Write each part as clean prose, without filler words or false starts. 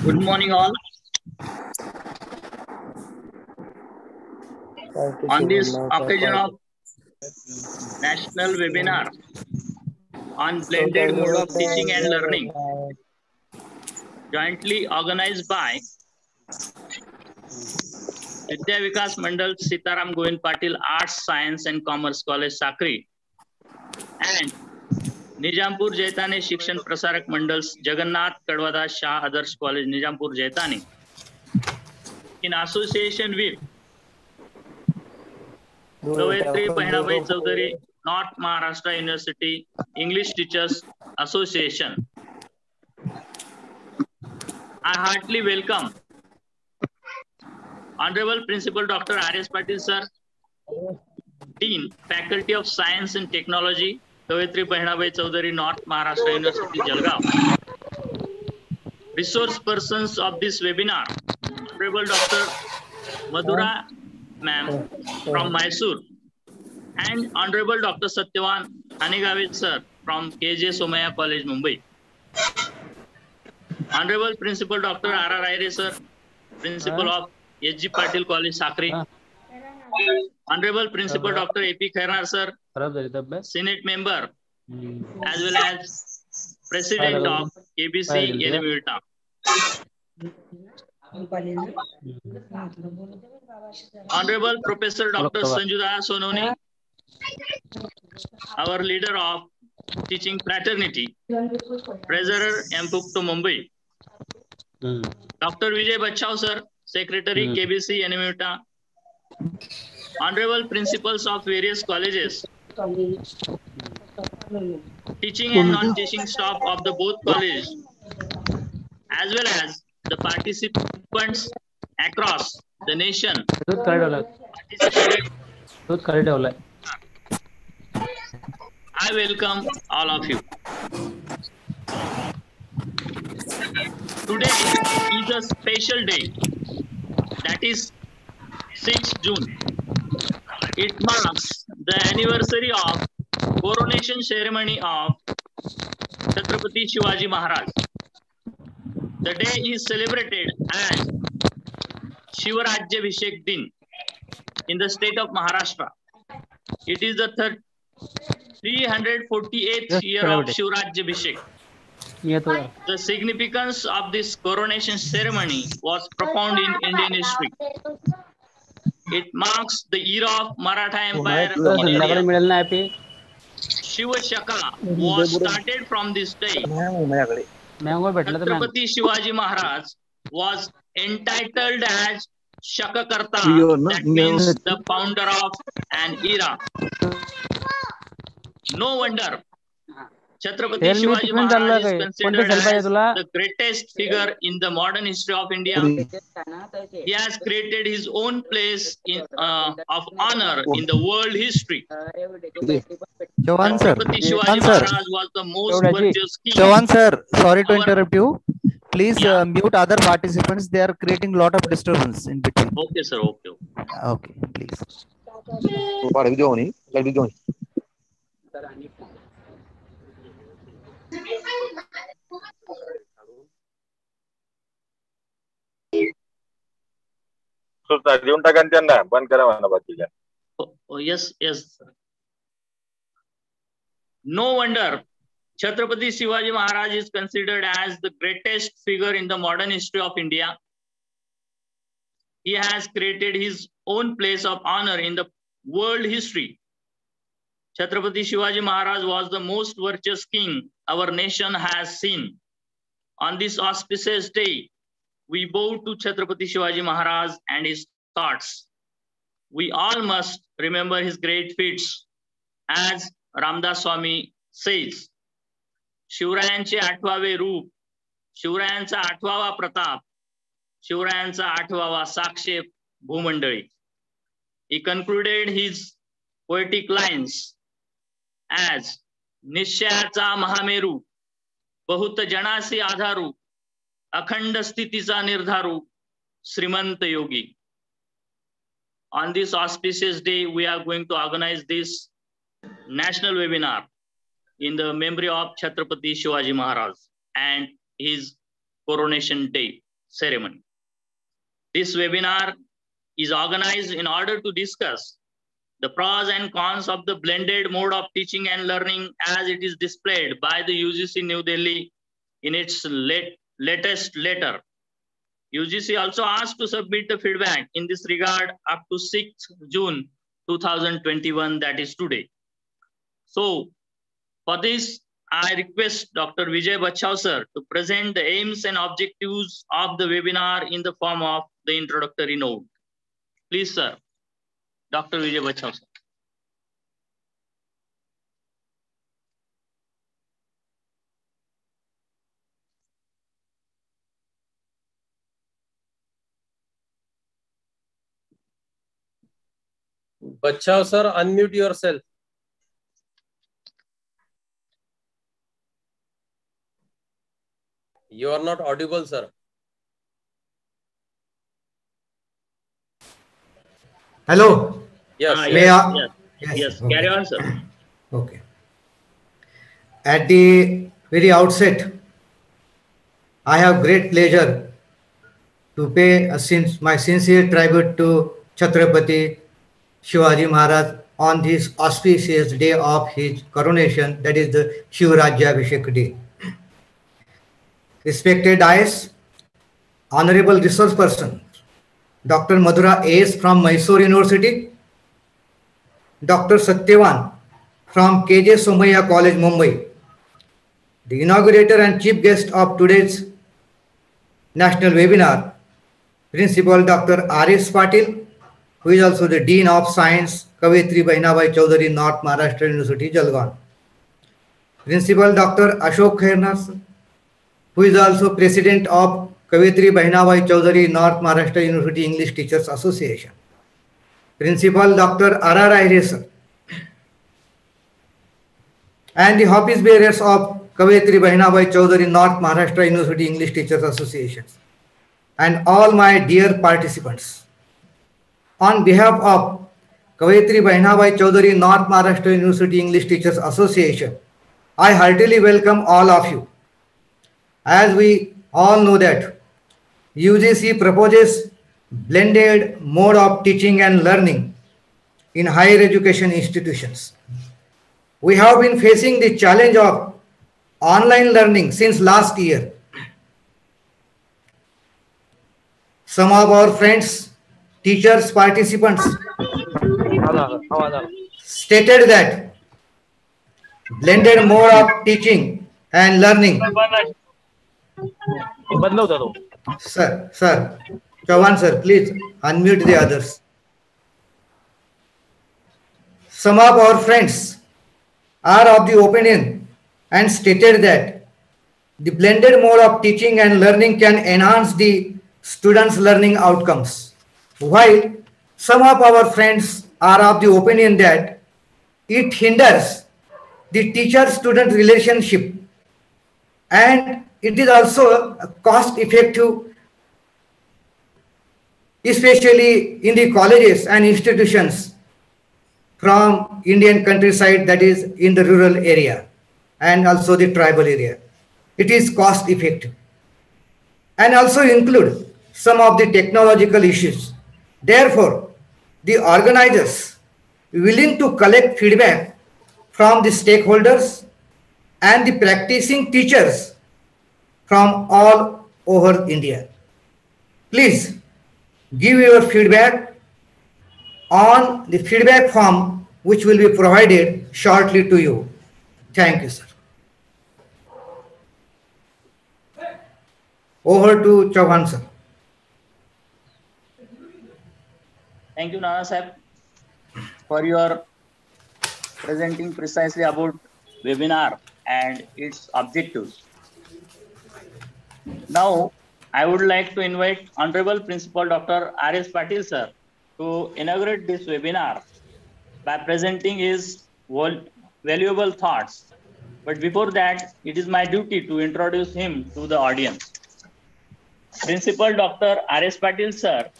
Good morning, all. On this occasion of national webinar on blended mode of teaching and learning, jointly organized by Vidya Vikas Mandal Sitaram Govind Patil Arts, Science and Commerce College Sakri and Nijampur-Jaitane Shikshan Prasarak Mandals Jagannath Kadwada Shah Adarsh College Nijampur-Jaitane in association with Kavayitri, Bahinabai, Chaudhari, North Maharashtra University English Teachers Association. I heartily welcome Honorable Principal Dr. R.S. Patil Sir, Dean, Faculty of Science and Technology, Kavayitri, Bahinabai, Chaudhari, North Maharashtra University, Jalgaon. Resource persons of this webinar, Honorable Dr. Madhura Ma'am from Mysore and Honorable Dr. Satyavan Hanigave Sir from KJ Somaya College, Mumbai. Honorable Principal Dr. R.R. Aire Sir, Principal of H.G. Patil College, Sakri. Honorable Principal Dr. A.P. Khairnar Sir, Senate Member, as well as President of KBC Yenamulta. Honorable Professor Dr. Sanjuda Sononi, our leader of teaching fraternity, Treasurer Mpukto Mumbai. Dr. Vijay Bachau Sir, Secretary KBC Yenamulta. Honorable Principals of various colleges, teaching and non-teaching staff of the both colleges, as well as the participants across the nation. I welcome all of you. Today is a special day, that is 6th June. It marks the anniversary of coronation ceremony of Chhatrapati Shivaji Maharaj. The day is celebrated as Shivarajyabhishek Din in the state of Maharashtra. It is the 348th year of Shivarajyabhishek. The significance of this coronation ceremony was profound in Indian history. It marks the era of Maratha Empire in India. Shiva Shaka was started from this day. Chhatrapati Shivaji Maharaj was entitled as Shakakarta, that means the founder of an era. No wonder Chhatrapati Shivaji Maharaj is considered as the greatest figure in the modern history of India. He has created his own place of honor in the world history. Chhatrapati Shivaji Maharaj was the most virtuous king. Chavan sir, sorry to interrupt you. Please mute other participants. They are creating a lot of disturbance in between. Okay, sir. Okay. Okay, please. Oh, yes. No wonder Chhatrapati Shivaji Maharaj is considered as the greatest figure in the modern history of India. He has created his own place of honor in the world history. Chhatrapati Shivaji Maharaj was the most virtuous king our nation has seen. On this auspicious day, we bow to Chhatrapati Shivaji Maharaj and his thoughts. We all must remember his great feats. As Ramdas Swami says, शिवरायांचे 8वावे रूप, शिवरायांचा 8वावा प्रताप, शिवरायांचा 8वावा साक्षेप भूमंडळी. He concluded his poetic lines as निश्चयाचा Mahameru, बहुत जनासी आधारू, अखंड स्थितीचा निर्धारू, श्रीमंत योगी. On this auspicious day, we are going to organize this national webinar in the memory of Chhatrapati Shivaji Maharaj and his coronation day ceremony. This webinar is organized in order to discuss the pros and cons of the blended mode of teaching and learning as it is displayed by the UGC New Delhi in its latest letter. UGC also asked to submit the feedback in this regard up to 6th June 2021, that is today. So for this, I request Dr. Vijay Bachau sir to present the aims and objectives of the webinar in the form of the introductory note. Please, sir. Dr. Vijay Bachau sir. Bachau sir, unmute yourself. You are not audible, sir. Hello. Yes. Yes. Carry on, sir. Okay. At the very outset, I have great pleasure to pay my sincere tribute to Chhatrapati Shivaji Maharaj on this auspicious day of his coronation, that is the Shivrajyabhishek day. Respected IS, Honorable Resource Person, Dr. Madhura A.S. from Mysore University, Dr. Satyavan from KJ Somaiya College, Mumbai, the inaugurator and chief guest of today's national webinar, Principal Dr. R.S. Patil, who is also the Dean of Science, Kavayitri Bahinabai Chaudhari, North Maharashtra University, Jalgaon. Principal Dr. Ashok Khairnar, who is also President of Kavayitri Bahinabai Chaudhari, North Maharashtra University English Teachers Association. Principal Dr. R.R. Ahire sir, and the office bearers of Kavayitri Bahinabai Chaudhari, North Maharashtra University English Teachers Association, and all my dear participants. On behalf of Kavayitri Bahinabai Chaudhari, North Maharashtra University English Teachers Association, I heartily welcome all of you. As we all know that UGC proposes blended mode of teaching and learning in higher education institutions. We have been facing the challenge of online learning since last year. Some of our friends, teachers, participants stated that blended mode of teaching and learning. Sir, Chavan sir, please unmute the others. Some of our friends are of the opinion and stated that the blended mode of teaching and learning can enhance the students' learning outcomes, while some of our friends are of the opinion that it hinders the teacher-student relationship and it is also cost-effective, especially in the colleges and institutions from Indian countryside, that is in the rural area and also the tribal area. It is cost effective and also include some of the technological issues. Therefore, the organizers willing to collect feedback from the stakeholders and the practicing teachers from all over India. Please give your feedback on the feedback form which will be provided shortly to you. Thank you, sir. Over to Chauhan, sir. Thank you, Nana Sahib, for your presenting precisely about webinar and its objectives. Now, I would like to invite Honorable Principal Dr. R.S. Patil, sir, to inaugurate this webinar by presenting his valuable thoughts. But before that, it is my duty to introduce him to the audience. Principal Dr. R.S. Patil, sir,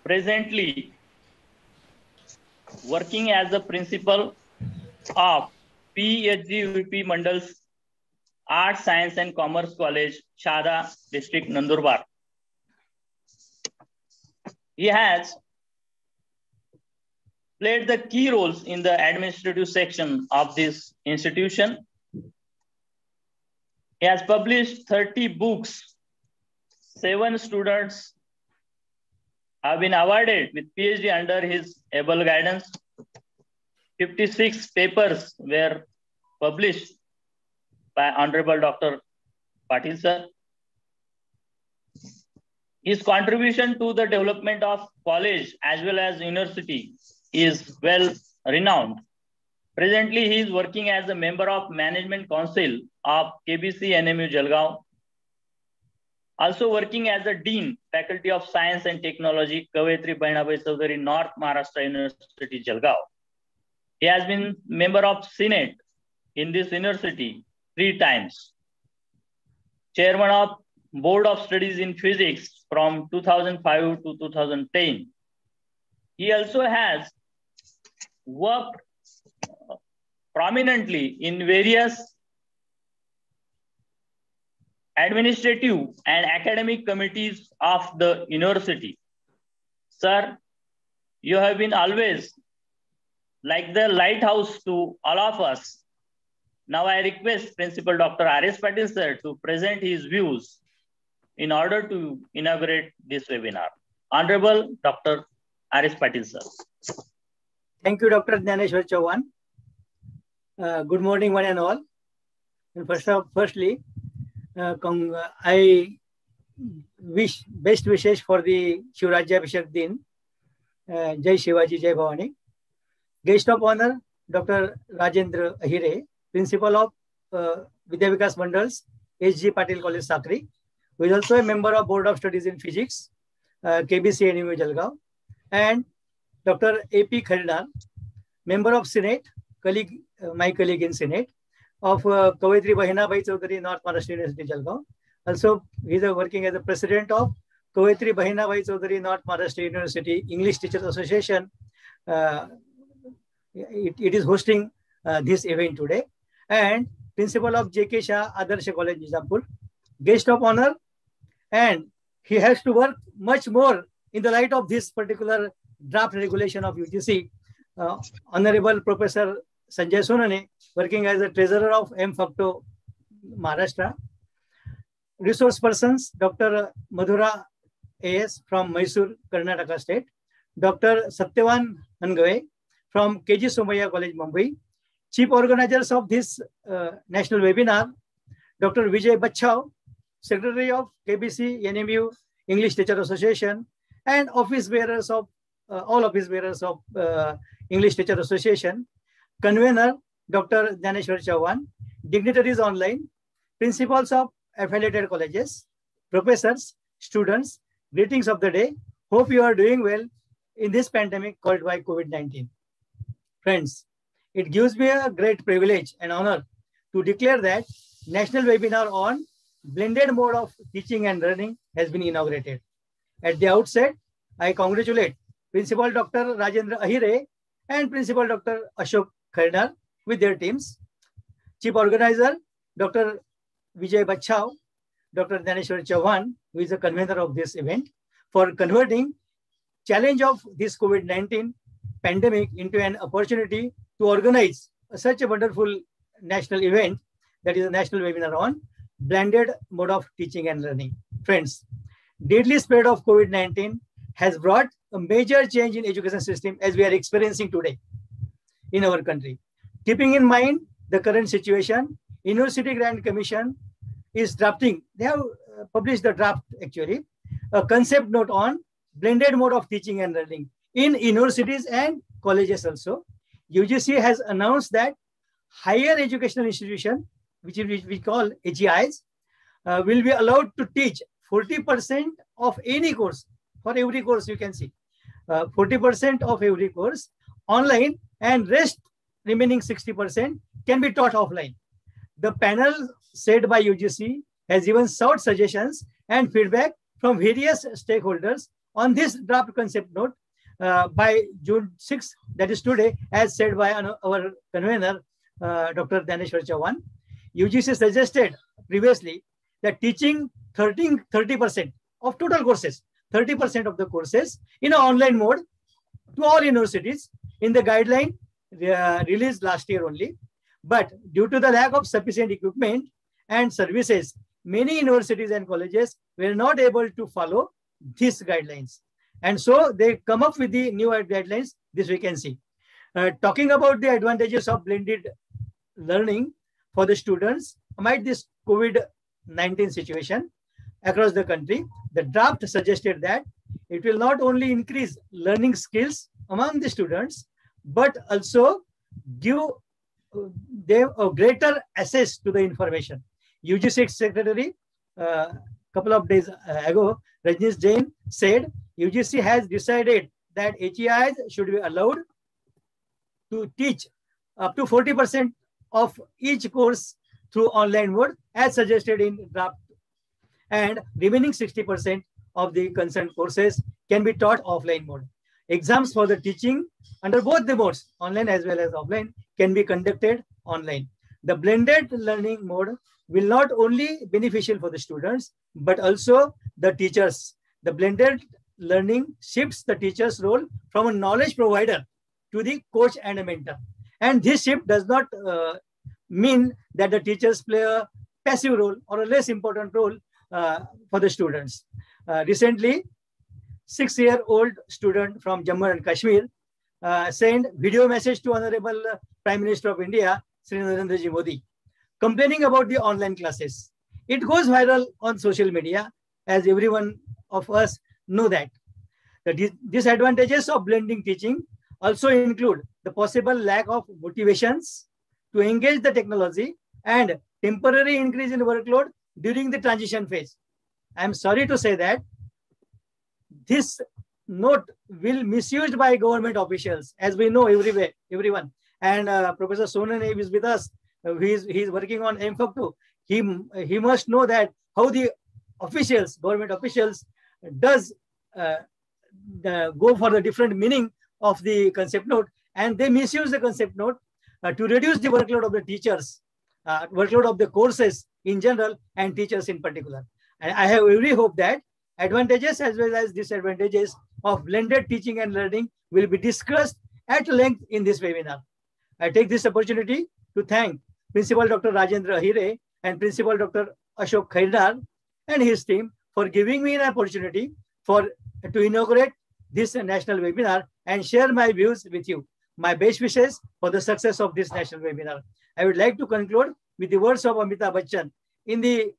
presently working as the principal of V.V.M'S Arts, Science and Commerce College, Shah district, Nandurbar. He has played the key roles in the administrative section of this institution. He has published 30 books. 7 students have been awarded with PhD under his able guidance. 56 papers were published by Honorable Dr. Patil sir. His contribution to the development of college as well as university is well renowned. Presently, he is working as a member of Management Council of KBC NMU Jalgaon. Also working as a Dean, Faculty of Science and Technology, Kavayitri, Bahinabai, Chaudhari, North Maharashtra University, Jalgaon. He has been member of Senate in this university 3 times. Chairman of Board of Studies in Physics from 2005 to 2010. He also has worked prominently in various administrative and academic committees of the university. Sir, you have been always like the lighthouse to all of us. Now I request Principal Dr. R.S. Patil sir to present his views in order to inaugurate this webinar. Honorable Dr. R.S. Patil sir. Thank you, Dr. Dhaneshwar Chauhan. Good morning, one and all. And firstly, I wish best wishes for the Shivrajya Abhishek Din. Jai Shivaji, Jai Bhavani. Guest of honor, Dr. Rajendra Ahire, Principal of V.V.M'S, H.G. Patil College, Sakri, who is also a member of Board of Studies in Physics, KBC NMU Jalgaon, and Dr. A.P. Khaldar, member of Senate, my colleague in Senate, of Kavayitri Bahinabai Chaudhari, North Maharashtra University, Jalgaon. Also, he is working as the president of Kavayitri Bahinabai Chaudhari, North Maharashtra University English Teachers Association. It is hosting this event today. And principal of J.K. Shah, Adarsh College, Nijampur, guest of honor. And he has to work much more in the light of this particular draft regulation of UGC. Honorable Professor Sanjay Sonane, working as a treasurer of M. Facto, Maharashtra. Resource persons, Dr. Madhura A.S. from Mysore, Karnataka State. Dr. Satyavan Hangave from KG Somaiya College, Mumbai. Chief organizers of this national webinar, Dr. Vijay Bachchao, Secretary of KBC NMU English Teacher Association, and office bearers of all office bearers of English Teacher Association. Convener, Dr. Dhaneshwar Chauhan, dignitaries online, principals of affiliated colleges, professors, students, greetings of the day. Hope you are doing well in this pandemic called by COVID-19. Friends, it gives me a great privilege and honor to declare that national webinar on blended mode of teaching and learning has been inaugurated. At the outset, I congratulate Principal Dr. Rajendra Ahire and Principal Dr. Ashok Khaldar with their teams. Chief Organizer, Dr. Vijay Bachchao, Dr. Dhaneshwar Chauhan, who is the convener of this event, for converting challenge of this COVID-19 pandemic into an opportunity to organize such a wonderful national event, that is a national webinar on blended mode of teaching and learning. Friends, deadly spread of COVID-19 has brought a major change in education system as we are experiencing today in our country. Keeping in mind the current situation, University Grant Commission is drafting, they have published the draft actually, a concept note on blended mode of teaching and learning in universities and colleges also. UGC has announced that higher educational institution, which we call HEIs, will be allowed to teach 40% of any course, for every course you can see, 40% of every course online, and rest remaining 60% can be taught offline. The panel said by UGC has even sought suggestions and feedback from various stakeholders on this draft concept note, by June 6th, that is today, as said by our convener, Dr. Dhaneshwar Chauhan. UGC suggested previously that teaching 30% of total courses, 30% of the courses in an online mode to all universities in the guideline released last year only. But due to the lack of sufficient equipment and services, many universities and colleges were not able to follow these guidelines. And so they come up with the new guidelines, this we can see. Talking about the advantages of blended learning for the students amid this COVID-19 situation across the country, the draft suggested that it will not only increase learning skills among the students, but also give them a greater access to the information. UGC Secretary, couple of days ago, Rajneesh Jain said, UGC has decided that HEIs should be allowed to teach up to 40% of each course through online mode as suggested in draft, and remaining 60% of the concerned courses can be taught offline mode. Exams for the teaching under both the modes, online as well as offline, can be conducted online. The blended learning mode will not only beneficial for the students, but also the teachers. The blended learning shifts the teacher's role from a knowledge provider to the coach and a mentor. And this shift does not mean that the teachers play a passive role or a less important role for the students. Recently, 6-year-old student from Jammu and Kashmir sent video message to Honorable Prime Minister of India, Sri Narendra Ji Modi, complaining about the online classes. It goes viral on social media, as everyone of us know that. The disadvantages of blending teaching also include the possible lack of motivations to engage the technology and temporary increase in workload during the transition phase. I am sorry to say that this note will be misused by government officials, as we know everywhere, everyone. And Professor Sonan is with us. He is working on MFOC2. He must know that how the officials, government officials, does go for the different meaning of the concept note, and they misuse the concept note to reduce the workload of the teachers, workload of the courses in general and teachers in particular. And I have every hope that advantages as well as disadvantages of blended teaching and learning will be discussed at length in this webinar. I take this opportunity to thank Principal Dr. Rajendra Hire and Principal Dr. Ashok Khaidar and his team for giving me an opportunity to inaugurate this national webinar and share my views with you. My best wishes for the success of this national webinar. I would like to conclude with the words of Amitabh Bachchan in the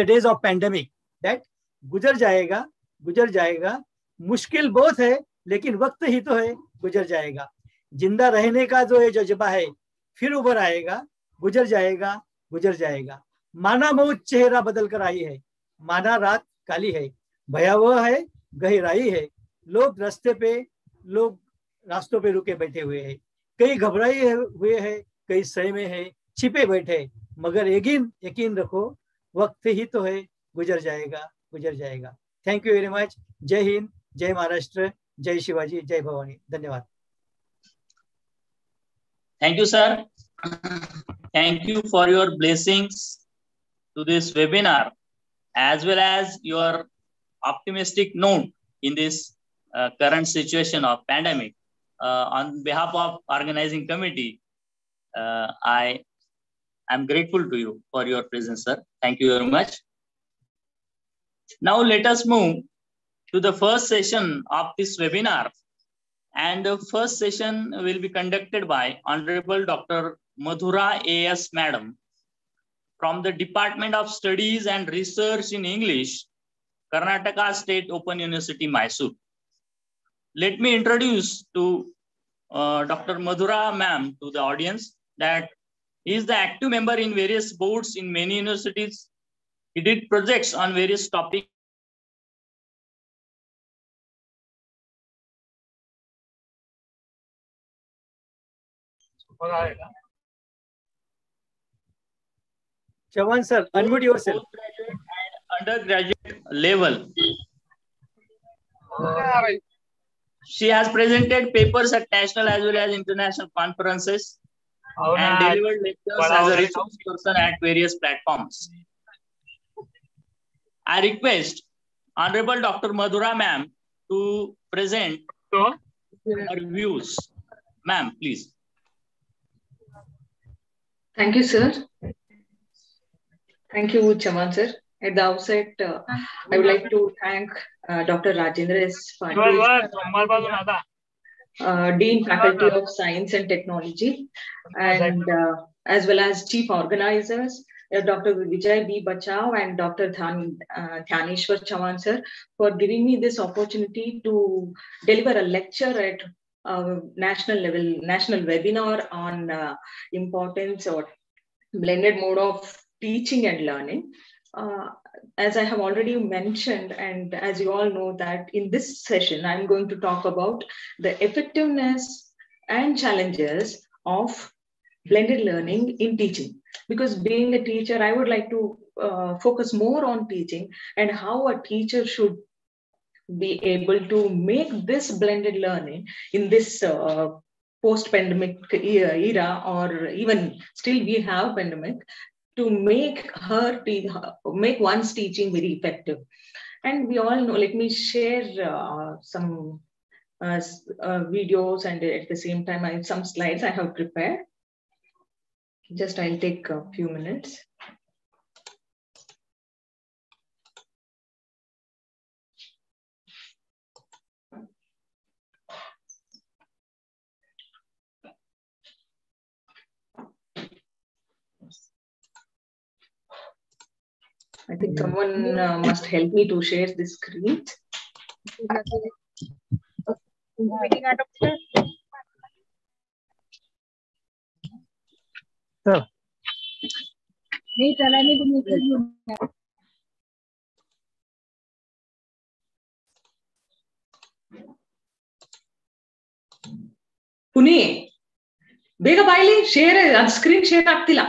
days of pandemic, that गुजर जाएगा, मुश्किल बहुत है, लेकिन वक्त ही तो है, गुजर जाएगा. जिंदा रहने का जो ये जज्बा है, फिर उभर आएगा, गुजर जाएगा. माना मौत चेहरा बदल कर आई है, माना रात काली है, भयावह है, गहराई है. लोग रास्तों पे रुके बैठे हुए हैं, कई घबराए हुए हैं, कई सह में है, छिपे बैठे, मगर यकीन रखो, वक्त ही तो है, गुजर जाएगा. Thank you very much. जय हिंद, जय महाराष्ट्र, जय शिवाजी, जय भवानी. धन्यवाद. Thank you, sir. Thank you for your blessings to this webinar, as well as your optimistic note in this current situation of pandemic. On behalf of organizing committee, I am grateful to you for your presence, sir. Thank you very much. Now let us move to the first session of this webinar. And the first session will be conducted by Honorable Dr. Madhura A.S. Madam from the Department of Studies and Research in English, Karnataka State Open University, Mysore. Let me introduce to Dr. Madhura ma'am to the audience that he is the active member in various boards in many universities. He did projects on various topics. Chauhan sir, unmute yourself. Postgraduate and undergraduate level. She has presented papers at national as well as international conferences and delivered lectures as a resource person at various platforms. I request Honorable Dr. Madhura ma'am to present her views. Ma'am, please. Thank you, sir. Thank you, Chaman sir. At the outset, I would like to thank Dr. Rajendra S. Patil, Dean Faculty of Science and Technology, and as well as Chief Organizers, Dr. Vijay B. Bachao and Dr. Dhaneshwar Chaman sir, for giving me this opportunity to deliver a lecture at national level, national webinar on importance or blended mode of teaching and learning. As I have already mentioned, and as you all know, that in this session, I'm going to talk about the effectiveness and challenges of blended learning in teaching. Because being a teacher, I would like to focus more on teaching and how a teacher should be able to make this blended learning in this post-pandemic era, or even still we have pandemic, to make one's teaching very effective. And we all know, let me share some videos, and at the same time I have some slides I have prepared. Just I'll take a few minutes. I think someone must help me to share the screen. Sir. Pune, bega baili share screen share ಆಗ್ತಿಲ್ಲ.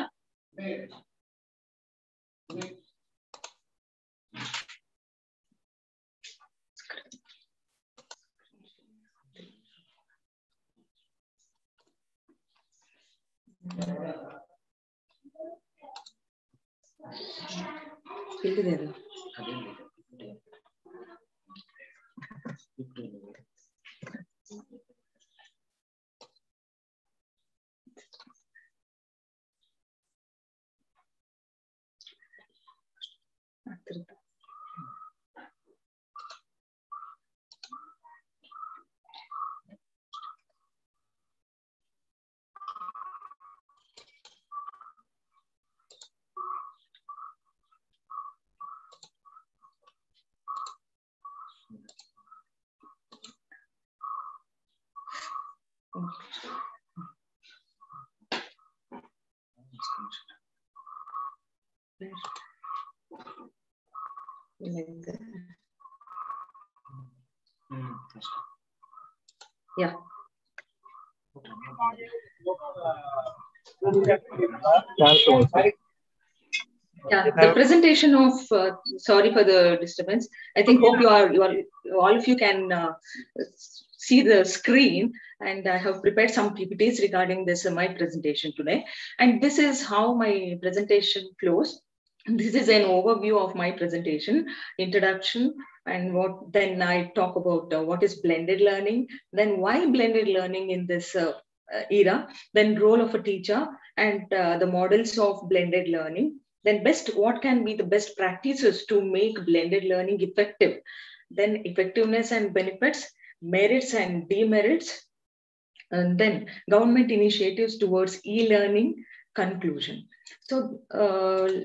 Yeah. Yeah, the presentation of sorry for the disturbance. I think hope you are all of you can see the screen, and I have prepared some PPTs regarding this my presentation today. And this is how my presentation flows. This is an overview of my presentation, introduction, and what then I talk about what is blended learning, then why blended learning in this era, then role of a teacher and the models of blended learning, then what can be the best practices to make blended learning effective, then effectiveness and benefits, merits and demerits, and then government initiatives towards e-learning, conclusion. So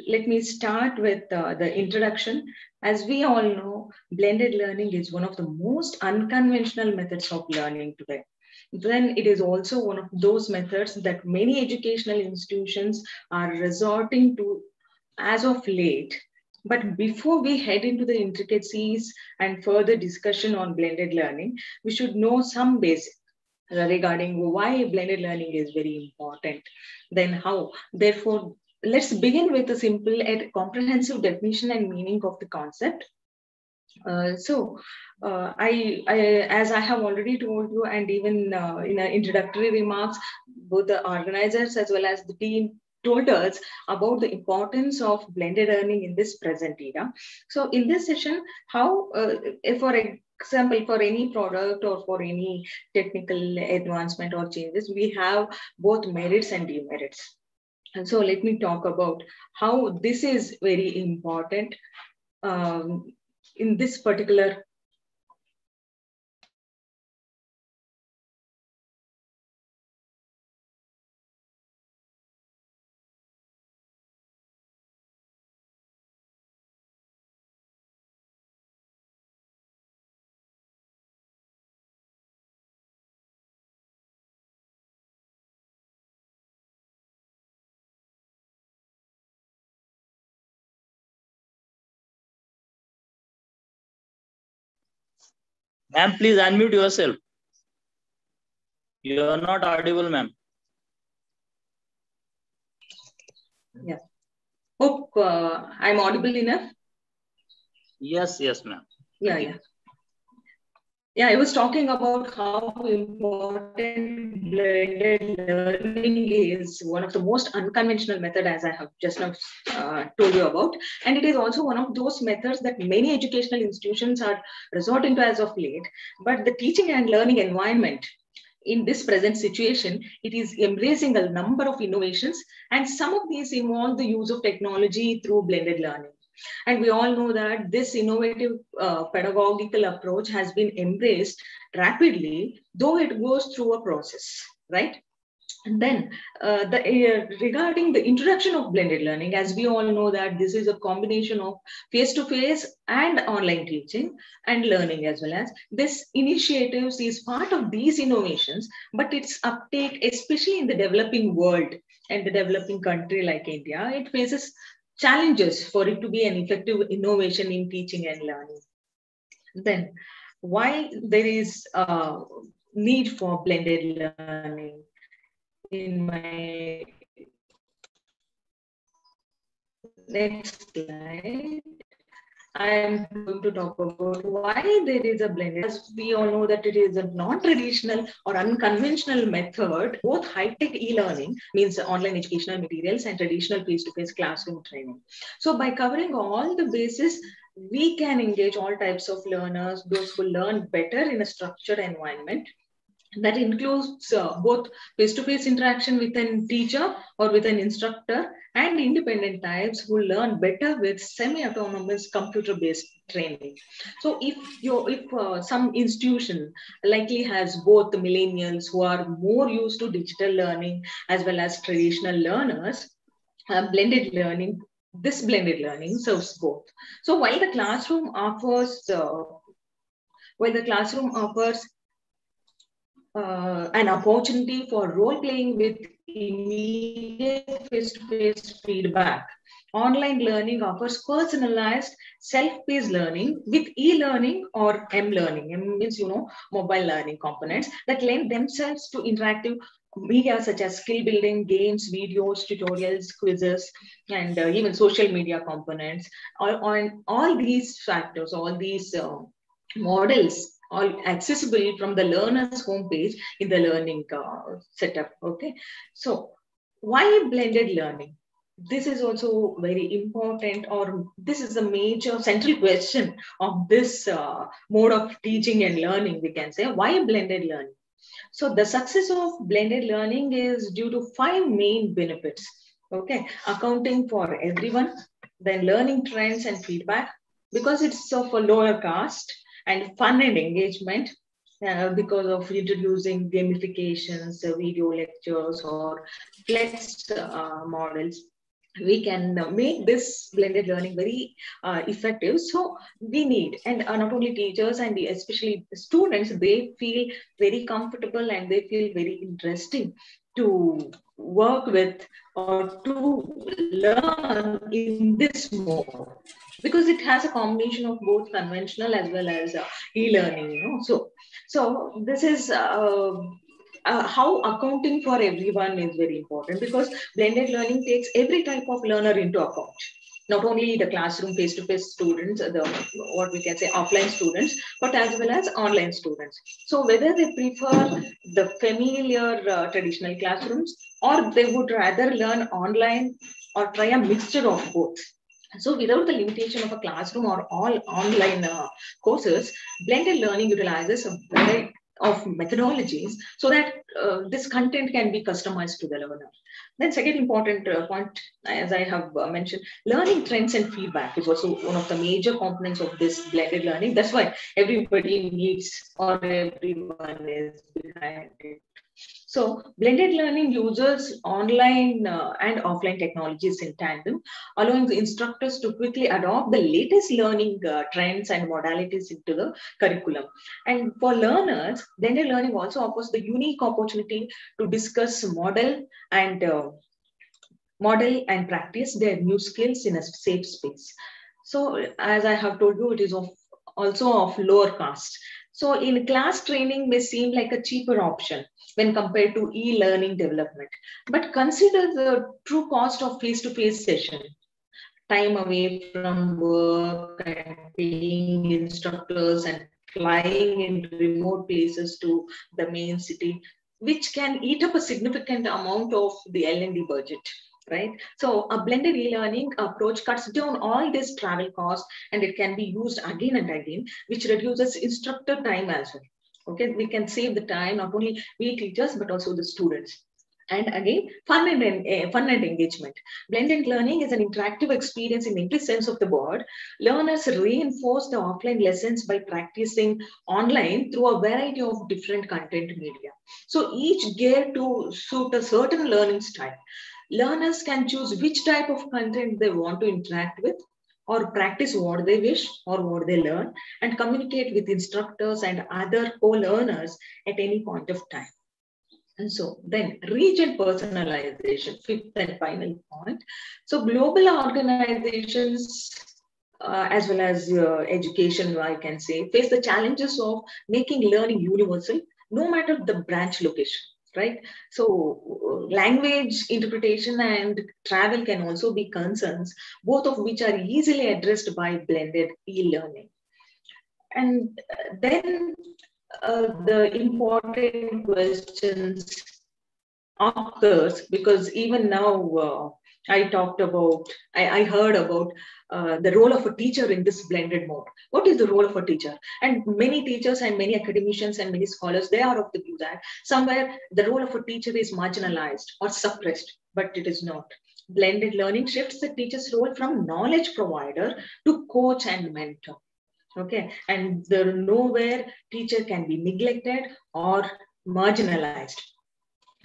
let me start with the introduction. As we all know, blended learning is one of the most unconventional methods of learning today. Then it is also one of those methods that many educational institutions are resorting to as of late. But before we head into the intricacies and further discussion on blended learning, we should know some basics regarding why blended learning is very important, then how. Therefore, let's begin with a simple and comprehensive definition and meaning of the concept. As I have already told you, and even in our introductory remarks, both the organizers as well as the team told us about the importance of blended learning in this present era. So in this session, how, for example, for any product or for any technical advancement or changes, we have both merits and demerits. And so let me talk about how this is very important in this particular Ma'am, please unmute yourself. You are not audible, ma'am. Yeah. Hope I'm audible enough. Yes, ma'am. Yeah. I was talking about how important blended learning is, one of the most unconventional method, as I have just now told you about. And it is also one of those methods that many educational institutions are resorting to as of late. But the teaching and learning environment in this present situation, it is embracing a number of innovations, and some of these involve the use of technology through blended learning. And we all know that this innovative pedagogical approach has been embraced rapidly, though it goes through a process, right? And then regarding the introduction of blended learning, as we all know that this is a combination of face-to-face and online teaching and learning as well. As this initiatives is part of these innovations, but its uptake, especially in the developing world and the developing country like India, it faces challenges for it to be an effective innovation in teaching and learning. Then why there is a need for blended learning? In my next slide, I am going to talk about why there is a blended. As we all know that it is a non-traditional or unconventional method, both high-tech e-learning means online educational materials and traditional face-to-face classroom training. So by covering all the bases, we can engage all types of learners, those who learn better in a structured environment. That includes both face-to-face interaction with a teacher or with an instructor, and independent types who learn better with semi-autonomous computer-based training. So if some institution likely has both the millennials who are more used to digital learning as well as traditional learners, blended learning, this blended learning serves both. So while the classroom offers an opportunity for role playing with immediate face-to-face feedback, online learning offers personalized self-paced learning with e-learning or m-learning. M means, mobile learning components that lend themselves to interactive media such as skill building, games, videos, tutorials, quizzes, and even social media components. All these factors, all these models, all accessible from the learner's homepage in the learning setup. Okay, so why blended learning? This is also very important, or this is a major central question of this mode of teaching and learning. We can say, why blended learning? So the success of blended learning is due to 5 main benefits. Okay, accounting for everyone, then learning trends and feedback, because it's of a lower cost, and fun and engagement because of introducing gamifications, video lectures, or flex models. We can make this blended learning very effective. So we need, and not only teachers and especially students, they feel very comfortable and they feel very interesting to work with or to learn in this mode, because it has a combination of both conventional as well as e-learning. So this is how accounting for everyone is very important, because blended learning takes every type of learner into account. not only the classroom face-to-face students, what we can say offline students, but as well as online students. So whether they prefer the familiar traditional classrooms, or they would rather learn online or try a mixture of both. So without the limitation of a classroom or all online courses, blended learning utilizes a variety of methodologies so that this content can be customized to the learner. Then second important point, as I have mentioned, learning trends and feedback is also one of the major components of this blended learning. That's why everybody needs or everyone is behind it. So blended learning uses online and offline technologies in tandem, allowing the instructors to quickly adopt the latest learning trends and modalities into the curriculum. And for learners, blended learning also offers the unique opportunity to discuss model and practice their new skills in a safe space. So as I have told you, it is also of lower cost. So in class training may seem like a cheaper option when compared to e-learning development. But consider the true cost of face-to-face session, time away from work and paying instructors and flying in remote places to the main city, which can eat up a significant amount of the L&D budget. Right. So a blended e-learning approach cuts down all this travel costs, and it can be used again and again, which reduces instructor time as well. Okay, we can save the time, not only we teachers, but also the students. And again, fun and engagement. Blended learning is an interactive experience in every sense of the word. Learners reinforce the offline lessons by practicing online through a variety of different content media. So each geared to suit a certain learning style. Learners can choose which type of content they want to interact with, or practice what they wish or what they learn, and communicate with instructors and other co-learners at any point of time. And so then region personalization, fifth and final point. So global organizations as well as education, I can say, face the challenges of making learning universal, no matter the branch location. Right? So language interpretation and travel can also be concerns, both of which are easily addressed by blended e-learning. And then the important questions occurs, because even now I heard about the role of a teacher in this blended mode. What is the role of a teacher? And many teachers and many academicians and many scholars, they are of the view that somewhere the role of a teacher is marginalized or suppressed, but it is not. Blended learning shifts the teacher's role from knowledge provider to coach and mentor. Okay, and there nowhere teacher can be neglected or marginalized.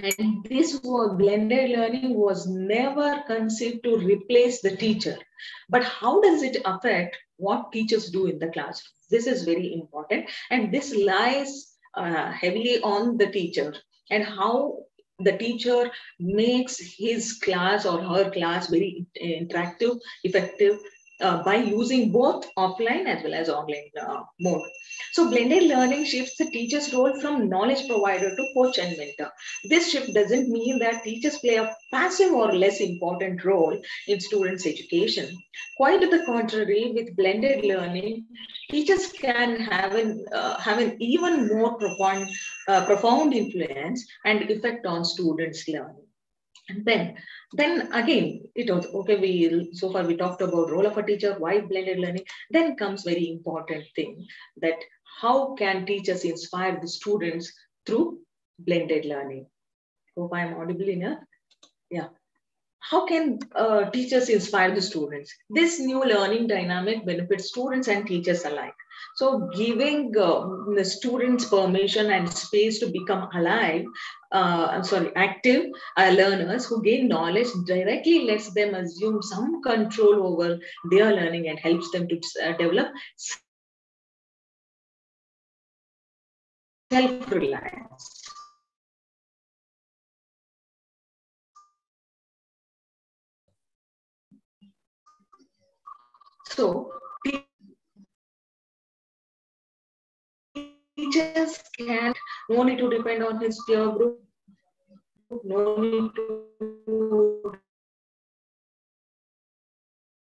And this blended learning was never conceived to replace the teacher. But how does it affect what teachers do in the classroom? This is very important. And this lies heavily on the teacher, and how the teacher makes his class or her class very interactive, effective, by using both offline as well as online mode. So blended learning shifts the teacher's role from knowledge provider to coach and mentor. This shift doesn't mean that teachers play a passive or less important role in students' education. Quite to the contrary, with blended learning, teachers can have an even more profound influence and effect on students' learning. And then again, it was okay. So far we talked about role of a teacher, why blended learning. Then comes very important thing, that how can teachers inspire the students through blended learning? Hope I am audible enough. Yeah. How can teachers inspire the students? This new learning dynamic benefits students and teachers alike. So giving the students permission and space to become active learners who gain knowledge directly lets them assume some control over their learning and helps them to develop self-reliance. So teachers can no need to depend on his peer group, no need to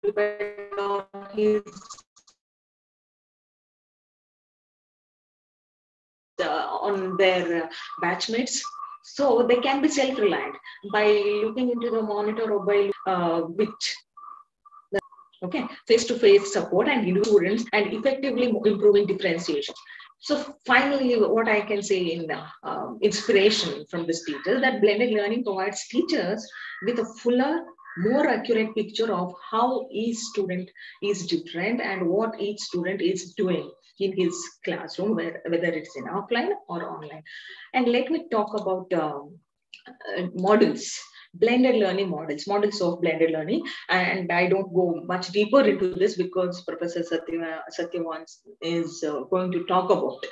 depend on his on their batchmates. So they can be self-reliant by looking into the monitor or by which okay, face-to-face support and students and effectively improving differentiation. So finally, what I can say in inspiration from this teacher, that blended learning provides teachers with a fuller, more accurate picture of how each student is different and what each student is doing in his classroom, whether it's in offline or online. And let me talk about models, blended learning models of blended learning. And I don't go much deeper into this because Professor Satyavan is going to talk about.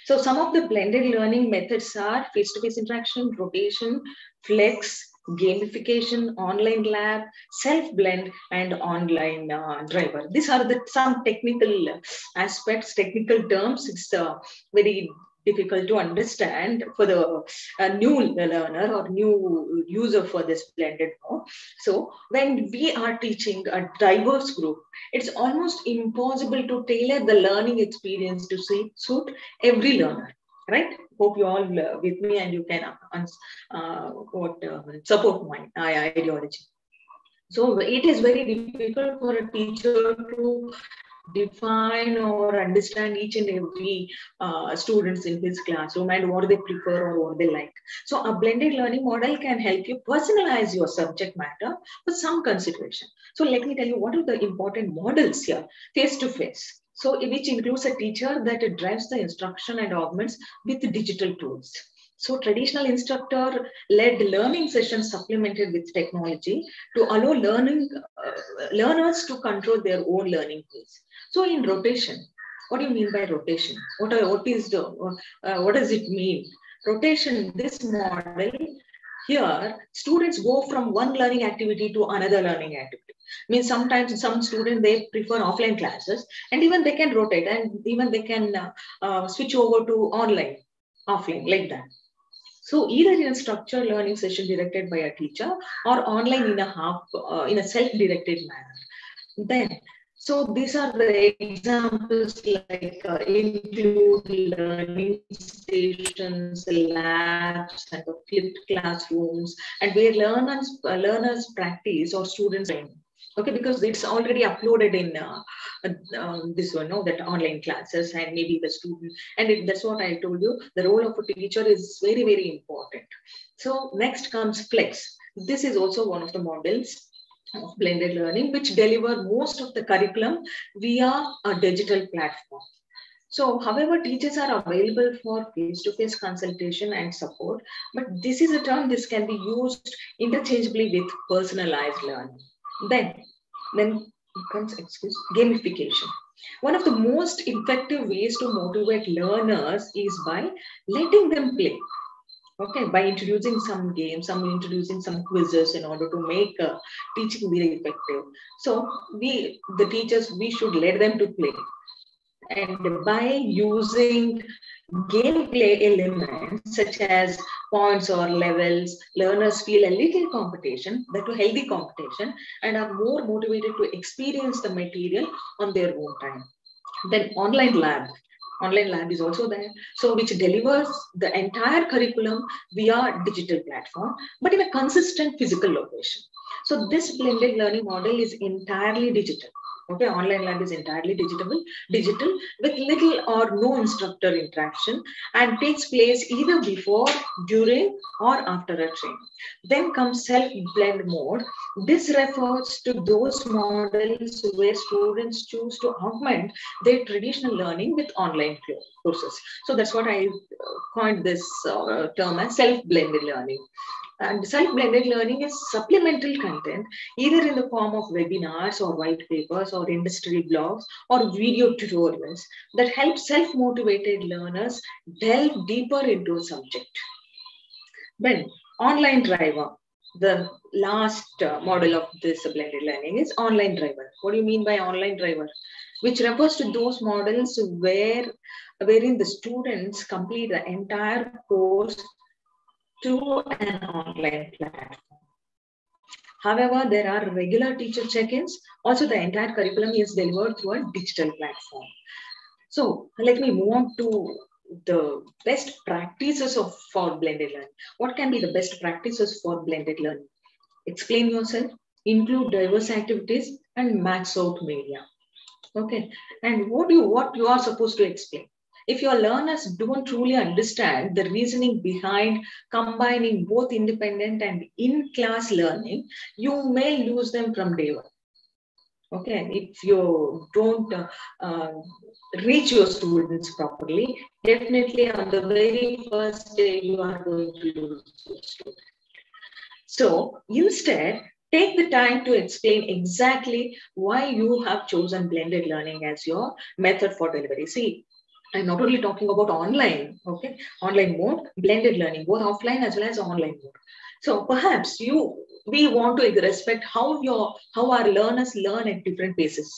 So some of the blended learning methods are face-to-face interaction, rotation, flex, gamification, online lab, self-blend, and online driver. These are some technical aspects, technical terms. It's very difficult to understand for the new learner or new user for this blended mode. So when we are teaching a diverse group, it's almost impossible to tailor the learning experience to suit every learner, right? Hope you all with me and you can support my ideology. So it is very difficult for a teacher to define or understand each and every students in his classroom and what they prefer or what they like. So a blended learning model can help you personalize your subject matter with some consideration. So let me tell you what are the important models here. Face-to-face. So which includes a teacher that drives the instruction and augments with digital tools. So traditional instructor-led learning sessions supplemented with technology to allow learners to control their own learning pace. So in rotation, what do you mean by rotation? What does it mean? Rotation, this model, here, students go from one learning activity to another learning activity. Means sometimes some students, they prefer offline classes and even they can rotate and even they can switch over to online, offline, like that. So either in a structured learning session directed by a teacher or online in a self-directed manner. Then, so these are the examples like include learning stations, labs, and the flipped classrooms, and where learners practice or students train. Okay, because it's already uploaded in this one, no, that online classes and maybe the student. And that's what I told you. The role of a teacher is very, very important. So next comes flex. This is also one of the models of blended learning, which deliver most of the curriculum via a digital platform. So, however, teachers are available for face-to-face consultation and support, but this is a term this can be used interchangeably with personalized learning. Then comes gamification. One of the most effective ways to motivate learners is by letting them play. Okay, by introducing some games, introducing some quizzes in order to make teaching very effective. So the teachers, we should let them to play. And by using gameplay elements such as points or levels, learners feel a little competition, that to healthy competition, and are more motivated to experience the material on their own time. Then online lab is also there, so which delivers the entire curriculum via digital platform, but in a consistent physical location. So this blended learning model is entirely digital. Okay, online lab is entirely digital with little or no instructor interaction and takes place either before, during, or after a training. Then comes self-blend mode. This refers to those models where students choose to augment their traditional learning with online courses. So that's what I coined this term as self-blended learning. And self-blended learning is supplemental content, either in the form of webinars or white papers or industry blogs or video tutorials that help self-motivated learners delve deeper into a subject. Then online driver, the last model of this blended learning is online driver. What do you mean by online driver? Which refers to those models wherein the students complete the entire course through an online platform. However, there are regular teacher check-ins. Also, the entire curriculum is delivered through a digital platform. So let me move on to the best practices for blended learning. What can be the best practices for blended learning? Explain yourself, include diverse activities, and max out media. Okay, and what you are supposed to explain. If your learners don't truly understand the reasoning behind combining both independent and in-class learning, you may lose them from day one. Okay, if you don't reach your students properly, definitely on the very first day you are going to lose your student. So instead, take the time to explain exactly why you have chosen blended learning as your method for delivery. See, I'm not only talking about online, okay, online mode, blended learning, both offline as well as online mode. So perhaps we want to respect how our learners learn at different paces.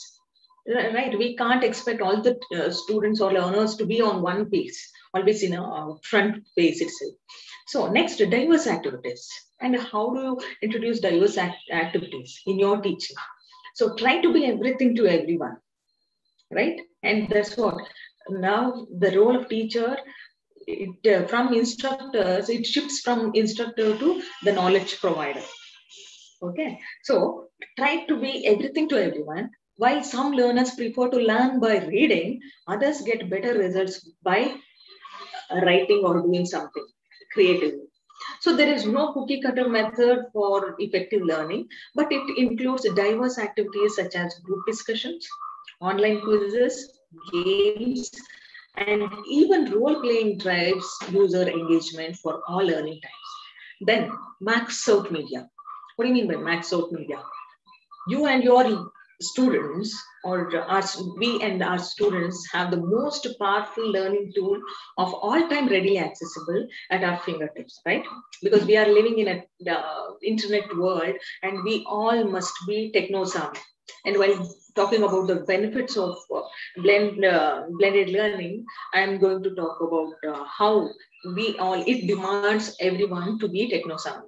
Right, we can't expect all the students or learners to be on one pace, always in a front pace itself. So next, diverse activities. And how do you introduce diverse activities in your teaching? So try to be everything to everyone, right? And that's what now the role of teacher, from instructors, it shifts from instructor to the knowledge provider. Okay, so try to be everything to everyone. While some learners prefer to learn by reading, others get better results by writing or doing something creatively. So there is no cookie cutter method for effective learning, but it includes diverse activities such as group discussions, online quizzes, games, and even role-playing drives user engagement for all learning types. Then max out media. What do you mean by max out media? You and your students, or we and our students, have the most powerful learning tool of all time readily accessible at our fingertips, right? Because we are living in a internet world and we all must be techno-savvy. And while talking about the benefits of blended learning, I'm going to talk about how it demands everyone to be techno-savvy.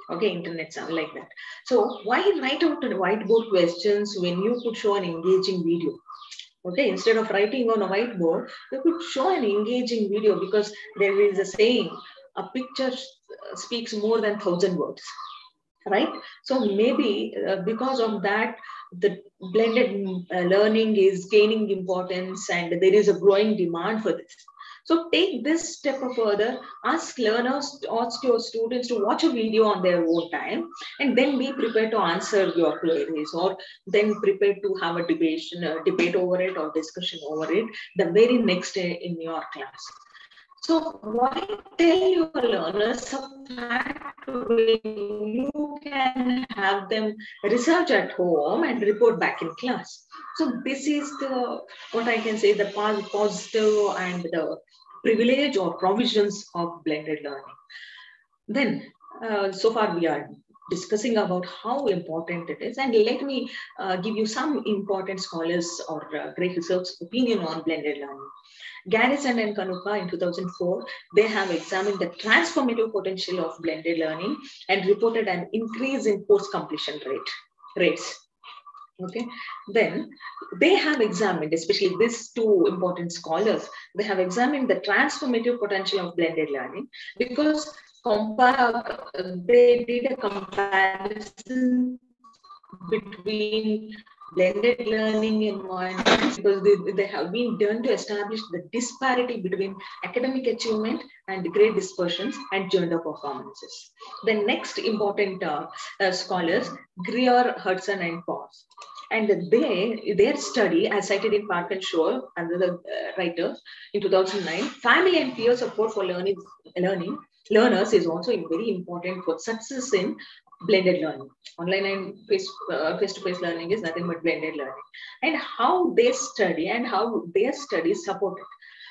Okay, internet sound like that. So why write out whiteboard questions when you could show an engaging video? Okay, instead of writing on a whiteboard, you could show an engaging video, because there is a saying, a picture speaks more than 1,000 words, right? So maybe because of that, the blended learning is gaining importance and there is a growing demand for this. So take this step further, ask your students to watch a video on their own time, and then be prepared to answer your queries, or then prepared to have a debate over it or discussion over it the very next day in your class. So why tell your learners a fact when you can have them research at home and report back in class? So this is what I can say, the positive and the privilege or provisions of blended learning. Then, so far we are discussing about how important it is, and let me give you some important scholars or great research opinion on blended learning. Garrison and Kanuka in 2004, they have examined the transformative potential of blended learning and reported an increase in course completion rates. Okay, then they have examined, especially these two important scholars, they have examined the transformative potential of blended learning, because they did a comparison between blended learning environments, because they have been done to establish the disparity between academic achievement and grade dispersions and gender performances. The next important scholars, Greer, Hudson, and Pons. And their study, as cited in Park and Shore, another writer, in 2009, family and peer support for learners is also very important for success in blended learning. Online and face-to-face learning is nothing but blended learning. And how they study and how their studies support it.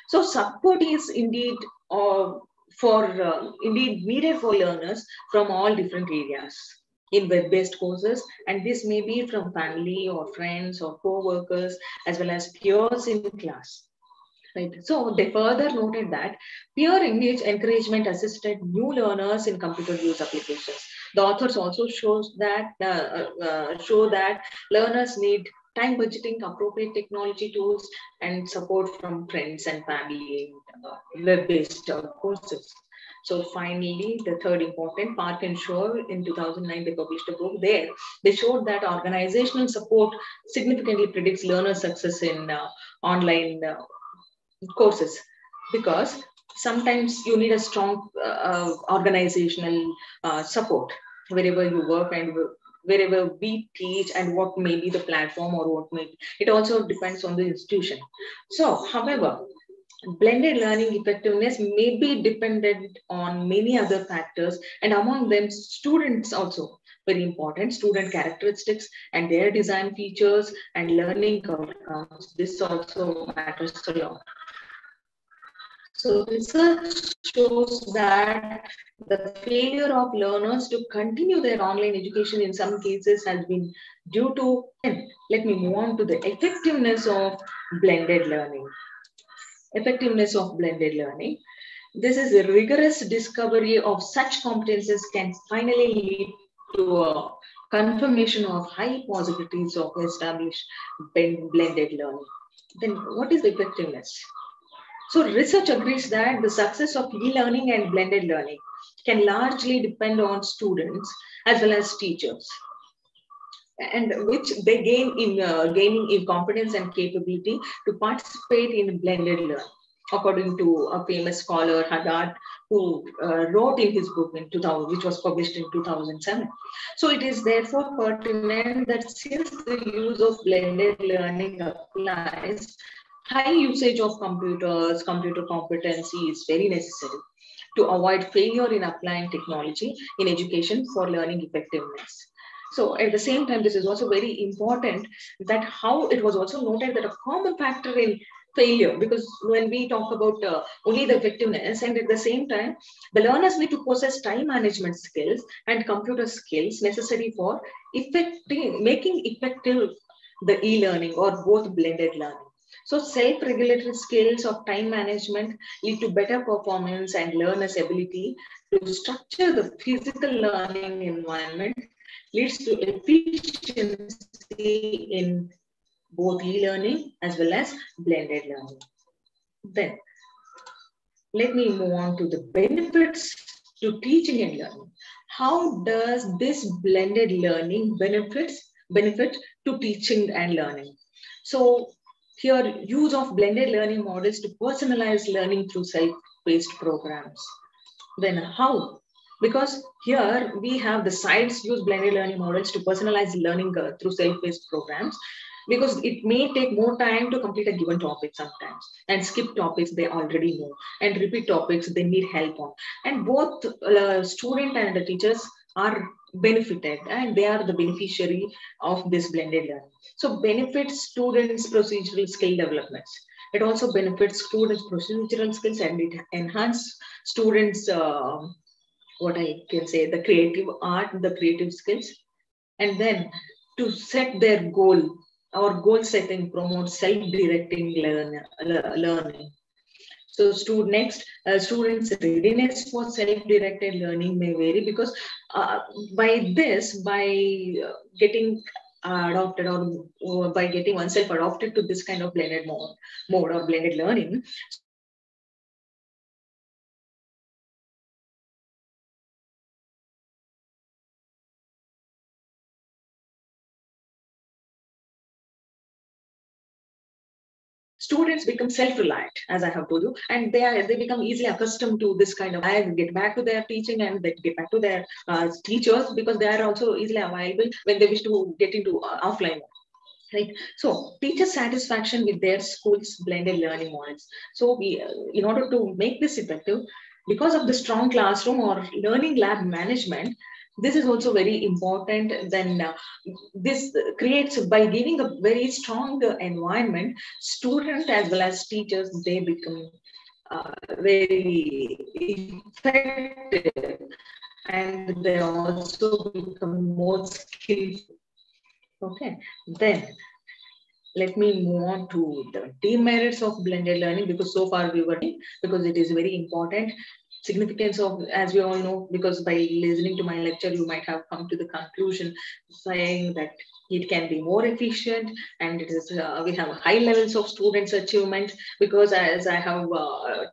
So support is indeed needed for learners from all different areas in web-based courses, and this may be from family or friends or co-workers as well as peers in class. Right. So they further noted that peer encouragement assisted new learners in computer use applications. The authors also show that learners need time budgeting, appropriate technology tools, and support from friends and family in web-based courses. So finally, the third important, Park and Shore, in 2009, they published a book there. They showed that organizational support significantly predicts learner success in online courses, because sometimes you need a strong organizational support wherever you work and wherever we teach, and what may be the platform, or what may be. It also depends on the institution. So however, blended learning effectiveness may be dependent on many other factors, and among them students also very important, student characteristics and their design features and learning outcomes. This also matters a lot. So research shows that the failure of learners to continue their online education in some cases has been due to, let me move on to the effectiveness of blended learning. Effectiveness of blended learning. This is a rigorous discovery of such competences can finally lead to a confirmation of high possibilities of established blended learning. Then what is effectiveness? So research agrees that the success of e-learning and blended learning can largely depend on students as well as teachers, and which they gain in gaining in competence and capability to participate in blended learning, according to a famous scholar, Haddad, who wrote in his book in 2000, which was published in 2007. So it is therefore pertinent that since the use of blended learning applies, high usage of computers, computer competency is very necessary to avoid failure in applying technology in education for learning effectiveness. So at the same time, this is also very important that how it was also noted that a common factor in failure, because when we talk about only the effectiveness, and at the same time, the learners need to possess time management skills and computer skills necessary for making effective the e-learning or both blended learning. So self-regulatory skills of time management lead to better performance, and learners' ability to structure the physical learning environment leads to efficiency in both e-learning as well as blended learning. Then let me move on to the benefits to teaching and learning. How does this blended learning benefit to teaching and learning? So here, use of blended learning models to personalize learning through self-paced programs. Then how? Because here we have the sites use blended learning models to personalize learning through self-paced programs, because it may take more time to complete a given topic sometimes, and skip topics they already know, and repeat topics they need help on. And both student and the teachers are benefited, and they are the beneficiary of this blended learning. So benefits students' procedural skill developments. It also benefits students' procedural skills, and it enhances students' what I can say, the creative art, the creative skills. And then to set their goal, our goal setting promotes self-directing learning. So students' readiness for self-directed learning may vary, because by getting adopted, or by getting oneself adopted to this kind of blended mode or blended learning, students become self-reliant, as I have told you, and they become easily accustomed to this kind of, I get back to their teaching and they get back to their teachers, because they are also easily available when they wish to get into offline. Right. So teacher satisfaction with their school's blended learning models. So we, in order to make this effective, because of the strong classroom or learning lab management, this is also very important. Then this creates, by giving a very strong environment, students as well as teachers, they become very effective, and they also become more skillful. Okay, then let me move on to the demerits of blended learning, because so far we were, because it is very important. Significance of, as we all know, because by listening to my lecture, you might have come to the conclusion saying that it can be more efficient, and it is we have high levels of students' achievement, because as I have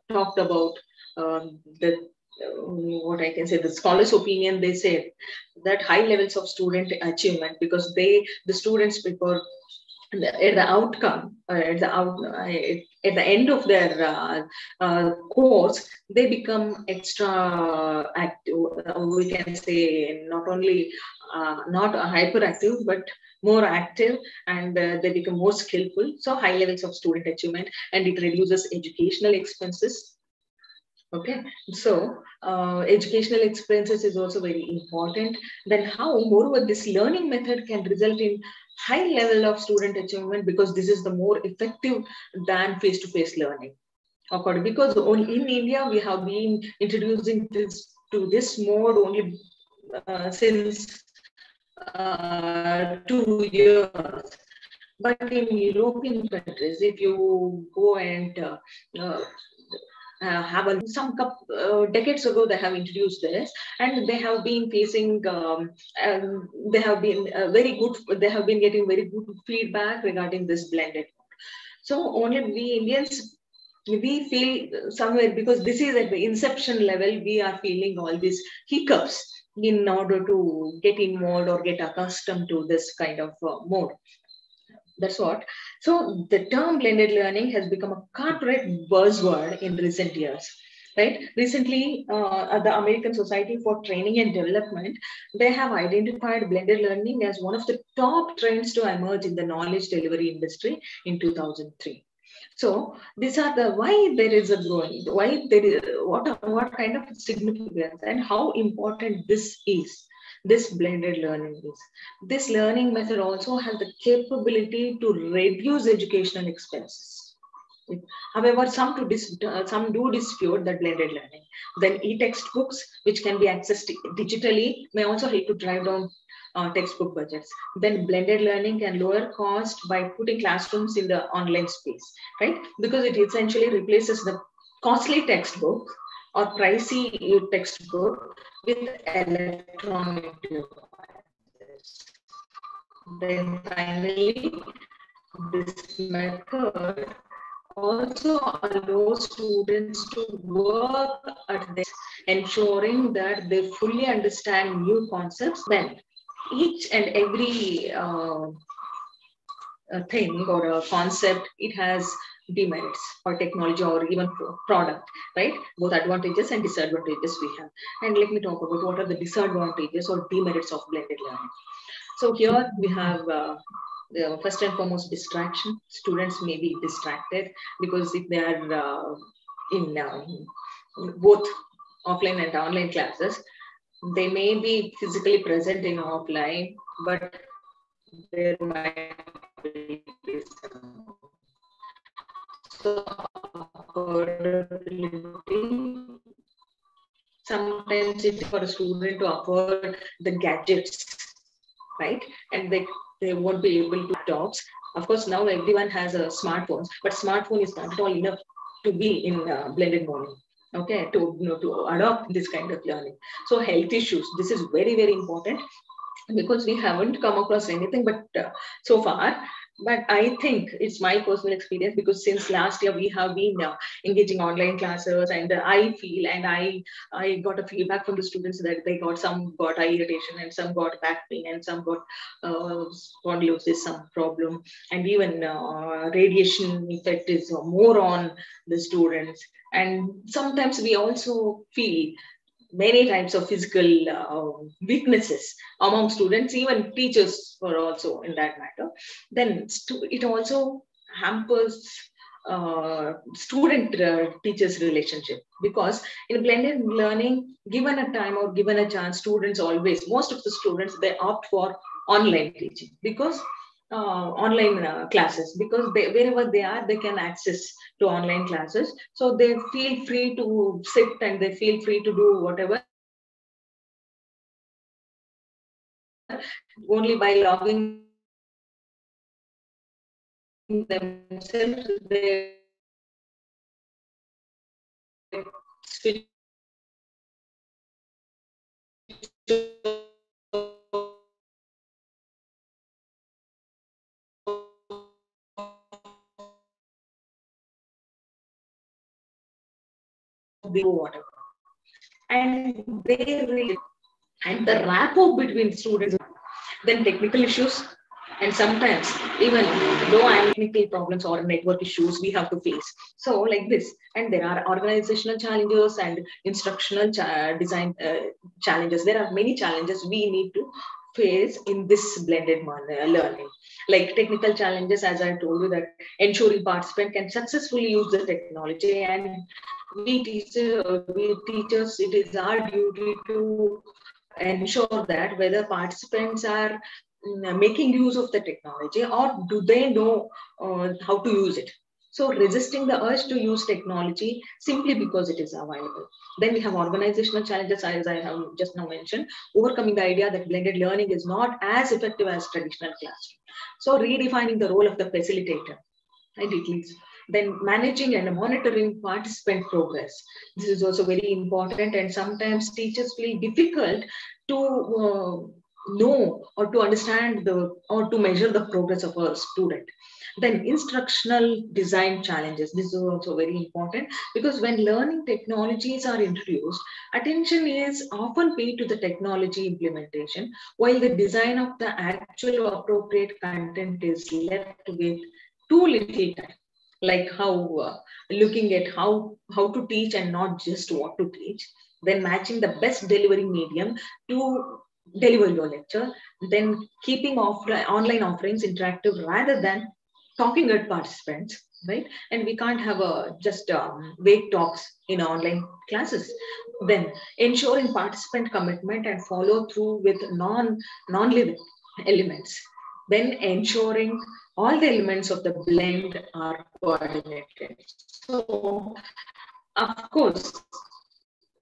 talked about the what I can say, the scholars' opinion, they say that high levels of student achievement, because the students before at the outcome, at the end of their course, they become extra active. We can say not only not hyperactive, but more active, and they become more skillful. So high levels of student achievement, and it reduces educational expenses. Okay, so educational expenses is also very important. Then how, moreover, this learning method can result in high level of student achievement, because this is the more effective than face-to-face learning. According, because only in India we have been introducing this mode only since 2 years. But in European countries, if you go and some decades ago, they have introduced this, and they have been facing they have been very good, they have been getting very good feedback regarding this blended. So only we Indians, we feel somewhere, because this is at the inception level, we are feeling all these hiccups in order to get involved or get accustomed to this kind of mode. That's what. So the term blended learning has become a corporate buzzword in recent years. Right? Recently, the American Society for Training and Development, they have identified blended learning as one of the top trends to emerge in the knowledge delivery industry in 2003. So these are the why there is a growing, why there is what kind of significance and how important this is. This blended learning is. This learning method also has the capability to reduce educational expenses. However, some do dispute that blended learning. Then e-textbooks, which can be accessed digitally, may also help to drive down textbook budgets. Then blended learning can lower cost by putting classrooms in the online space, right? Because it essentially replaces the costly textbook or pricey textbook with electronic devices. Then finally, this method also allows students to work at this, ensuring that they fully understand new concepts. Then each and every thing or a concept, it has demerits, or technology, or even product, right? Both advantages and disadvantages we have. And let me talk about what are the disadvantages or demerits of blended learning. So here we have first and foremost distraction. Students may be distracted, because if they are in both offline and online classes, they may be physically present in offline, but there might be some. So affordability, sometimes it's for a student to afford the gadgets, right? And they won't be able to laptops. Of course, now everyone has a smartphone, but smartphone is not at all enough to be in blended learning. Okay, to adopt this kind of learning. So health issues, this is very, very important, because we haven't come across anything but so far. But I think it's my personal experience, because since last year we have been engaging online classes, and I feel, and I got a feedback from the students that they got, some got eye irritation, and some got back pain, and some got spondylosis, some problem, and even radiation effect is more on the students. And sometimes we also feel many types of physical weaknesses among students, even teachers were also in that matter. Then it also hampers student teachers relationship, because in blended learning, given a time or given a chance, students always, most of the students, they opt for online teaching, because online classes, because wherever they are, they can access to online classes, so they feel free to sit, and they feel free to do whatever, only by logging themselves, they switch whatever. And they read, and the rapport between students, then technical issues, and sometimes even though technical problems or network issues we have to face. So like this, and there are organizational challenges and instructional design challenges. There are many challenges we need to face in this blended learning. Like technical challenges, as I told you, that ensuring participant can successfully use the technology, and we teachers, it is our duty to ensure that whether participants are making use of the technology or do they know how to use it. So resisting the urge to use technology simply because it is available. Then we have organizational challenges, as I have just now mentioned, overcoming the idea that blended learning is not as effective as traditional classroom. So redefining the role of the facilitator, and it leads. Then managing and monitoring participant progress. This is also very important, and sometimes teachers feel difficult to know or to understand or to measure the progress of a student. Then instructional design challenges. This is also very important because when learning technologies are introduced, attention is often paid to the technology implementation, while the design of the actual appropriate content is left with too little time. Like how looking at how to teach and not just what to teach. Then matching the best delivery medium to deliver your lecture. Then keeping online offerings interactive rather than talking at participants, right? And we can't have just vague talks in online classes. Then ensuring participant commitment and follow through with non-living elements. Then ensuring all the elements of the blend are coordinated. So, of course,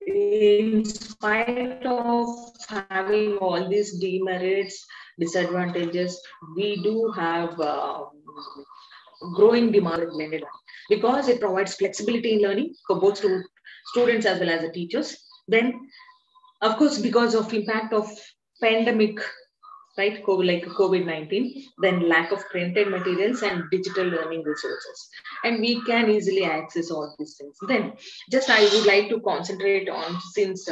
in spite of having all these demerits, disadvantages, we do have growing demand of blended learning because it provides flexibility in learning for both students as well as the teachers. Then, of course, because of impact of pandemic, right, like COVID-19, then lack of printed materials and digital learning resources. And we can easily access all these things. Then just I would like to concentrate on, since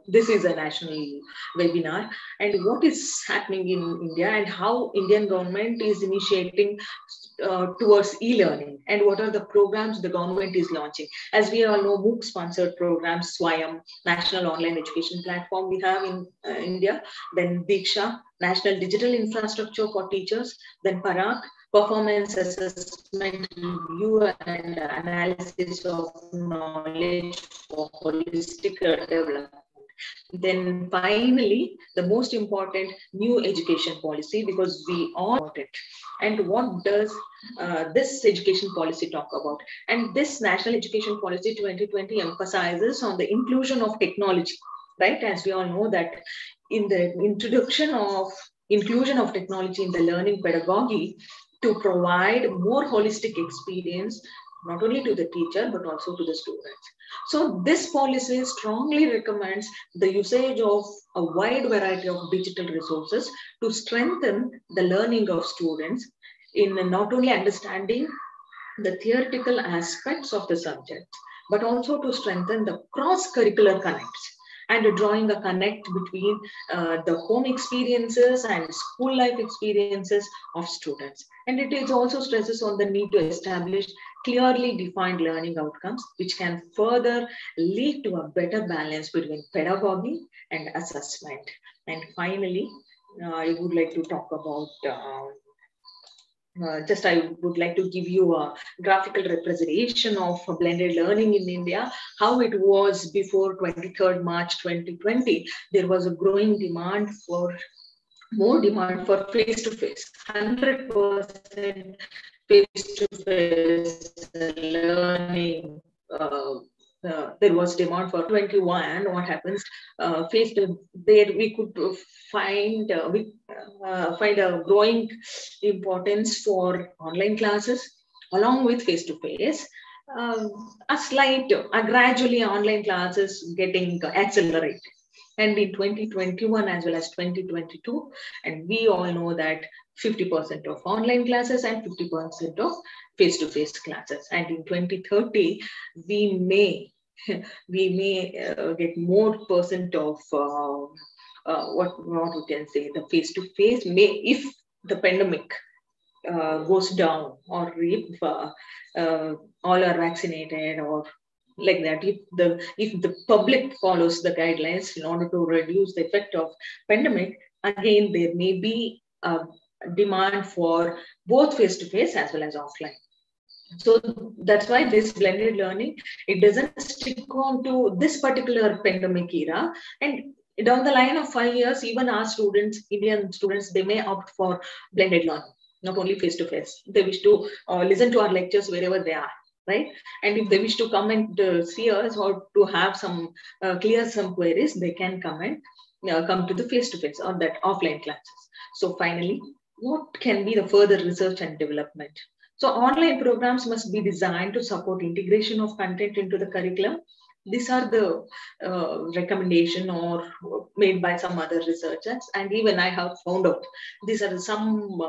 this is a national webinar, and what is happening in India and how Indian government is initiating towards e-learning, and what are the programs the government is launching. As we all know, MOOC sponsored programs, Swayam, National Online Education Platform we have in India, then Diksha, National Digital Infrastructure for Teachers, then Parak, Performance Assessment Review and Analysis of Knowledge for Holistic Development. Then finally, the most important, new education policy, because we all want it. And what does this education policy talk about? And this National Education Policy 2020 emphasizes on the inclusion of technology, right? As we all know that in the inclusion of technology in the learning pedagogy to provide more holistic experience, not only to the teacher, but also to the students. So this policy strongly recommends the usage of a wide variety of digital resources to strengthen the learning of students in not only understanding the theoretical aspects of the subject, but also to strengthen the cross-curricular connects and drawing a connect between the home experiences and school life experiences of students. And it is also stresses on the need to establish clearly defined learning outcomes, which can further lead to a better balance between pedagogy and assessment. And finally, I would like to talk about I would like to give you a graphical representation of blended learning in India, how it was before 23rd March 2020. There was a growing demand for face-to-face, 100% face-to-face learning there was demand for 21. What happens? There we could find a growing importance for online classes along with face-to-face. Gradually online classes getting accelerated. And in 2021 as well as 2022, and we all know that 50% of online classes and 50% of face-to-face classes. And in 2030, we may get more percent of what we can say, the face-to-face may, if the pandemic goes down, or if all are vaccinated, or like that, if the public follows the guidelines in order to reduce the effect of pandemic, again there may be a demand for both face-to-face as well as offline. So that's why this blended learning, it doesn't stick on to this particular pandemic era, and down the line of 5 years, even our students, Indian students, they may opt for blended learning, not only face-to-face. They wish to listen to our lectures wherever they are, right? And if they wish to come and see us, or to have some clear some queries, they can come and come to the face-to-face or that offline classes. So finally, what can be the further research and development? So online programs must be designed to support integration of content into the curriculum. These are the recommendation or made by some other researchers, and even I have found out these are some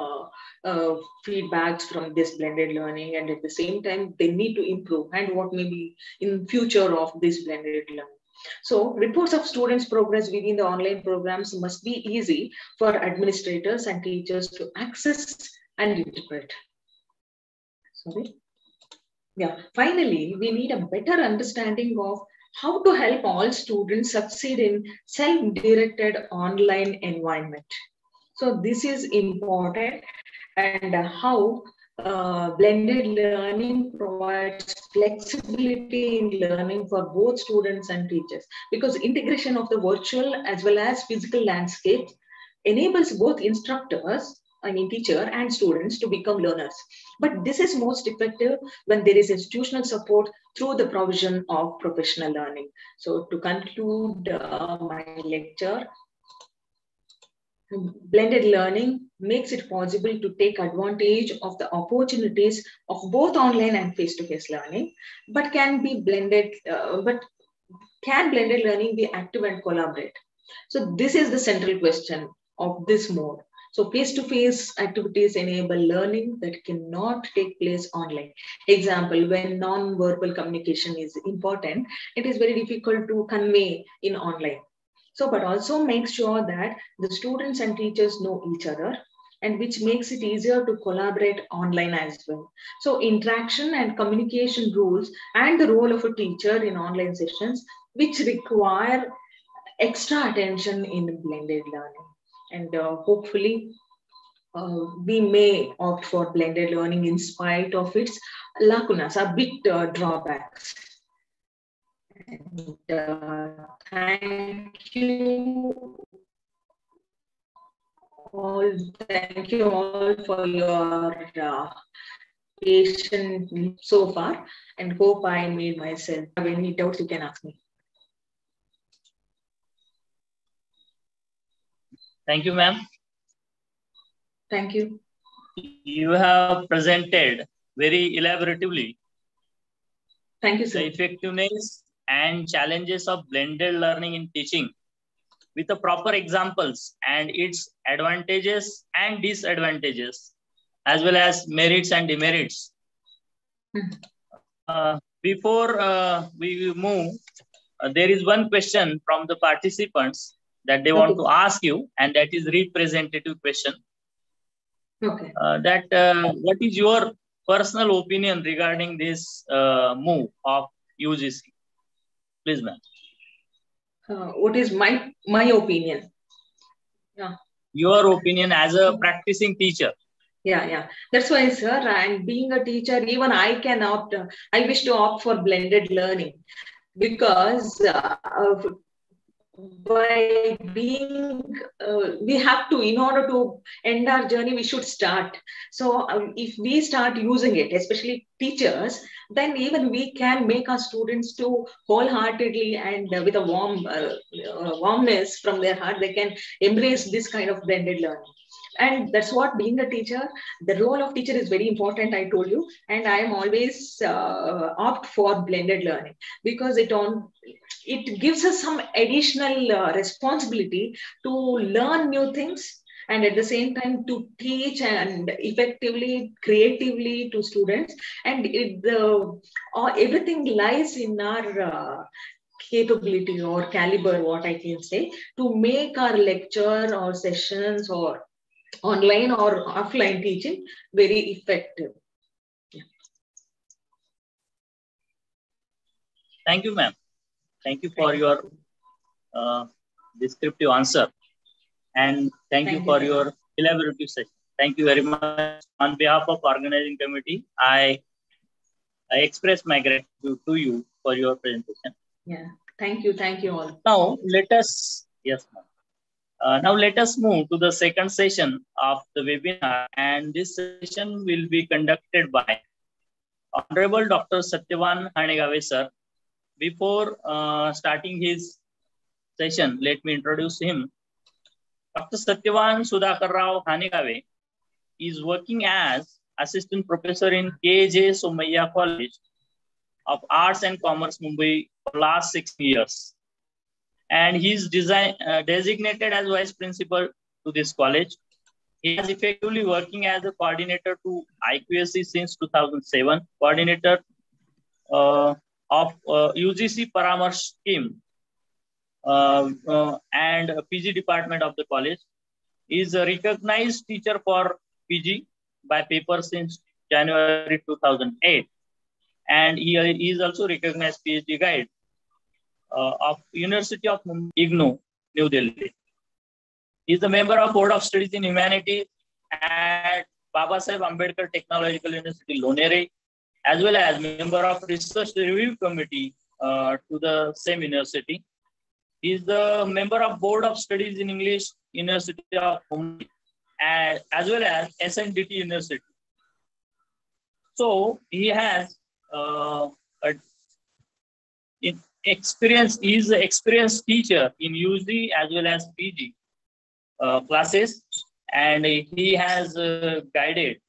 feedbacks from this blended learning, and at the same time they need to improve, and what may be in future of this blended learning. So reports of students' progress within the online programs must be easy for administrators and teachers to access and interpret. Sorry. Yeah. Finally, we need a better understanding of how to help all students succeed in self-directed online environment. So this is important, and how blended learning provides flexibility in learning for both students and teachers, because integration of the virtual as well as physical landscape enables both teacher and students to become learners. But this is most effective when there is institutional support through the provision of professional learning. So to conclude my lecture, blended learning makes it possible to take advantage of the opportunities of both online and face-to-face learning, but can blended learning be active and collaborate? So this is the central question of this mode. So face-to-face activities enable learning that cannot take place online. Example, when non-verbal communication is important, it is very difficult to convey in online. So, but also make sure that the students and teachers know each other, and which makes it easier to collaborate online as well. So interaction and communication rules and the role of a teacher in online sessions, which require extra attention in blended learning. And hopefully we may opt for blended learning in spite of its lacunas, a bit drawbacks. And, thank you all. Thank you all for your patience so far, and hope I made myself. If you have any doubts, you can ask me. Thank you, ma'am. Thank you. You have presented very elaboratively. Thank you, sir. The effectiveness and challenges of blended learning in teaching, with the proper examples and its advantages and disadvantages, as well as merits and demerits. Before we move, there is one question from the participants that they want to ask you, and that is representative question. Okay. What is your personal opinion regarding this move of UGC? Please, ma'am. What is my opinion? Yeah. Your opinion as a practicing teacher. Yeah. That's why, sir, and being a teacher, even I can opt. I wish to opt for blended learning, because by being, we have to, in order to end our journey, we should start. So if we start using it, especially teachers, then even we can make our students to wholeheartedly and with a warmness from their heart, they can embrace this kind of blended learning. And that's what being a teacher, the role of teacher is very important, I told you. And I am always opt for blended learning because it gives us some additional responsibility to learn new things and at the same time to teach and effectively, creatively to students. And everything lies in our capability or caliber, what I can say, to make our lecture or sessions or online or offline teaching very effective. Yeah. Thank you, ma'am. Thank you for your descriptive answer. And thank you for your elaborative session. Thank you very much. On behalf of organizing committee, I express my gratitude to you for your presentation. Yeah. Thank you. Thank you all. Now let us, yes, ma'am. Now let us move to the second session of the webinar, and this session will be conducted by Honorable Dr. Satyavan Hanegave, sir. Before starting his session, let me introduce him. Dr. Satyavan Sudhakar Rao Hanegave is working as Assistant Professor in K.J. Somaiya College of Arts and Commerce, Mumbai for last 6 years. And he is designated as Vice Principal to this college. He is effectively working as a coordinator to IQSC since 2007, coordinator of UGC Paramarsh scheme and PG department of the college. He is a recognized teacher for PG by paper since January 2008. And he is also recognized PhD guide of University of Mumbai, IGNOU, New Delhi. He is a member of Board of Studies in Humanities at Babasaheb Ambedkar Technological University, Lonere, as well as member of Research Review Committee to the same university. He is the member of Board of Studies in English, University of Mumbai, as well as SNDT University. So he has experience. He is an experienced teacher in UG as well as PG classes, and he has guided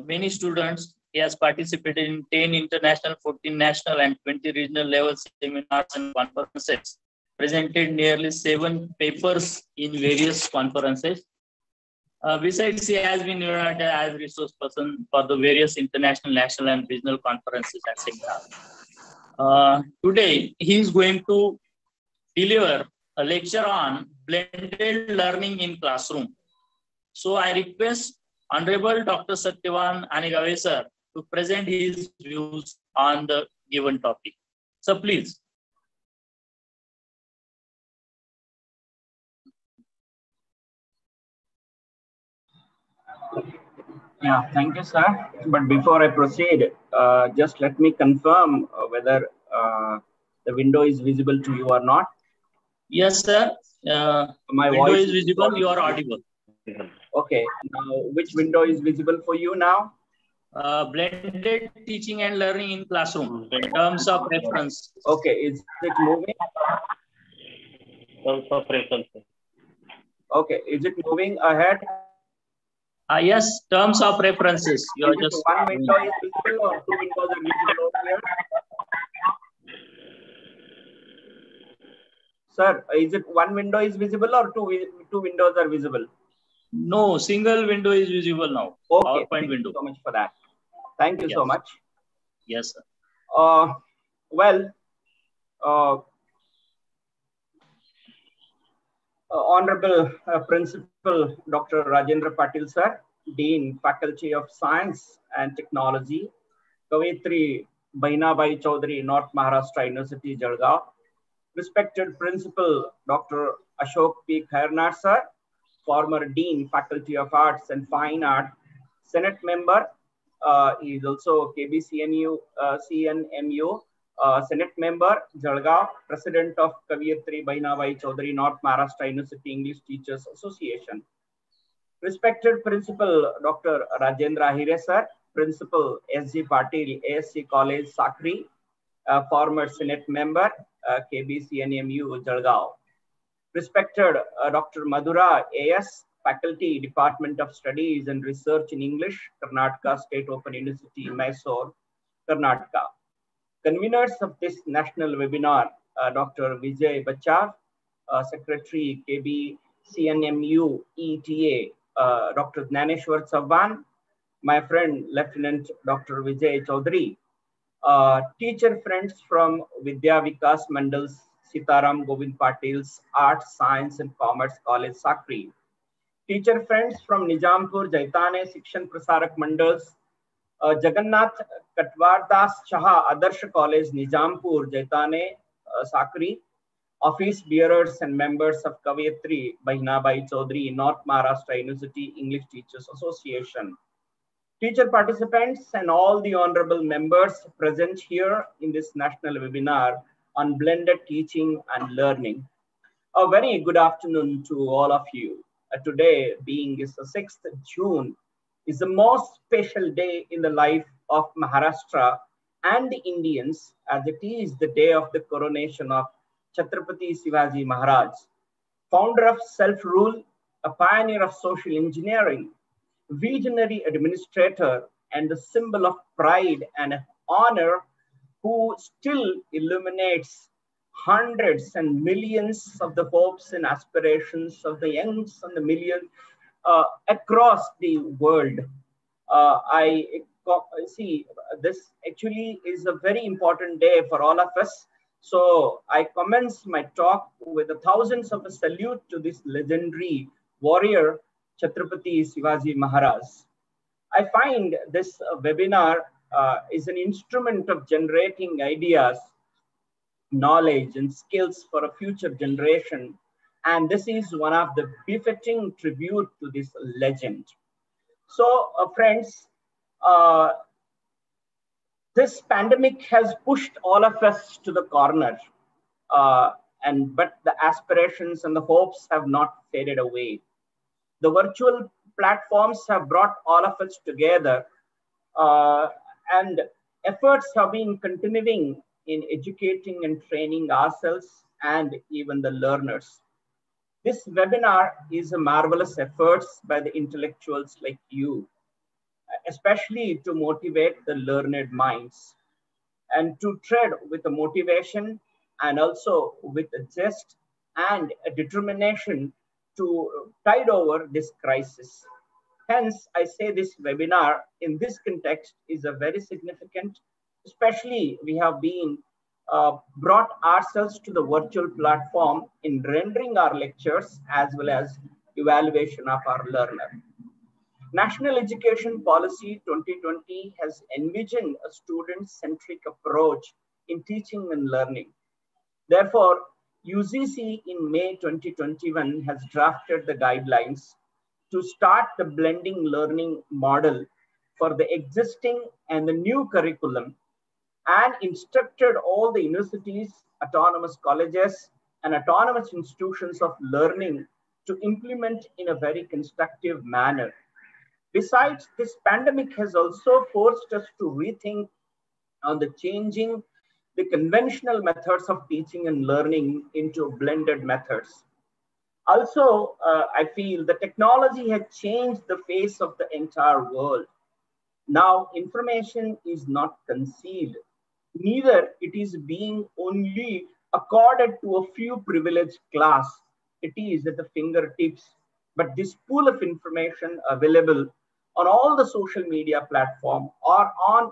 many students. He has participated in 10 international, 14 national, and 20 regional level seminars and conferences. Presented nearly 7 papers in various conferences. Besides, he has been invited as resource person for the various international, national, and regional conferences and seminars. Today, he is going to deliver a lecture on blended learning in classroom. So I request Honorable Dr. Satyavan Hanegave, sir, to present his views on the given topic. So please. Yeah, thank you, sir. But before I proceed, just let me confirm whether the window is visible to you or not. Yes, sir. My window is visible. You are audible. Okay. Now, which window is visible for you now? Blended teaching and learning in classroom in terms of reference. Okay. Is it moving? Terms of reference. Okay. Is it moving ahead? Yes, terms of references. You are just one window is visible or 2 windows are visible over here? Sir, is it one window is visible or two windows are visible? No, single window is visible now. Okay, PowerPoint thank window. you so much for that. Thank you so much. Yes, sir. Honorable Principal Dr. Rajendra Patil, sir, Dean, Faculty of Science and Technology, Kavayitri, Bahinabai, Chaudhari, North Maharashtra University, Jalgaon. Respected Principal Dr. Ashok P. Khairnar, sir, former Dean, Faculty of Arts and Fine Art, Senate member. He is also KBCNU, CNMU, Senate member, Jalgaon, President of Kavayitri, Bahinabai, Chaudhari, North Maharashtra University English Teachers Association. Respected Principal Dr. Rajendra Ahire sir, Principal S.G. Patil, ASC College, Sakri, former Senate member, KBCNMU, Jalgaon. Respected Dr. Madhura A.S., Faculty, Department of Studies and Research in English, Karnataka State Open University, Mysore, Karnataka. Conveners of this national webinar, Dr. V.V.M'S, Secretary, KB, CNMU, ETA, Dr. Gnaneshwar Chauhan, my friend, Lieutenant Dr. Vijay Chaudhari, teacher friends from Vidya Vikas Mandal's Sitaram Govind Patil's Arts, Science and Commerce College, Sakri. Teacher friends from Nijampur-Jaitane Shikshan Prasarak Mandal's Jagannath Katwardas Shah Adarsh College, Nijampur-Jaitane, Sakri. Office bearers and members of Kavayitri, Bahinabai, Chaudhari, North Maharashtra University English Teachers Association. Teacher participants and all the honorable members present here in this national webinar on blended teaching and learning. A very good afternoon to all of you. Today, being is the 6th June, is the most special day in the life of Maharashtra and the Indians, as it is the day of the coronation of Chhatrapati Shivaji Maharaj, founder of self-rule, a pioneer of social engineering, visionary administrator, and the symbol of pride and honor, who still illuminates hundreds and millions of the hopes and aspirations of the youngs and the millions across the world. I see this actually is a very important day for all of us. So I commence my talk with thousands of a salute to this legendary warrior, Chhatrapati Shivaji Maharaj. I find this webinar is an instrument of generating ideas, knowledge and skills for a future generation. And this is one of the befitting tribute to this legend. So friends, this pandemic has pushed all of us to the corner, but the aspirations and the hopes have not faded away. The virtual platforms have brought all of us together, and efforts have been continuing in educating and training ourselves and even the learners. This webinar is a marvelous effort by the intellectuals like you, especially to motivate the learned minds and to tread with a motivation and also with a zest and a determination to tide over this crisis. Hence, I say this webinar in this context is a very significant, especially we have been brought ourselves to the virtual platform in rendering our lectures as well as evaluation of our learner. National Education Policy 2020 has envisioned a student-centric approach in teaching and learning. Therefore, UGC in May 2021 has drafted the guidelines to start the blending learning model for the existing and the new curriculum, and instructed all the universities, autonomous colleges, and autonomous institutions of learning to implement in a very constructive manner. Besides, this pandemic has also forced us to rethink on the changing the conventional methods of teaching and learning into blended methods. Also, I feel the technology has changed the face of the entire world. Now, information is not concealed, neither it is being only accorded to a few privileged class. It is at the fingertips, but this pool of information available on all the social media platforms or on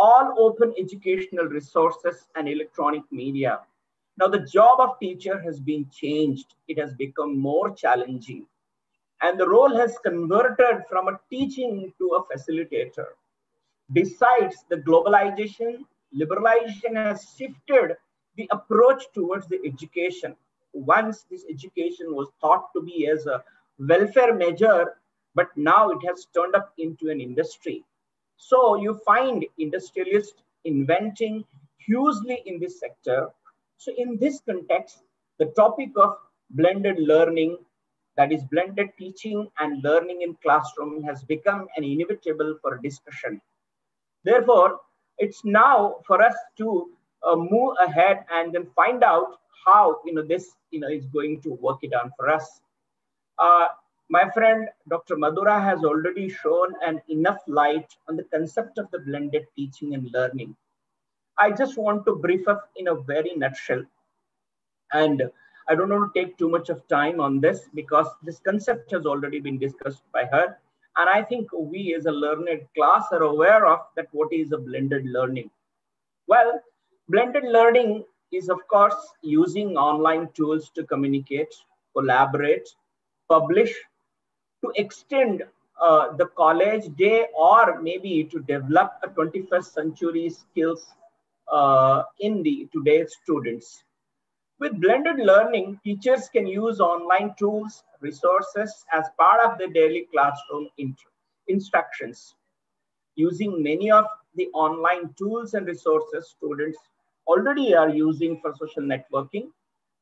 all open educational resources and electronic media. Now, the job of teacher has been changed. It has become more challenging. And the role has converted from a teaching to a facilitator. Besides, the globalization, liberalization has shifted the approach towards the education. Once this education was thought to be as a welfare measure, but now it has turned up into an industry. So you find industrialists inventing hugely in this sector. So in this context, the topic of blended learning, that is blended teaching and learning in classroom, has become an inevitable for discussion. Therefore, it's now for us to move ahead and then find out how this is going to work it on for us. My friend Dr. Madhura has already shown an enough light on the concept of the blended teaching and learning. I just want to brief up in a very nutshell, and I don't want to take too much of time on this because this concept has already been discussed by her. And I think we as a learned class are aware of that what is a blended learning. Well, blended learning is of course using online tools to communicate, collaborate, publish, to extend the college day, or maybe to develop a 21st century skills in the today's students. With blended learning, teachers can use online tools, resources as part of the daily classroom instructions. Using many of the online tools and resources students already are using for social networking,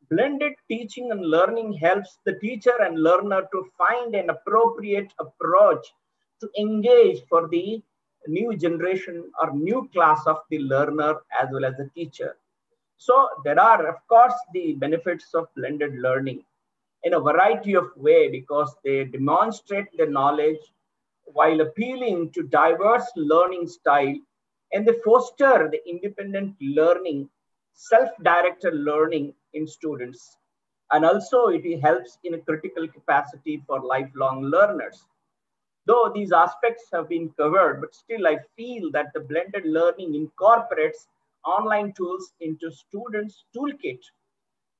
blended teaching and learning helps the teacher and learner to find an appropriate approach to engage for the new generation or new class of the learner as well as the teacher. So there are, of course, the benefits of blended learning in a variety of ways because they demonstrate the knowledge while appealing to diverse learning style, and they foster the independent learning, self-directed learning in students. And also it helps in a critical capacity for lifelong learners. Though these aspects have been covered, but still I feel that the blended learning incorporates online tools into students' toolkit,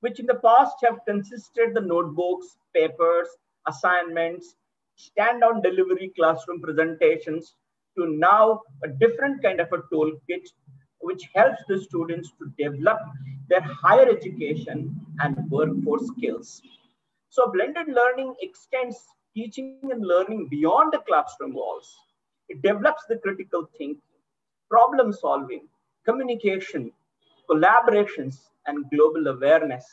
which in the past have consisted the notebooks, papers, assignments, stand-on delivery classroom presentations, to now a different kind of a toolkit which helps the students to develop their higher education and workforce skills. So blended learning extends teaching and learning beyond the classroom walls. It develops the critical thinking, problem solving, communication, collaborations, and global awareness.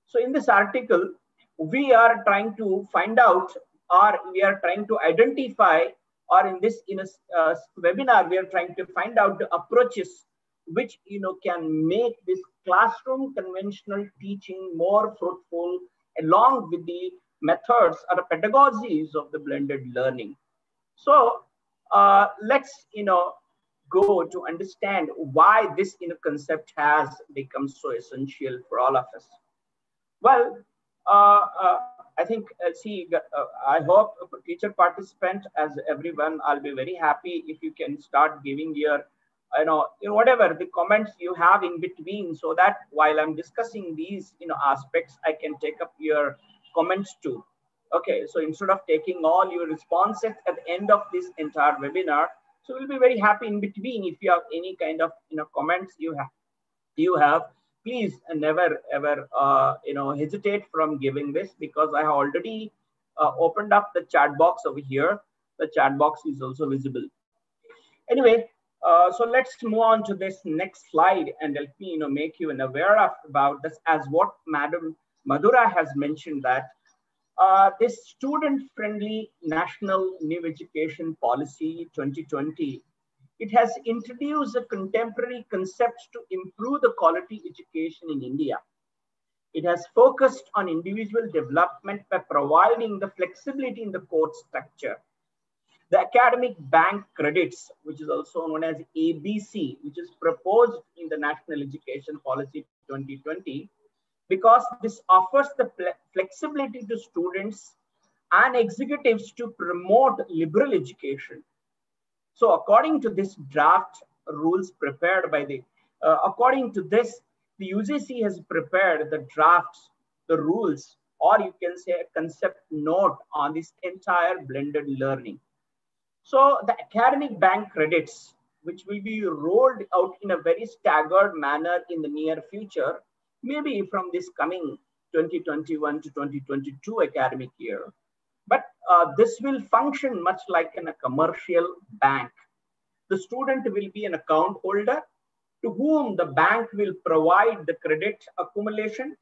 So in this article, we are trying to find out, or we are trying to identify, or in a webinar, we are trying to find out the approaches which can make this classroom conventional teaching more fruitful, along with the methods or pedagogies of the blended learning. So let's go to understand why this concept has become so essential for all of us. Well, I think, I hope teacher participant, as everyone, I'll be very happy if you can start giving your, whatever the comments you have in between, so that while I'm discussing these, aspects, I can take up your comments too. Okay, so instead of taking all your responses at the end of this entire webinar, so we'll be very happy in between if you have any kind of, comments you have. Please never ever hesitate from giving this, because I have already opened up the chat box over here. The chat box is also visible. Anyway, so let's move on to this next slide and help me make you aware of about this, as what Madam Madhura has mentioned, that this student-friendly National New Education Policy 2020, it has introduced a contemporary concept to improve the quality education in India. It has focused on individual development by providing the flexibility in the course structure. The academic bank credits, which is also known as ABC, which is proposed in the National Education Policy 2020, because this offers the flexibility to students and executives to promote liberal education. So according to this draft rules prepared by the, according to this, the UGC has prepared the drafts, the rules, or you can say a concept note on this entire blended learning. So the academic bank credits, which will be rolled out in a very staggered manner in the near future, maybe from this coming 2021 to 2022 academic year. But this will function much like in a commercial bank. The student will be an account holder, to whom the bank will provide the credit accumulation,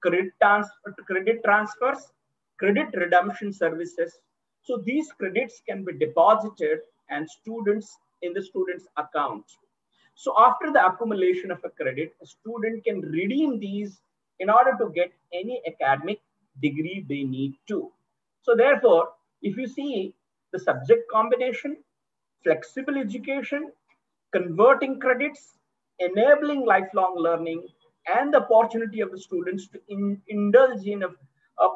credit transfers, credit redemption services. So these credits can be deposited and students in the student's account. So after the accumulation of a credit, a student can redeem these in order to get any academic degree they need to. So therefore, if you see the subject combination, flexible education, converting credits, enabling lifelong learning, and the opportunity of the students to indulge in a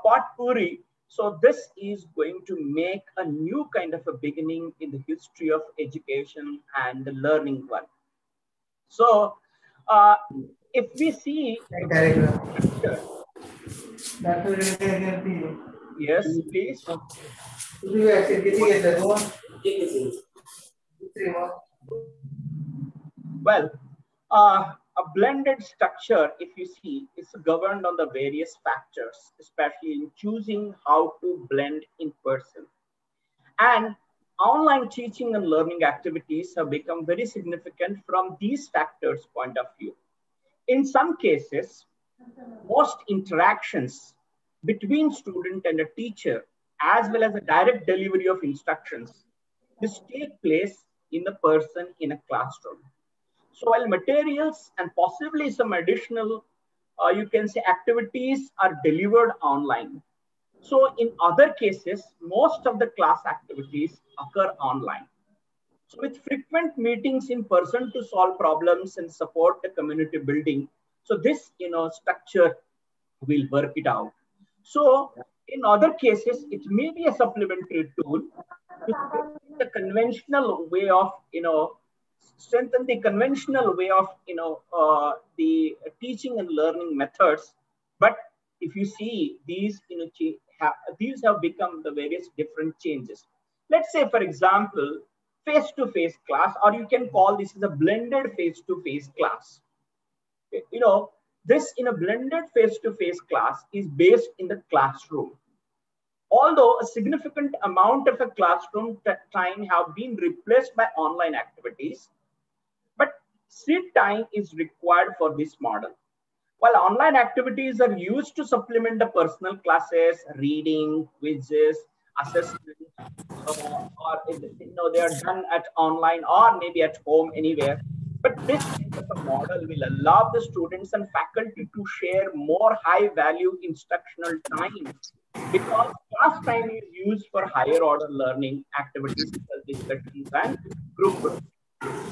potpourri. So this is going to make a new kind of a beginning in the history of education and the learning one. So if we see yes, please. Well, a blended structure, if you see, is governed on the various factors, especially in choosing how to blend in person. And online teaching and learning activities have become very significant from these factors' point of view. In some cases, most interactions between student and a teacher, as well as a direct delivery of instructions, this take place in the person in a classroom. So while materials and possibly some additional, you can say, activities are delivered online. So in other cases, most of the class activities occur online. So with frequent meetings in person to solve problems and support the community building, so this structure will work it out. So in other cases, it may be a supplementary tool to strengthen the conventional way of the teaching and learning methods. But if you see these, these have become the various different changes. Let's say, for example, face-to-face class, or you can call this as a blended face-to-face class. This in a blended face-to-face class is based in the classroom. Although a significant amount of a classroom time have been replaced by online activities, but seat time is required for this model. While online activities are used to supplement the personal classes, reading, quizzes, assessment, or they are done at online or maybe at home anywhere. But this kind of a model will allow the students and faculty to share more high-value instructional time, because class time is used for higher order learning activities such as discussions and group work.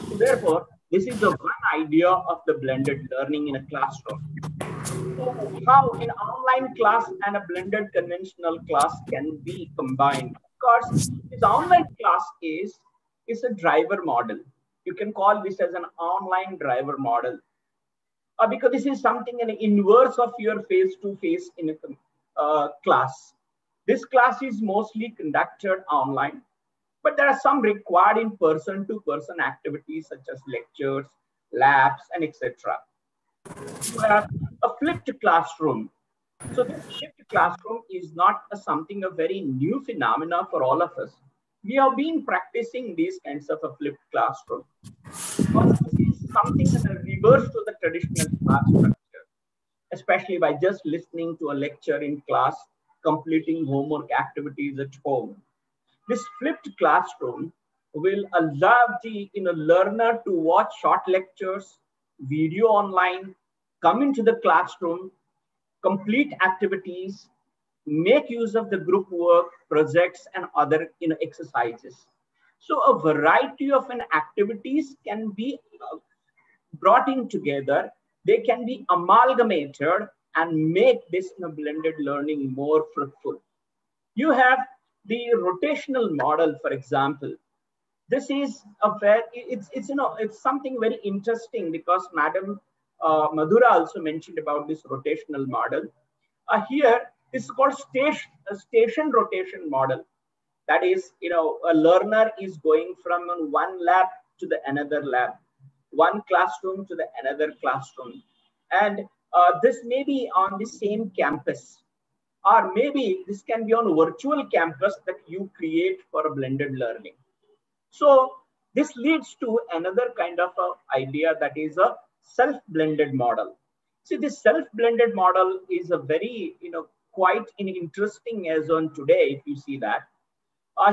So therefore, this is the one idea of the blended learning in a classroom. So how an online class and a blended conventional class can be combined? Of course, this online class is a driver model. You can call this as an online driver model, because this is something an inverse of your face-to-face in a class. This class is mostly conducted online, but there are some required in person-to-person activities such as lectures, labs, and etc. You have a flipped classroom. So this flipped classroom is not a very new phenomena for all of us. We have been practicing these kinds of a flipped classroom. But this is something that is reverse to the traditional class structure, especially by just listening to a lecture in class, completing homework activities at home. This flipped classroom will allow the learner to watch short lectures, video online, come into the classroom, complete activities, make use of the group work, projects, and other exercises. So a variety of activities can be brought in together. They can be amalgamated and make this blended learning more fruitful. You have the rotational model, for example. This is it's something very interesting, because Madam Madhura also mentioned about this rotational model. Here, this is called station rotation model. That is, a learner is going from one lab to the another lab, one classroom to the another classroom, and this may be on the same campus, or maybe this can be on a virtual campus that you create for a blended learning. So This leads to another kind of idea, that is a self-blended model. See, this self-blended model is a very, quite interesting as on today, if you see that.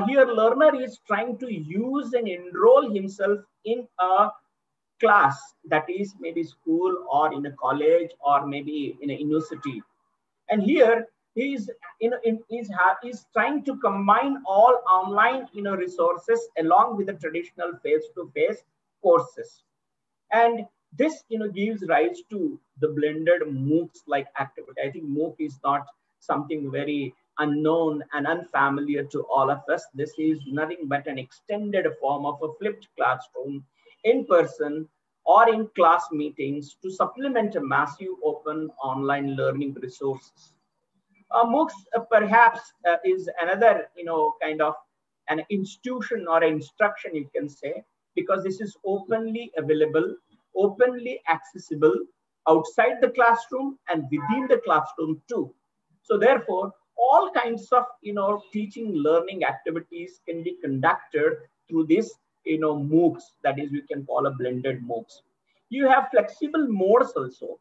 Here, learner is trying to use and enroll himself in a class, that is maybe school or in a college or maybe in a university. And here he's is trying to combine all online resources along with the traditional face-to-face courses. And this gives rise to the blended MOOCs like activity. I think MOOC is not something very unknown and unfamiliar to all of us. This is nothing but an extended form of a flipped classroom in person or in class meetings to supplement a massive open online learning resources. MOOCs perhaps is another, kind of an institution or instruction, you can say, because this is openly available, openly accessible outside the classroom and within the classroom too. So therefore, all kinds of, teaching learning activities can be conducted through this, MOOCs, that is, we can call a blended MOOCs. You have flexible modes also.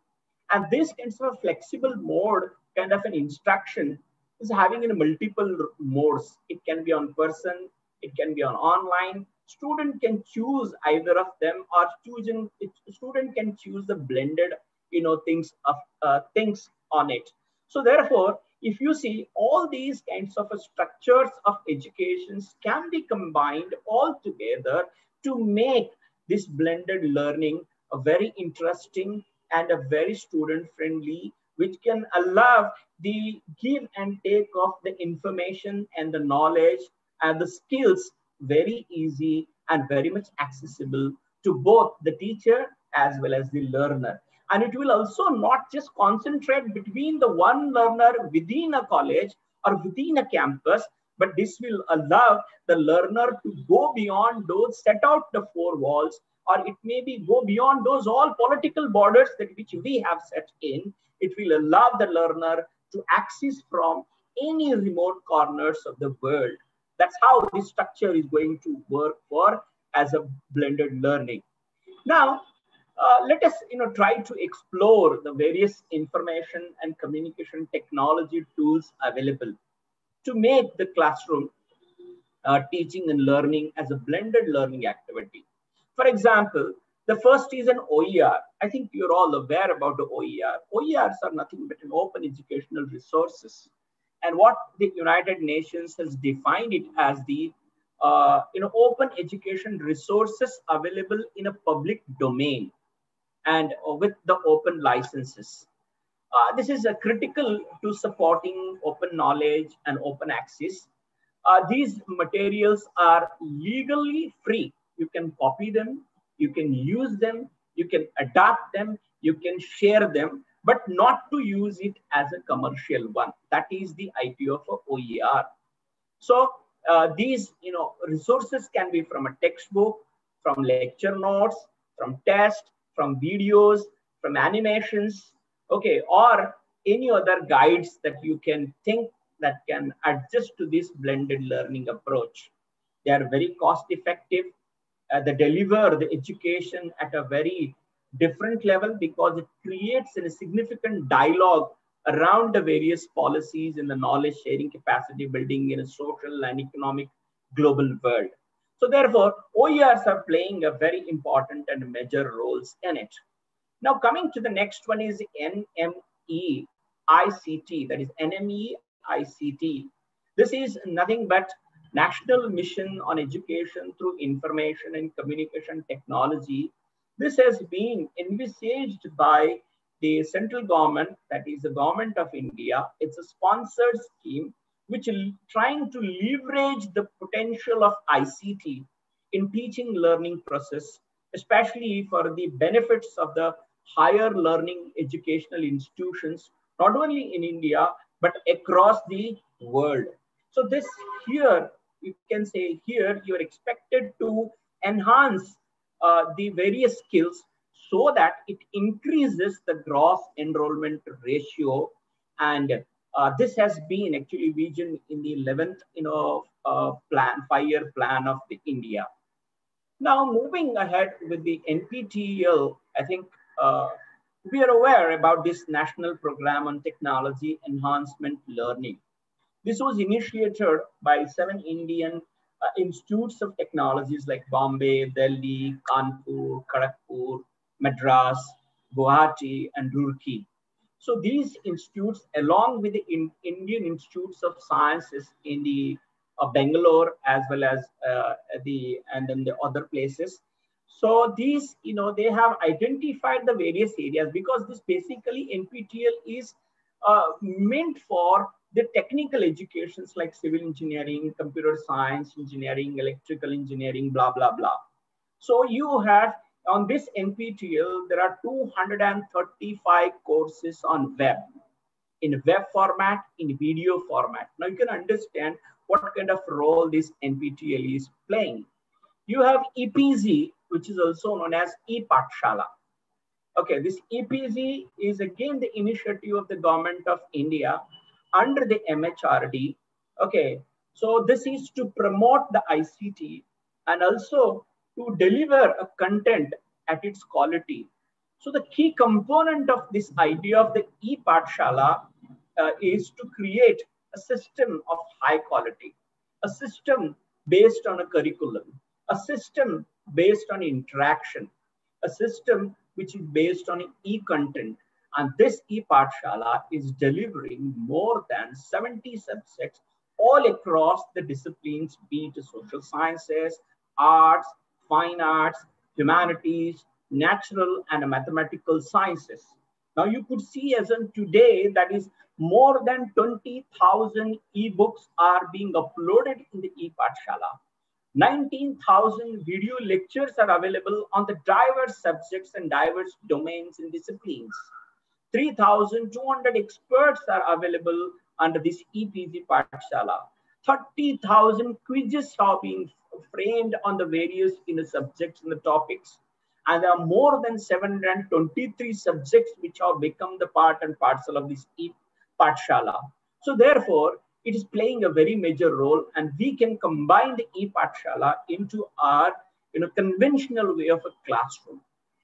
And this kinds of flexible mode kind of an instruction is having in multiple modes. It can be on person, it can be on online. Student can choose either of them, or student can choose the blended, things on it. So therefore, if you see, all these kinds of structures of educations can be combined all together to make this blended learning a very interesting and a very student friendly, which can allow the give and take of the information and the knowledge and the skills very easy and very much accessible to both the teacher as well as the learner. And it will also not just concentrate between the one learner within a college or within a campus, but this will allow the learner to go beyond those, set out the four walls, or it may be go beyond those all political borders that which we have set in. It will allow the learner to access from any remote corners of the world. That's how this structure is going to work for as a blended learning. Now, let us try to explore the various information and communication technology tools available to make the classroom teaching and learning as a blended learning activity. For example, the first is an OER. I think you're all aware about the OER. OERs are nothing but an open educational resources. And what the United Nations has defined it as the open education resources available in a public domain and with the open licenses. This is critical to supporting open knowledge and open access. These materials are legally free. You can copy them, you can use them, you can adapt them, you can share them, but not to use it as a commercial one. That is the idea of a OER. So these resources can be from a textbook, from lecture notes, from tests, from videos, from animations, okay, or any other guides that you can think that can adjust to this blended learning approach. They are very cost effective. They deliver the education at a very different level because it creates a significant dialogue around the various policies in the knowledge sharing capacity building in a social and economic global world. So therefore, OERs are playing a very important and major roles in it. Now coming to the next one is NME ICT, that is NME ICT. This is nothing but National Mission on Education through Information and Communication Technology. This has been envisaged by the central government, that is the government of India. It's a sponsored scheme which is trying to leverage the potential of ICT in teaching learning process, especially for the benefits of the higher learning educational institutions, not only in India, but across the world. So this here, you can say here, you're expected to enhance the various skills so that it increases the gross enrollment ratio. And this has been actually vision in the 11th plan, 5-year plan of the India. Now, moving ahead with the NPTEL, I think we are aware about this National Program on Technology Enhancement Learning. This was initiated by 7 Indian institutes of technologies like Bombay, Delhi, Kanpur, Kharagpur, Madras, Guwahati, and Roorkee. So these institutes, along with the Indian Institutes of Sciences in the Bangalore, as well as and then the other places. So these, they have identified the various areas, because this basically NPTEL is meant for the technical educations like civil engineering, computer science, engineering, electrical engineering, blah, blah, blah. So you have on this NPTEL, there are 235 courses on web, in web format, in video format. Now you can understand what kind of role this NPTEL is playing. You have EPZ, which is also known as e-Pathshala. Okay, this EPZ is again the initiative of the government of India under the MHRD. Okay, so this is to promote the ICT and also to deliver a content at its quality. So the key component of this idea of the e-Pathshala is to create a system of high quality, a system based on a curriculum, a system based on interaction, a system which is based on e-content. And this e-Pathshala is delivering more than 70 subjects all across the disciplines, be it social sciences, arts, fine arts, humanities, natural and mathematical sciences. Now you could see as in today, that is more than 20,000 ebooks are being uploaded in the e-Pathshala. 19,000 video lectures are available on the diverse subjects and diverse domains and disciplines. 3,200 experts are available under this EPZ Pathshala. 30,000 quizzes are being framed on the various subjects and the topics. And there are more than 723 subjects which have become the part and parcel of this e-Pathshala. So therefore, it is playing a very major role, and we can combine the e-Pathshala into our conventional way of a classroom.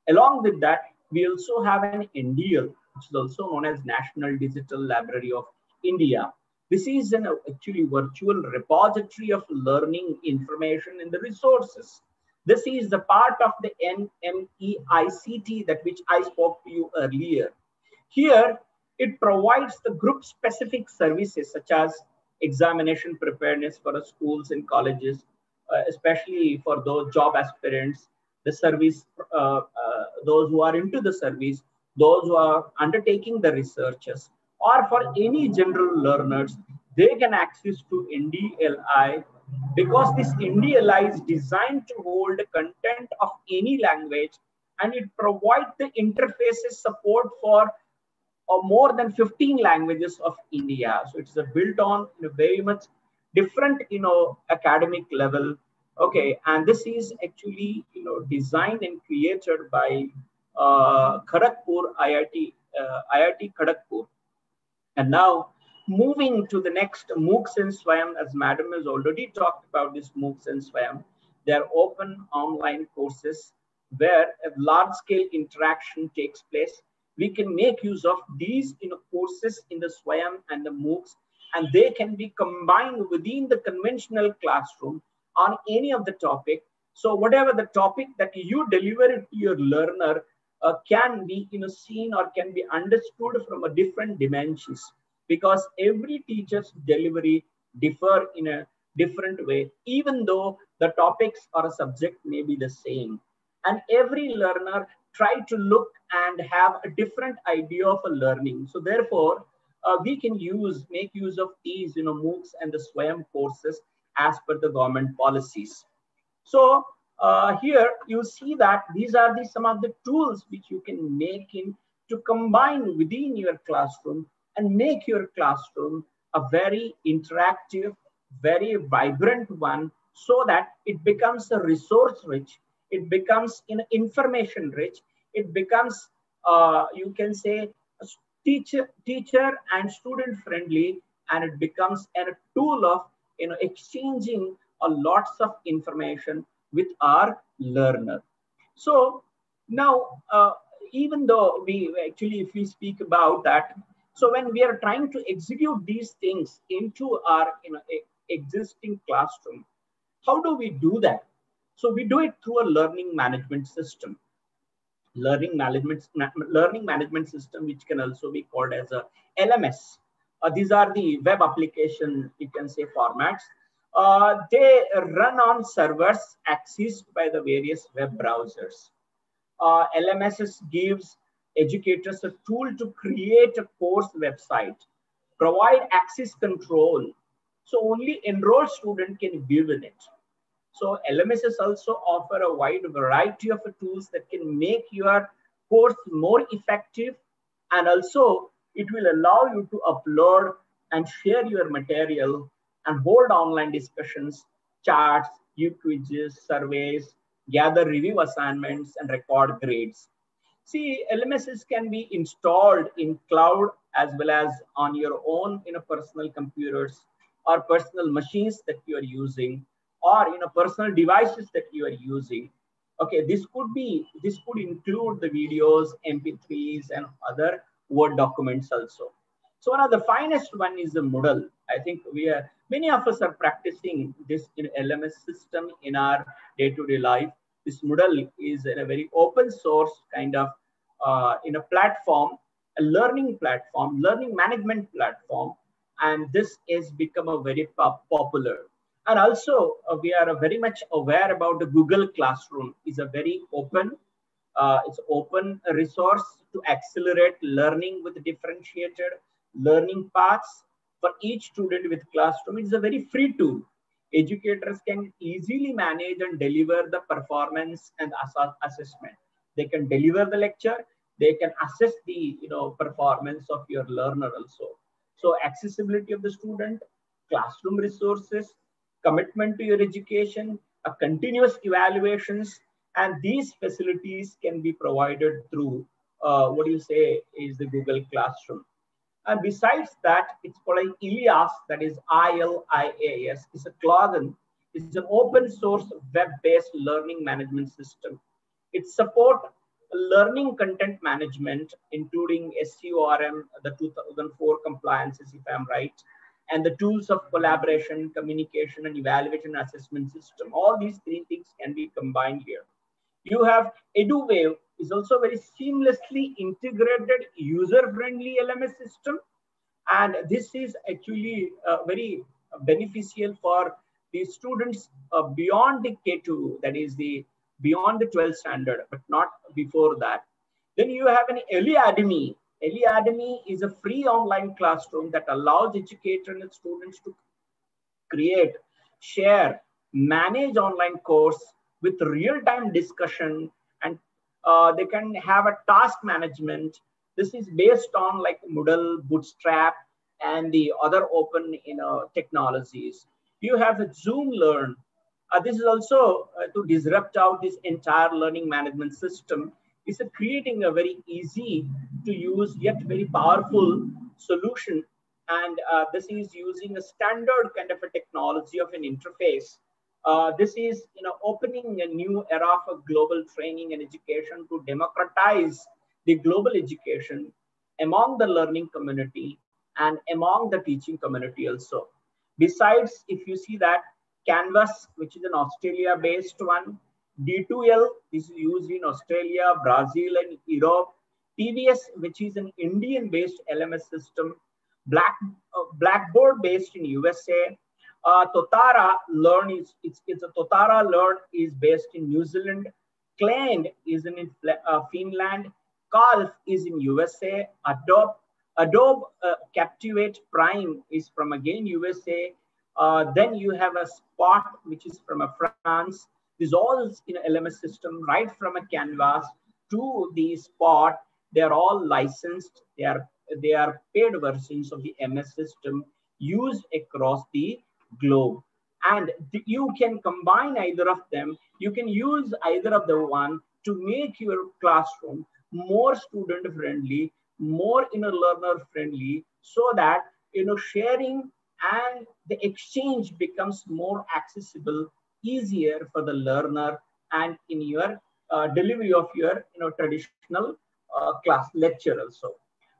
Along with that, we also have an NDL, which is also known as National Digital Library of India. This is an actually virtual repository of learning information and the resources. This is the part of the NMEICT that which I spoke to you earlier. Here, it provides the group-specific services such as examination preparedness for schools and colleges, especially for those job aspirants, the service, those who are into the service, those who are undertaking the researches, or for any general learners. They can access to NDLI, because this NDLI is designed to hold the content of any language, and it provides the interfaces support for more than 15 languages of India. So it's built on very much different academic level. Okay, and this is actually designed and created by Kharagpur IIT Kharagpur. And now moving to the next, MOOCs and Swayam, as Madam has already talked about this MOOCs and Swayam. They are open online courses where a large-scale interaction takes place. We can make use of these courses in the Swayam and the MOOCs, and they can be combined within the conventional classroom on any of the topic. So whatever the topic that you deliver to your learner can be seen or can be understood from a different dimensions, because every teacher's delivery differ in a different way, even though the topics or a subject may be the same. And every learner try to look and have a different idea of a learning. So therefore, we can make use of these MOOCs and the Swayam courses as per the government policies. So here you see that these are some of the tools which you can make to combine within your classroom and make your classroom a very interactive, very vibrant one, so that it becomes a resource rich, it becomes information rich, it becomes you can say teacher and student friendly, and it becomes a tool of exchanging lots of information with our learner. So now, even though we actually, if we speak about that, so when we are trying to execute these things into our existing classroom, how do we do that? So we do it through a learning management system. Learning management system, which can also be called as a LMS. These are the web application, you can say, formats. They run on servers accessed by the various web browsers. LMS gives educators a tool to create a course website, provide access control, so only enrolled student can view in it. So LMSs also offer a wide variety of tools that can make your course more effective, and also it will allow you to upload and share your material and hold online discussions, charts, quizzes, surveys, gather review assignments, and record grades. See, LMSs can be installed in cloud as well as on your own personal computers or personal machines that you are using, or personal devices that you are using. Okay, this could include the videos, MP3s, and other Word documents also. So one of the finest one is the Moodle. I think many of us are practicing this LMS system in our day-to-day life. This Moodle is a very open source kind of platform, a learning platform, learning management platform, and this has become a very popular. And also, we are very much aware about the Google Classroom is a very open, it's open resource to accelerate learning with differentiated learning paths for each student with Classroom. It's a very free tool. Educators can easily manage and deliver the performance and assessment. They can deliver the lecture. They can assess the performance of your learner also. So accessibility of the student, classroom resources, commitment to your education, a continuous evaluations, and these facilities can be provided through is the Google Classroom. And besides that, it's called an ILIAS, that is ILIAS. It's a plugin. It's an open source web-based learning management system. It supports learning content management, including SURM, the 2004 compliances, if I'm right, and the tools of collaboration, communication, and evaluation assessment system. All these three things can be combined here. You have EduWave, is also very seamlessly integrated, user-friendly LMS system. And this is actually very beneficial for the students beyond the K2, that is beyond the 12th standard, but not before that. Then you have an Academy. Academy is a free online classroom that allows educators and students to create, share, manage online course with real-time discussion, and they can have a task management. This is based on like Moodle, Bootstrap, and the other open technologies. You have a Zoom Learn. This is also to disrupt out this entire learning management system. It's creating a very easy to use yet very powerful solution. And this is using a standard kind of a technology of an interface. This is opening a new era for global training and education to democratize the global education among the learning community and among the teaching community also. Besides, if you see that Canvas, which is an Australia-based one, D2L, this is used in Australia, Brazil, and Europe. TVS, which is an Indian-based LMS system. Blackboard based in USA. Totara Learn is a Totara Learn is based in New Zealand. Cland is in Finland. Calf is in USA. Adobe Captivate Prime is from again USA. Then you have a Spot, which is from France. This all in LMS system, right from a Canvas to the Spot. They are all licensed. They are paid versions of the MS system used across the globe. And you can combine either of them. You can use either of the one to make your classroom more student friendly, more learner friendly, so that sharing and the exchange becomes more accessible, easier for the learner and in your delivery of your traditional class lecture also.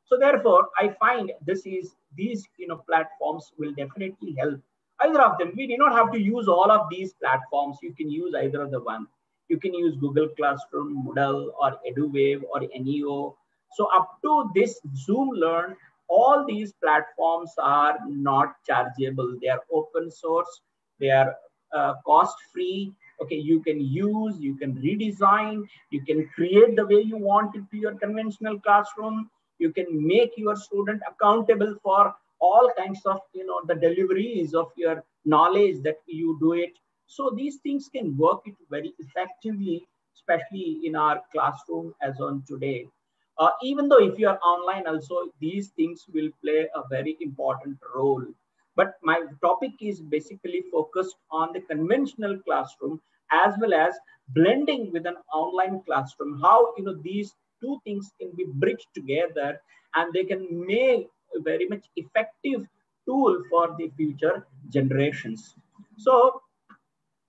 So therefore, I find these platforms will definitely help. Either of them. We do not have to use all of these platforms. You can use either of the one. You can use Google Classroom, Moodle, or EduWave, or NEO. So up to this Zoom Learn, all these platforms are not chargeable. They are open source. They are cost free. Okay, you can use, you can redesign, you can create the way you want it to your conventional classroom. You can make your student accountable for all kinds of the deliveries of your knowledge that you do it. So these things can work it very effectively, especially in our classroom as on today. Even though if you are online also, these things will play a very important role. But my topic is basically focused on the conventional classroom as well as blending with an online classroom. How these two things can be bridged together and they can make a very much effective tool for the future generations. So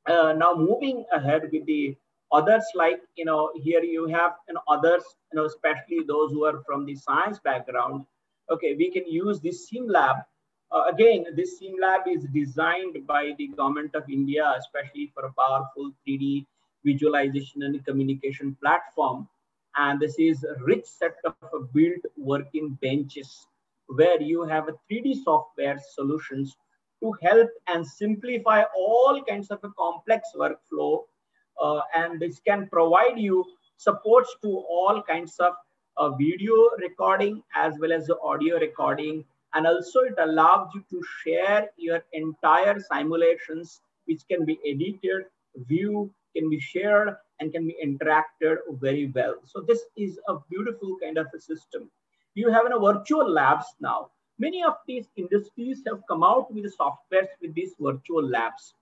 now moving ahead with the others, like here you have others, especially those who are from the science background. Okay, we can use this sim lab. Again, this sim lab is designed by the government of India, especially for a powerful 3D visualization and communication platform. And this is a rich set of built working benches where you have a 3D software solutions to help and simplify all kinds of a complex workflow. And this can provide you supports to all kinds of video recording as well as the audio recording. And also it allows you to share your entire simulations, which can be edited, viewed, can be shared, and can be interacted very well. So this is a beautiful kind of a system. You have virtual labs now. Many of these industries have come out with the softwares with these virtual labs.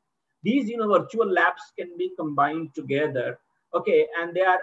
These virtual labs can be combined together. Okay, and they are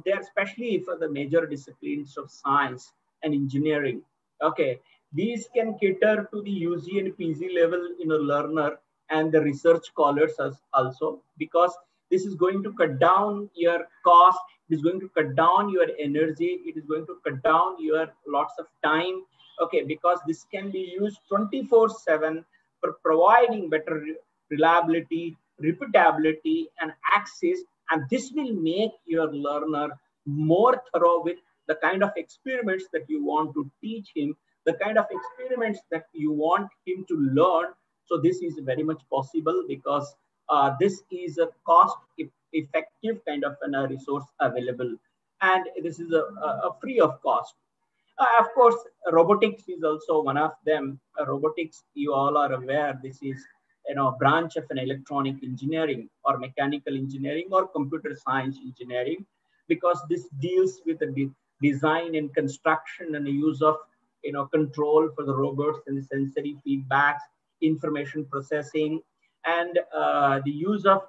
they are especially for the major disciplines of science and engineering. Okay, these can cater to the UG and PG level learner and the research scholars also, because this is going to cut down your cost. It is going to cut down your energy. It is going to cut down your lots of time. Okay, because this can be used 24/7 for providing better reliability, repeatability, and access. And this will make your learner more thorough with the kind of experiments that you want to teach him, the kind of experiments that you want him to learn. So this is very much possible because this is a cost-effective kind of a resource available, and this is a free of cost. Of course, robotics is also one of them. Robotics, you all are aware, this is branch of an electronic engineering or mechanical engineering or computer science engineering, because this deals with the design and construction and the use of control for the robots and the sensory feedbacks, information processing, and the use of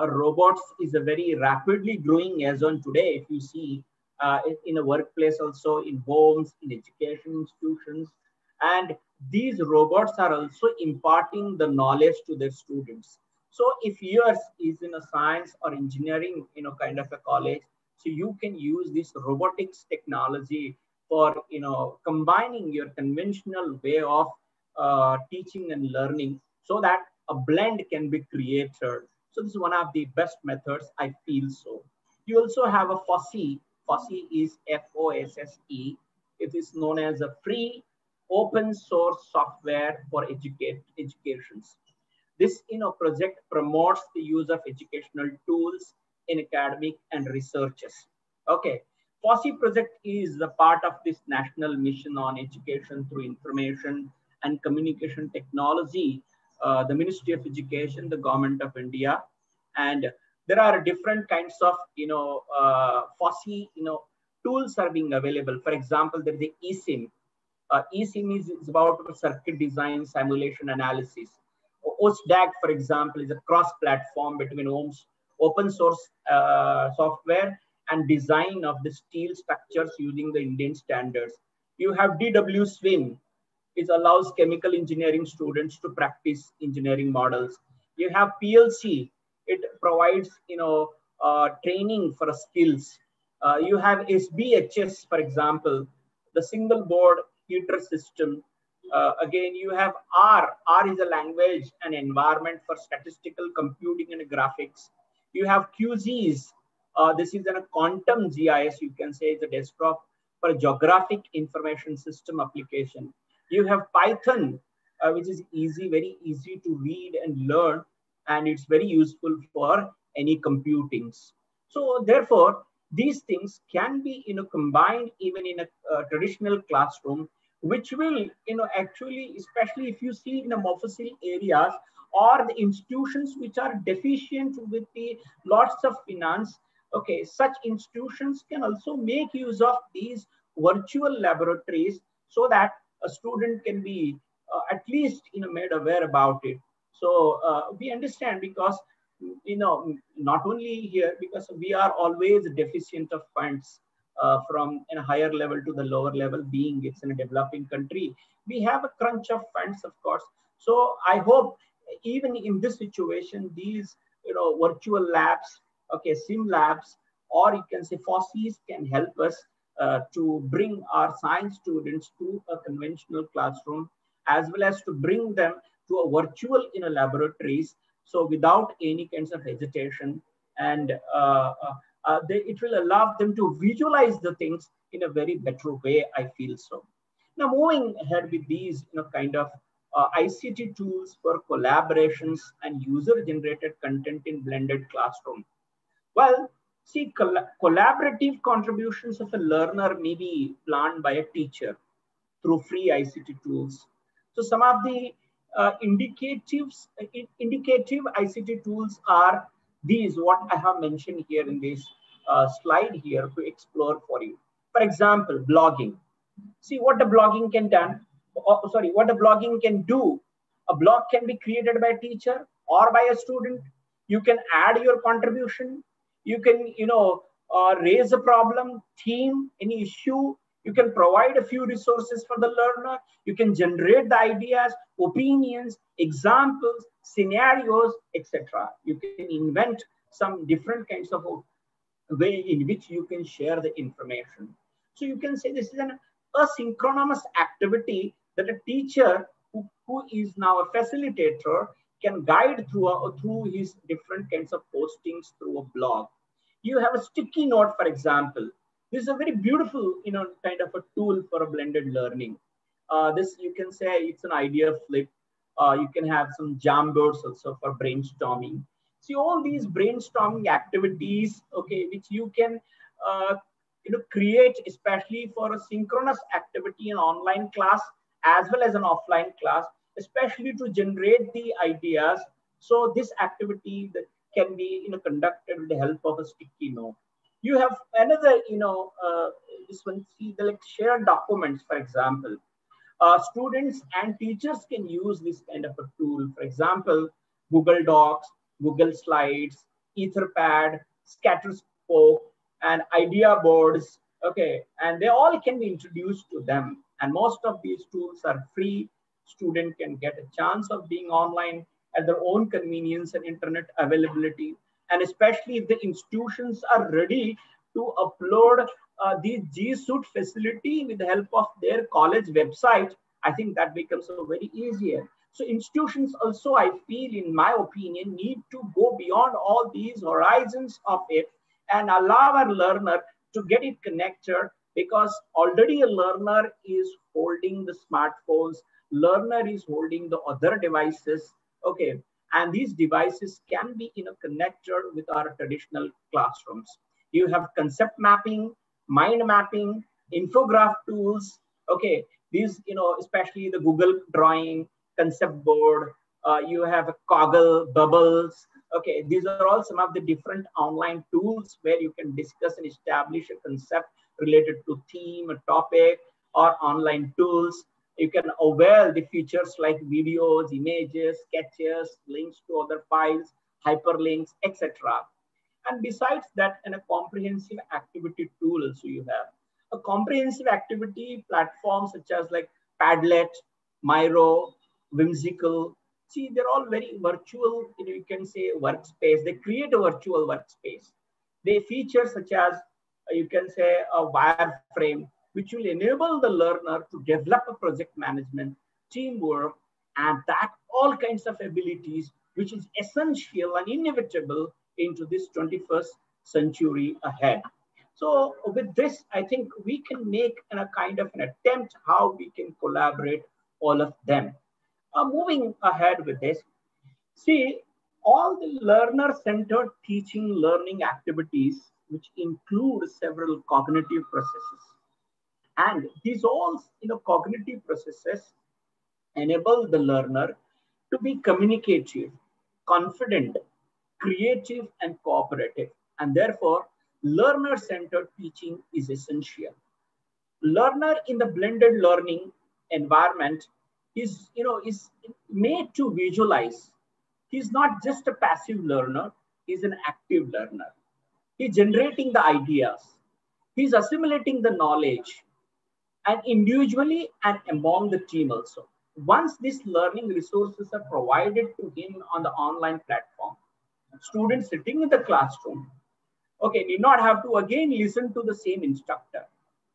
robots is a very rapidly growing as on today. If you see in a workplace, also in homes, in education institutions, and these robots are also imparting the knowledge to their students. So if yours is in a science or engineering kind of a college, so you can use this robotics technology for combining your conventional way of teaching and learning, so that a blend can be created. So this is one of the best methods, I feel so. You also have a FOSSEE. FOSSEE is FOSSE. It is known as a free open source software for educations. This project promotes the use of educational tools in academic and researches. Okay, FOSSEE project is the part of this national mission on education through information and communication technology, the Ministry of Education, the Government of India, and there are different kinds of FOSSEE tools are being available. For example, there is the eSIM. eSIM is about circuit design, simulation analysis. OSDAG, for example, is a cross-platform between open source software and design of the steel structures using the Indian standards. You have DW Swim. It allows chemical engineering students to practice engineering models. You have PLC. It provides training for skills. You have SBHS, for example, the single board heater system. Again, you have R. R is a language and environment for statistical computing and graphics. You have QGIS. This is a quantum GIS, you can say, it's a desktop for geographic information system application. You have Python, which is easy, very easy to read and learn, and it's very useful for any computings. So therefore, these things can be combined even in a traditional classroom, which will actually, especially if you see in the Mofussil areas or the institutions which are deficient with the lots of finance. Okay, such institutions can also make use of these virtual laboratories so that a student can be at least made aware about it. So we understand, because not only here, because we are always deficient of funds from a higher level to the lower level, being it's in a developing country, we have a crunch of funds, of course. So I hope even in this situation, these virtual labs, okay, sim labs, or you can say FOSSEs, can help us to bring our science students to a conventional classroom, as well as to bring them to a virtual laboratories. So without any kinds of hesitation, and it will allow them to visualize the things in a very better way, I feel so. Now moving ahead with these kind of ICT tools for collaborations and user-generated content in blended classroom. Well, see, collaborative contributions of a learner may be planned by a teacher through free ICT tools. So some of the indicative ICT tools are these, what I have mentioned here in this slide here to explore for you. For example, blogging. See what the blogging can done. What the blogging can do. A blog can be created by a teacher or by a student. You can add your contribution. You can, raise a problem, theme, any issue. You can provide a few resources for the learner. You can generate the ideas, opinions, examples, scenarios, etc. You can invent some different kinds of way in which you can share the information. So you can say this is an asynchronous activity that a teacher who is now a facilitator can guide through his different kinds of postings through a blog. You have a sticky note, for example. This is a very beautiful, kind of a tool for a blended learning. This, you can say, it's an idea flip. You can have some Jamboards also for brainstorming. See, all these brainstorming activities, okay, which you can, create, especially for a synchronous activity in online class as well as an offline class, especially to generate the ideas. So this activity that can be conducted with the help of a sticky note. You have another, this one, see the like shared documents, for example. Students and teachers can use this kind of a tool. For example, Google Docs, Google Slides, Etherpad, Scatterspoke, and idea boards. Okay, and they all can be introduced to them. And most of these tools are free. Student can get a chance of being online at their own convenience and internet availability. And especially if the institutions are ready to upload the G Suite facility with the help of their college website, I think that becomes very easier. So institutions also, I feel, in my opinion, need to go beyond all these horizons of it and allow our learner to get it connected, because already a learner is holding the smartphones, learner is holding the other devices, okay, and these devices can be connected with our traditional classrooms. You have concept mapping, mind mapping, infograph tools, okay, these, especially the Google Drawing, concept board, you have Coggle, Bubbles, okay, these are all some of the different online tools where you can discuss and establish a concept related to theme, a topic, or online tools. You can avail the features like videos, images, sketches, links to other files, hyperlinks, etc. And besides that, and a comprehensive activity tool also you have. A comprehensive activity platform such as like Padlet, Miro, Whimsical. See, they're all very virtual, you can say, workspace. They create a virtual workspace. They feature such as, you can say, a wireframe, which will enable the learner to develop a project management, teamwork, and that all kinds of abilities, which is essential and inevitable into this 21st century ahead. So with this, I think we can make a kind of an attempt how we can collaborate all of them. Moving ahead with this, see, all the learner-centered teaching learning activities, which include several cognitive processes. And these all cognitive processes enable the learner to be communicative, confident, creative, and cooperative. And therefore, learner-centered teaching is essential. Learner in the blended learning environment is made to visualize. He's not just a passive learner, he's an active learner. He's generating the ideas. He's assimilating the knowledge, and individually and among the team also. Once these learning resources are provided to him on the online platform, students sitting in the classroom, okay, need not have to again listen to the same instructor.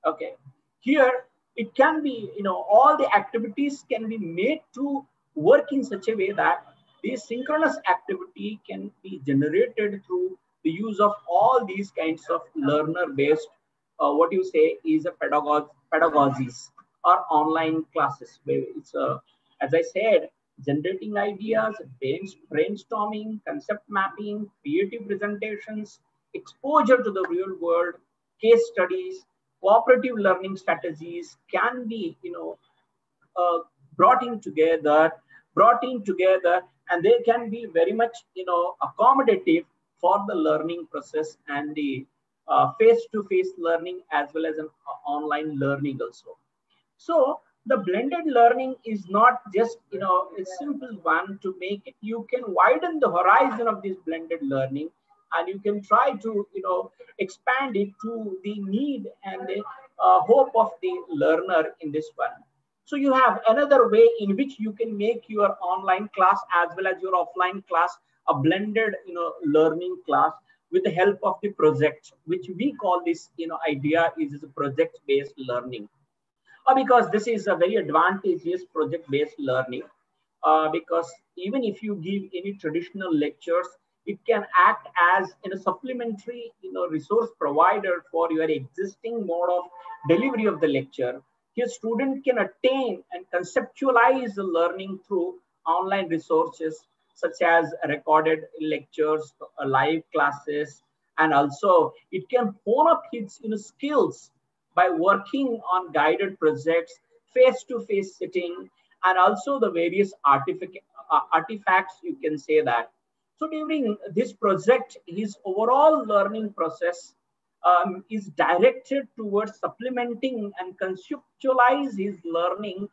Okay, here it can be, all the activities can be made to work in such a way that this synchronous activity can be generated through the use of all these kinds of learner-based, what you say is a pedagogies or online classes, where it's, as I said, generating ideas, brainstorming, concept mapping, creative presentations, exposure to the real world, case studies, cooperative learning strategies can be, brought in together, and they can be very much, accommodative for the learning process and the face-to-face learning as well as an online learning also. So the blended learning is not just, a simple one to make it. You can widen the horizon of this blended learning, and you can try to, expand it to the need and the hope of the learner in this one. So you have another way in which you can make your online class as well as your offline class a blended, learning class with the help of the project, which we call this, idea is a project-based learning. Because this is a very advantageous project-based learning. Because even if you give any traditional lectures, it can act as a supplementary, resource provider for your existing mode of delivery of the lecture. Your student can attain and conceptualize the learning through online resources such as recorded lectures, live classes, and also it can hone up its skills by working on guided projects, face-to-face sitting, and also the various artifacts, you can say that. So during this project, his overall learning process is directed towards supplementing and conceptualize his learning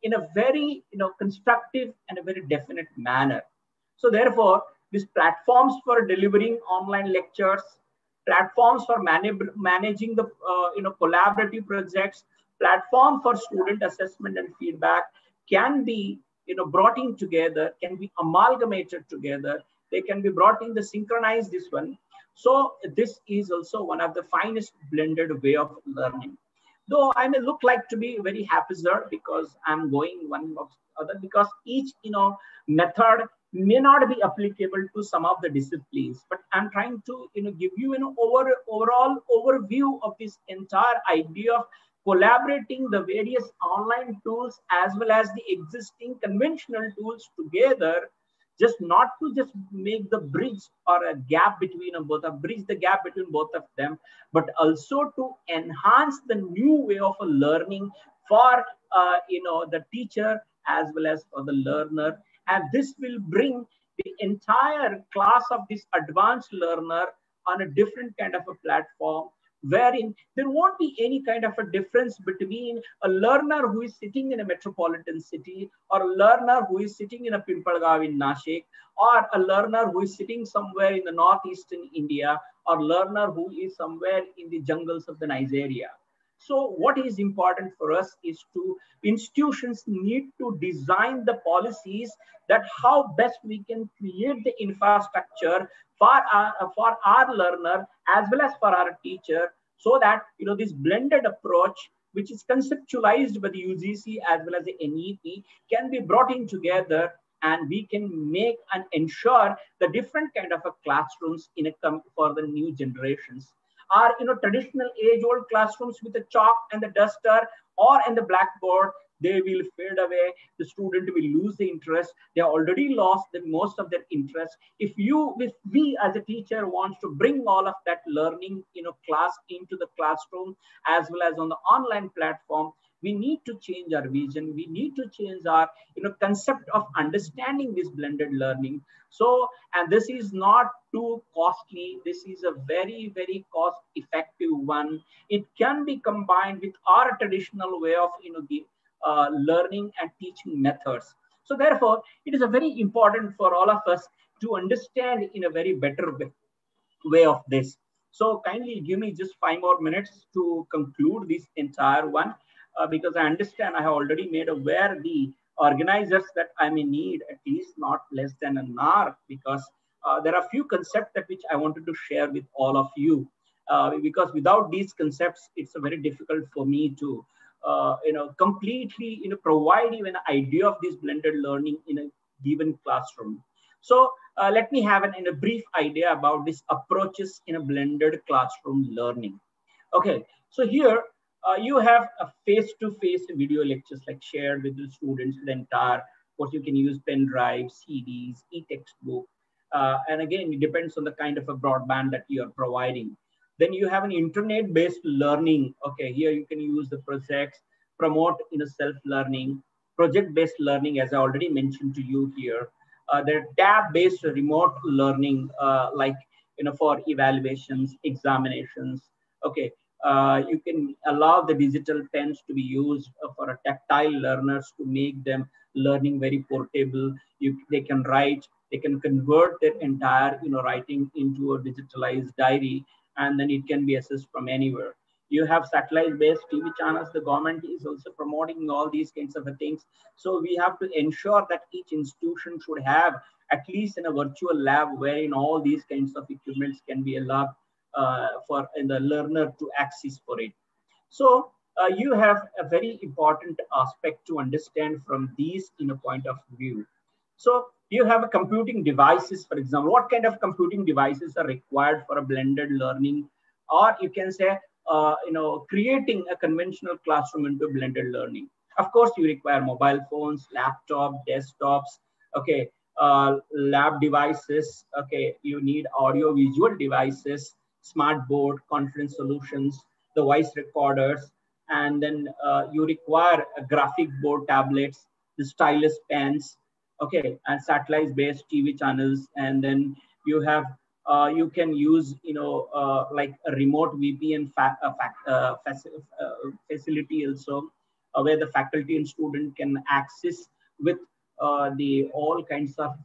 in a very constructive and a very definite manner. So therefore, these platforms for delivering online lectures, platforms for managing the collaborative projects, platform for student assessment and feedback can be brought in together, can be amalgamated together. They can be brought in the synchronized this one. So this is also one of the finest blended way of learning. Though I may look like to be very haphazard because I'm going one of other, because each method may not be applicable to some of the disciplines, but I'm trying to give you an overall overview of this entire idea of collaborating the various online tools as well as the existing conventional tools together, just not to just make the bridge or a gap between bridge the gap between both of them, but also to enhance the new way of learning for the teacher as well as for the learner. And this will bring the entire class of this advanced learner on a different kind of a platform, wherein there won't be any kind of a difference between a learner who is sitting in a metropolitan city or a learner who is sitting in a Pimpalgaon in Nashik, or a learner who is sitting somewhere in the northeastern India, or learner who is somewhere in the jungles of the Nigeria. So what is important for us is to institutions need to design the policies that how best we can create the infrastructure for our learner as well as for our teacher, so that this blended approach, which is conceptualized by the UGC as well as the NEP, can be brought in together, and we can make and ensure the different kind of a classrooms for the new generations. Are traditional age-old classrooms with the chalk and the duster or in the blackboard, they will fade away. The student will lose the interest. They already lost most of their interest. If we as a teacher wants to bring all of that learning class into the classroom as well as on the online platform, we need to change our vision. We need to change our concept of understanding this blended learning. So, and this is not too costly. This is a very, very cost effective one. It can be combined with our traditional way of learning and teaching methods. So therefore, it is a very important for all of us to understand in a very better way of this. So kindly give me just 5 more minutes to conclude this entire one, because I understand I have already made aware the organizers that I may need at least not less than an hour, because there are few concepts that which I wanted to share with all of you, because without these concepts, it's very difficult for me to completely provide you an idea of this blended learning in a given classroom. So let me have a brief idea about these approaches in a blended classroom learning. Okay, so here you have a face-to-face video lectures like shared with the students, the entire, of course you can use pen drives, CDs, e-textbook, and again, it depends on the kind of a broadband that you are providing. Then you have an internet-based learning. Okay, here you can use the projects, promote self-learning, project-based learning, as I already mentioned to you here. There are tab-based remote learning, like for evaluations, examinations. Okay, you can allow the digital pens to be used for a tactile learners to make them learning very portable. They can write, they can convert their entire writing into a digitalized diary, and then it can be accessed from anywhere. You have satellite-based TV channels. The government is also promoting all these kinds of things. So we have to ensure that each institution should have at least in a virtual lab wherein all these kinds of equipments can be allowed for the learner to access for it. So you have a very important aspect to understand from these point of view. So you have a computing devices, for example. What kind of computing devices are required for a blended learning? Or you can say, creating a conventional classroom into blended learning. Of course, you require mobile phones, laptop, desktops, okay, lab devices, okay, you need audio-visual devices, smart board, conference solutions, the voice recorders, and then you require a graphic board tablets, the stylus pens, okay, and satellite-based TV channels, and then you have you can use like a remote VPN facility also, where the faculty and student can access with the all kinds of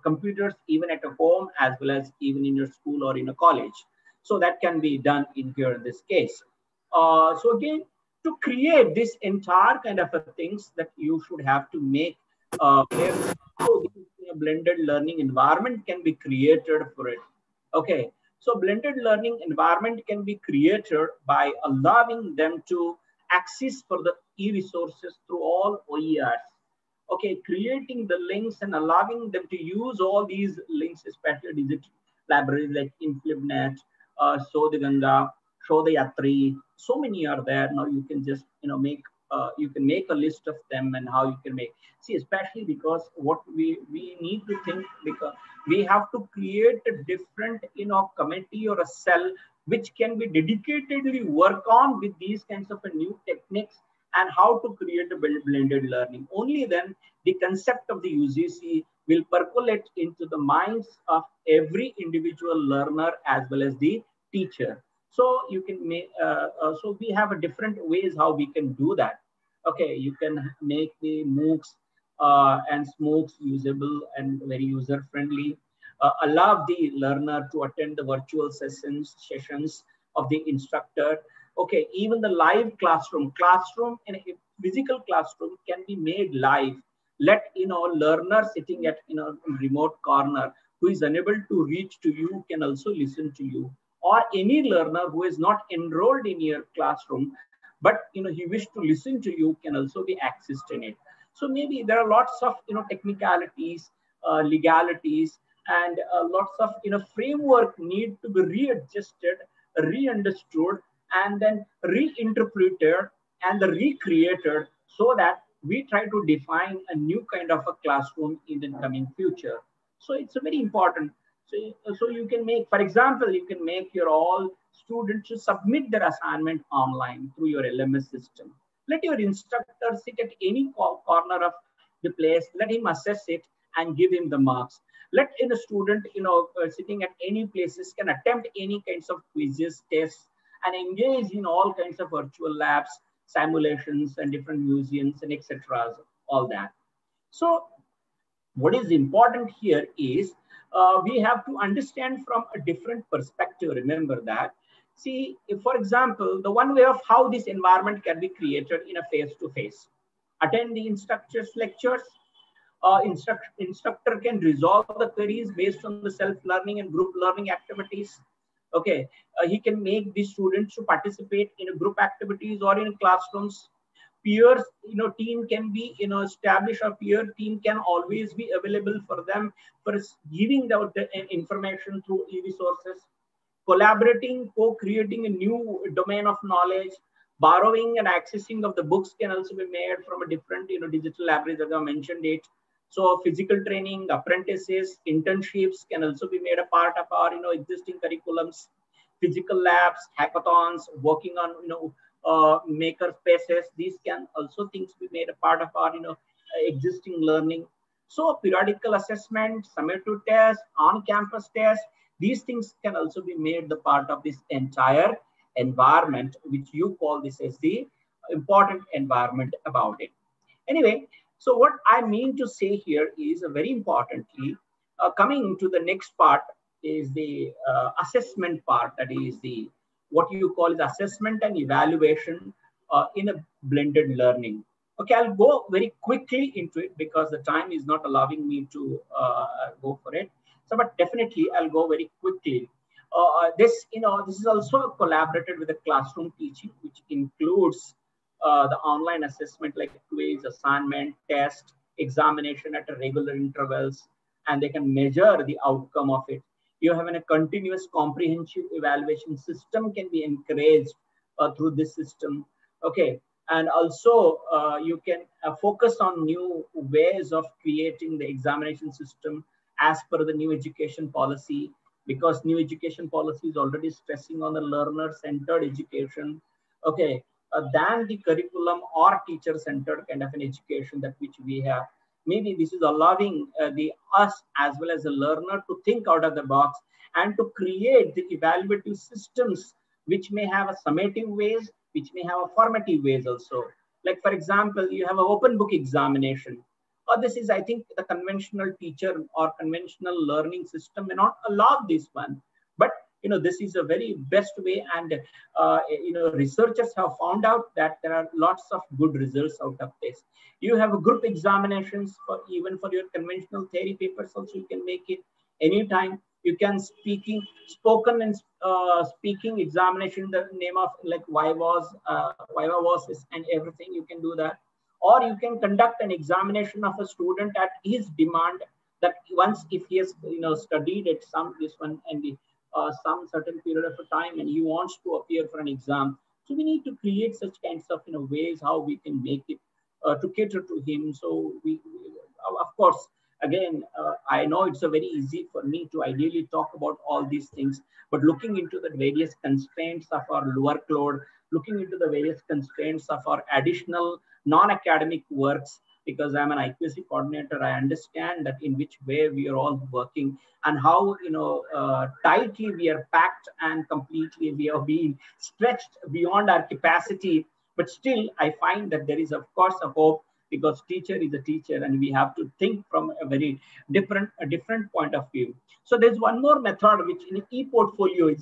computers even at a home as well as even in your school or in a college. So that can be done in here in this case. So again, to create this entire kind of things that you should have to make where a blended learning environment can be created for it. Okay, so blended learning environment can be created by allowing them to access for the e-resources through all OERs. Okay, creating the links and allowing them to use all these links, especially digital libraries like InflibNet, Sodhganga, Kavayitri. So many are there. Now you can just make you can make a list of them and how you can make. See, especially because what we need to think, because we have to create a different committee or a cell which can be dedicatedly work on with these kinds of new techniques and how to create a blended learning. Only then the concept of the UGC will percolate into the minds of every individual learner as well as the teacher. So you can make, so we have a different ways how we can do that. Okay, you can make the MOOCs and SMOOCs usable and very user friendly. Allow the learner to attend the virtual sessions of the instructor. Okay, even the live classroom in a physical classroom can be made live. Let learner sitting at remote corner who is unable to reach to you can also listen to you, or any learner who is not enrolled in your classroom but he wished to listen to you can also be accessed in it. So maybe there are lots of technicalities, legalities, and lots of framework need to be readjusted, re-understood, and then reinterpreted and recreated, so that we try to define a new kind of a classroom in the coming future. So it's a very important. So you can make, for example, you can make your all students to submit their assignment online through your LMS system. Let your instructor sit at any corner of the place, let him assess it and give him the marks. Let a student, sitting at any places can attempt any kinds of quizzes, tests, and engage in all kinds of virtual labs, simulations, and different museums and etc. All that. So what is important here is we have to understand from a different perspective. Remember that. See, if, for example, the one way of how this environment can be created in a face-to-face. Attend the instructor's lectures. Instructor can resolve the queries based on the self-learning and group learning activities. Okay, he can make the students to participate in group activities or in classrooms. Peers, team can be, established, or peer team can always be available for them for giving out the information through e-resources. Collaborating, co-creating a new domain of knowledge, borrowing and accessing of the books can also be made from a different, digital libraries, as I mentioned it. So physical training, apprentices, internships can also be made a part of our, existing curriculums. Physical labs, hackathons, working on, maker spaces. These can also things be made a part of our, existing learning. So periodical assessment, summative tests, on-campus tests, these things can also be made the part of this entire environment, which you call this as the important environment about it. Anyway, so what I mean to say here is very importantly, coming to the next part is the assessment part. That is the what you call is assessment and evaluation in a blended learning. Okay, I'll go very quickly into it because the time is not allowing me to go for it. So, but definitely I'll go very quickly. This is also collaborated with the classroom teaching, which includes the online assessment like quiz, assignment, test, examination at regular intervals, and they can measure the outcome of it. You have a continuous comprehensive evaluation system can be encouraged through this system. Okay, and also you can focus on new ways of creating the examination system as per the new education policy, because new education policy is already stressing on the learner-centered education. Okay, than the curriculum or teacher-centered kind of an education that which we have. Maybe this is allowing us as well as the learner to think out of the box and to create the evaluative systems which may have a summative ways, which may have a formative ways also. Like for example, you have an open book examination. Or this is, I think, the conventional teacher or conventional learning system may not allow this one. But this is a very best way, and researchers have found out that there are lots of good results out of this. You have group examinations for even for your conventional theory papers also. You can make it anytime. You can spoken and speaking examination, the name of like Viva was and everything. You can do that, or you can conduct an examination of a student at his demand. That once if he has studied at some certain period of time and he wants to appear for an exam. So we need to create such kinds of ways how we can make it to cater to him. So we of course, again, I know it's a very easy for me to ideally talk about all these things, but looking into the various constraints of our workload, looking into the various constraints of our additional non-academic works, because I'm an IQAC coordinator, I understand that in which way we are all working and how tightly we are packed and completely we are being stretched beyond our capacity. But still, I find that there is, of course, a hope because teacher is a teacher and we have to think from a very different point of view. So there's one more method which in e-portfolio.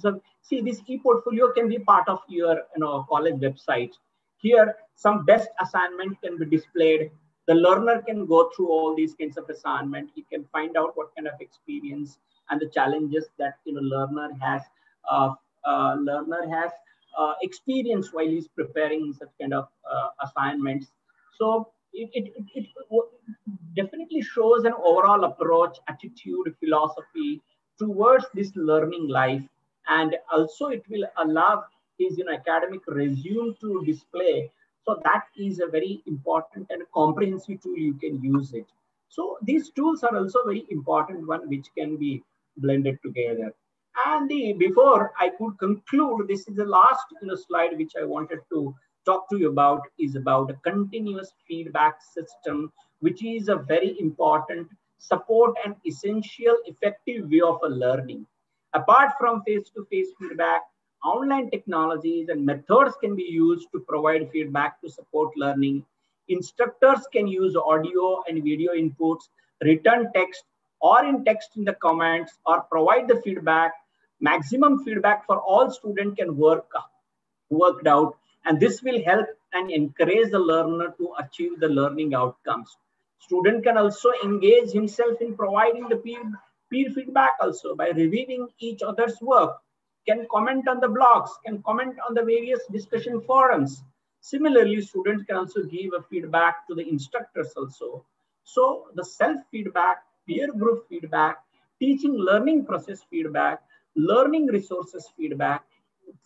See, this e-portfolio can be part of your college website. Here, some best assignment can be displayed. The learner can go through all these kinds of assignment. He can find out what kind of experience and the challenges that learner has experienced while he's preparing such kind of assignments. So it definitely shows an overall approach, attitude, philosophy towards this learning life, and also it will allow his academic resume to display. So that is a very important and comprehensive tool. You can use it. So these tools are also very important one which can be blended together. And before I could conclude, this is the last slide which I wanted to talk to you about, is about a continuous feedback system, which is a very important support and essential effective way of learning. Apart from face-to-face feedback, online technologies and methods can be used to provide feedback to support learning. Instructors can use audio and video inputs, written text, or in text in the comments, or provide the feedback. Maximum feedback for all students can worked out, and this will help and encourage the learner to achieve the learning outcomes. Student can also engage himself in providing the peer feedback also by reviewing each other's work, can comment on the blogs, can comment on the various discussion forums. Similarly, students can also give a feedback to the instructors also. So the self-feedback, peer group feedback, teaching learning process feedback, learning resources feedback,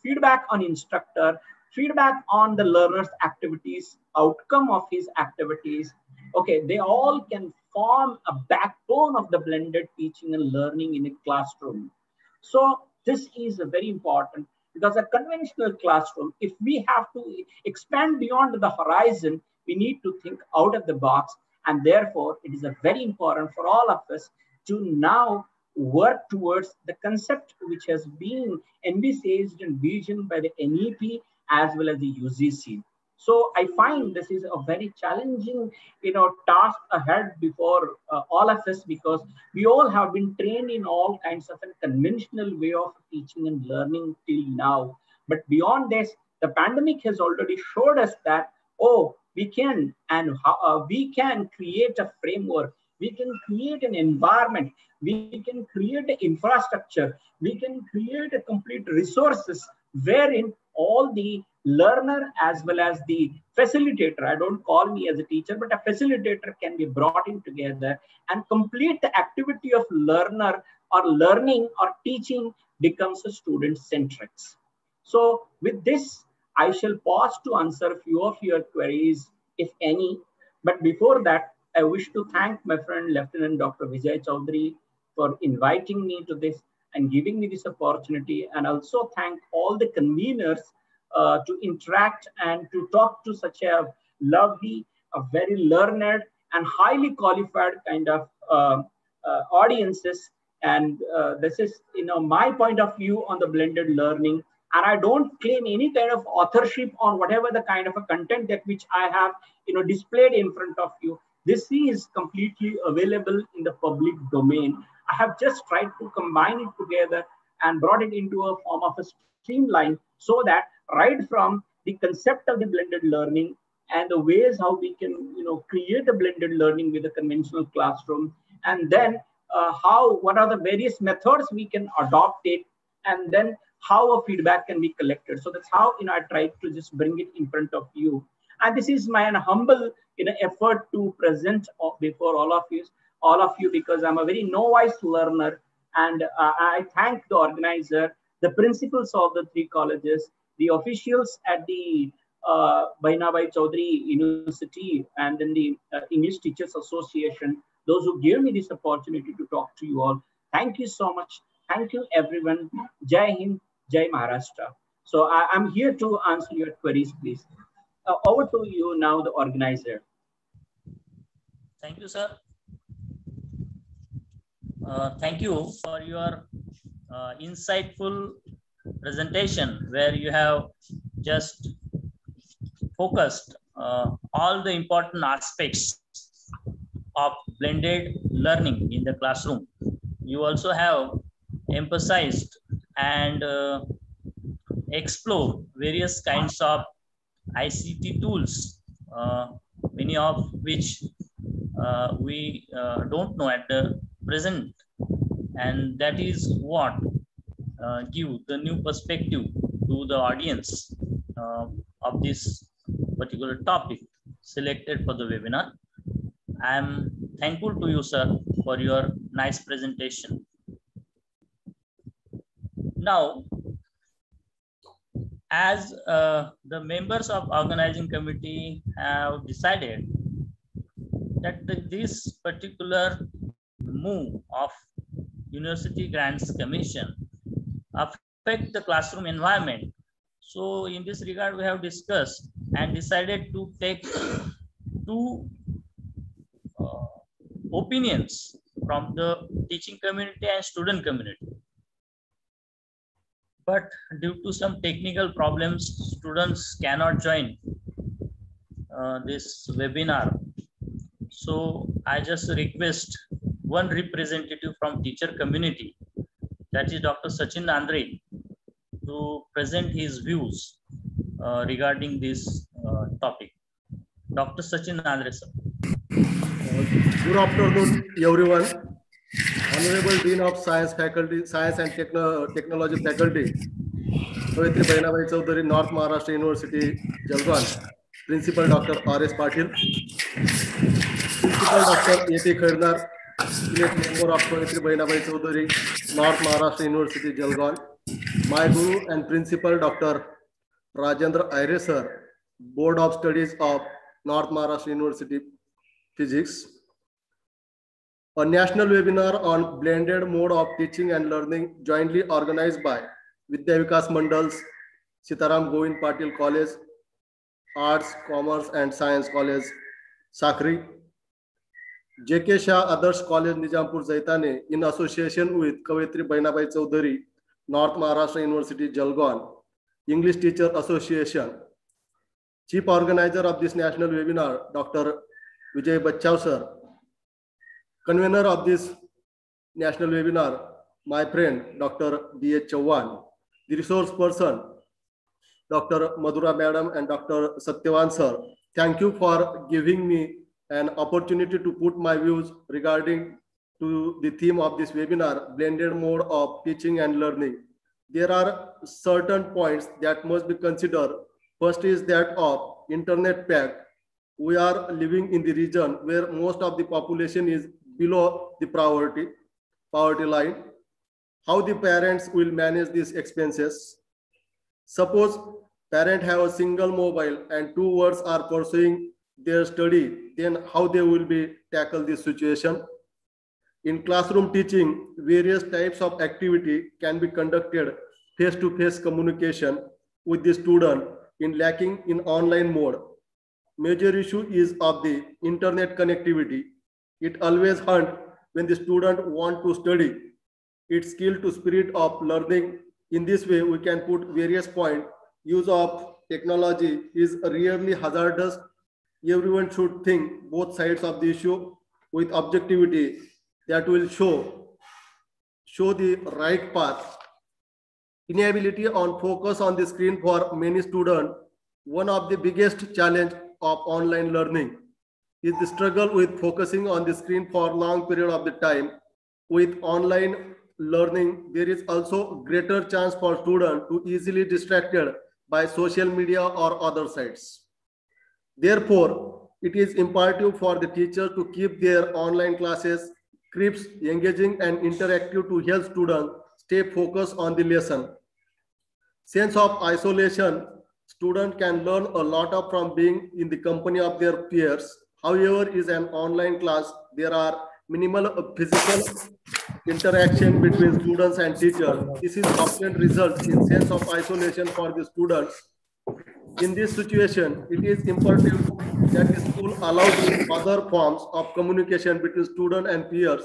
feedback on instructor, feedback on the learner's activities, outcome of his activities. Okay, they all can form a backbone of the blended teaching and learning in a classroom. So this is very important, because a conventional classroom, if we have to expand beyond the horizon, we need to think out of the box. And therefore, it is very important for all of us to now work towards the concept which has been envisaged and visioned by the NEP as well as the UGC. So I find this is a very challenging, task ahead before all of us, because we all have been trained in all kinds of a conventional way of teaching and learning till now. But beyond this, the pandemic has already showed us that, we can, and we can create a framework, we can create an environment, we can create an infrastructure, we can create a complete resources wherein all the learner as well as the facilitator, I don't call me as a teacher, but a facilitator can be brought in together and complete the activity of learner or learning or teaching becomes a student-centric. So with this, I shall pause to answer a few of your queries, if any. But before that, I wish to thank my friend Lieutenant Dr. Vijay Chaudhary for inviting me to this and giving me this opportunity, and also thank all the conveners to interact and to talk to such a lovely, a very learned and highly qualified kind of audiences. And this is, my point of view on the blended learning. And I don't claim any kind of authorship on whatever the kind of a content that which I have, displayed in front of you. This is completely available in the public domain. I have just tried to combine it together and brought it into a form of a streamline, so that right from the concept of the blended learning and the ways how we can, create a blended learning with a conventional classroom, and then what are the various methods we can adopt it, and then how a feedback can be collected. So that's how, I tried to just bring it in front of you. And this is my humble, effort to present before all of you, because I'm a very novice learner. And I thank the organizer, the principals of the 3 colleges, the officials at the Bahinabai Chaudhary University, and then the English Teachers Association, those who gave me this opportunity to talk to you all. Thank you so much. Thank you, everyone. Jai Hind, Jai Maharashtra. So I'm here to answer your queries, please. Over to you now, the organizer. Thank you, sir. Thank you for your insightful presentation, where you have just focused all the important aspects of blended learning in the classroom. You also have emphasized and explore various kinds of ICT tools, many of which we don't know at the present, and that is what give the new perspective to the audience of this particular topic selected for the webinar. I am thankful to you, sir, for your nice presentation. Now, as the members of organizing committee have decided that this particular move of University Grants Commission affect the classroom environment. So in this regard, we have discussed and decided to take two opinions from the teaching community and student community. But due to some technical problems, students cannot join this webinar. So I just request one representative from teacher community, that is Dr. Sachin Andre, to present his views regarding this topic. Dr. Sachin Andre, sir. Good afternoon, everyone. Honorable Dean of Science Faculty, Science and Technology Faculty, Kavayitri Bahinabai Chaudhari, North Maharashtra University, Jalgaon. Principal Dr. R.S. Patil, Principal Dr. A.P. Khardar, Senate Member of Kavayitri Bahinabai Chaudhari, North Maharashtra University, Jalgaon. My Guru and Principal Dr. Rajendra Aire Sir, Board of Studies of North Maharashtra University, Physics. A national webinar on blended mode of teaching and learning jointly organized by Vidya Vikas Mandals, Sitaram Govind Patil College, Arts, Commerce and Science College, Sakri, J.K. Shah Adarsh College, Nijampur-Jaitane, in association with Kavayitri Bahinabai Chaudhari, North Maharashtra University, Jalgaon, English Teacher Association. Chief organizer of this national webinar, Dr. V.V.M'S sir. Convener of this national webinar, my friend, Dr. B.H. Chauhan. The resource person, Dr. Madhura Madam and Dr. Satyavan sir. Thank you for giving me an opportunity to put my views regarding to the theme of this webinar, blended mode of teaching and learning. There are certain points that must be considered. First is that of internet pact. We are living in the region where most of the population is below the poverty line. How the parents will manage these expenses? Suppose parents have a single mobile and two words are pursuing their study, then how they will be tackle this situation? In classroom teaching, various types of activity can be conducted face-to-face communication with the student in lacking in online mode. Major issue is of the internet connectivity. It always hunt when the student want to study. Its skill to spirit of learning. In this way, we can put various points. Use of technology is rarely hazardous. Everyone should think both sides of the issue with objectivity that will show the right path. Inability on focus on the screen for many students. One of the biggest challenge of online learning is the struggle with focusing on the screen for long period of the time. With online learning, there is also greater chance for students to easily distracted by social media or other sites. Therefore, it is imperative for the teacher to keep their online classes crisp, engaging and interactive to help students stay focused on the lesson. Sense of isolation, students can learn a lot from being in the company of their peers. However, is an online class, there are minimal physical interaction between students and teachers. This is often results in sense of isolation for the students. In this situation, it is imperative that the school allows other forms of communication between student and peers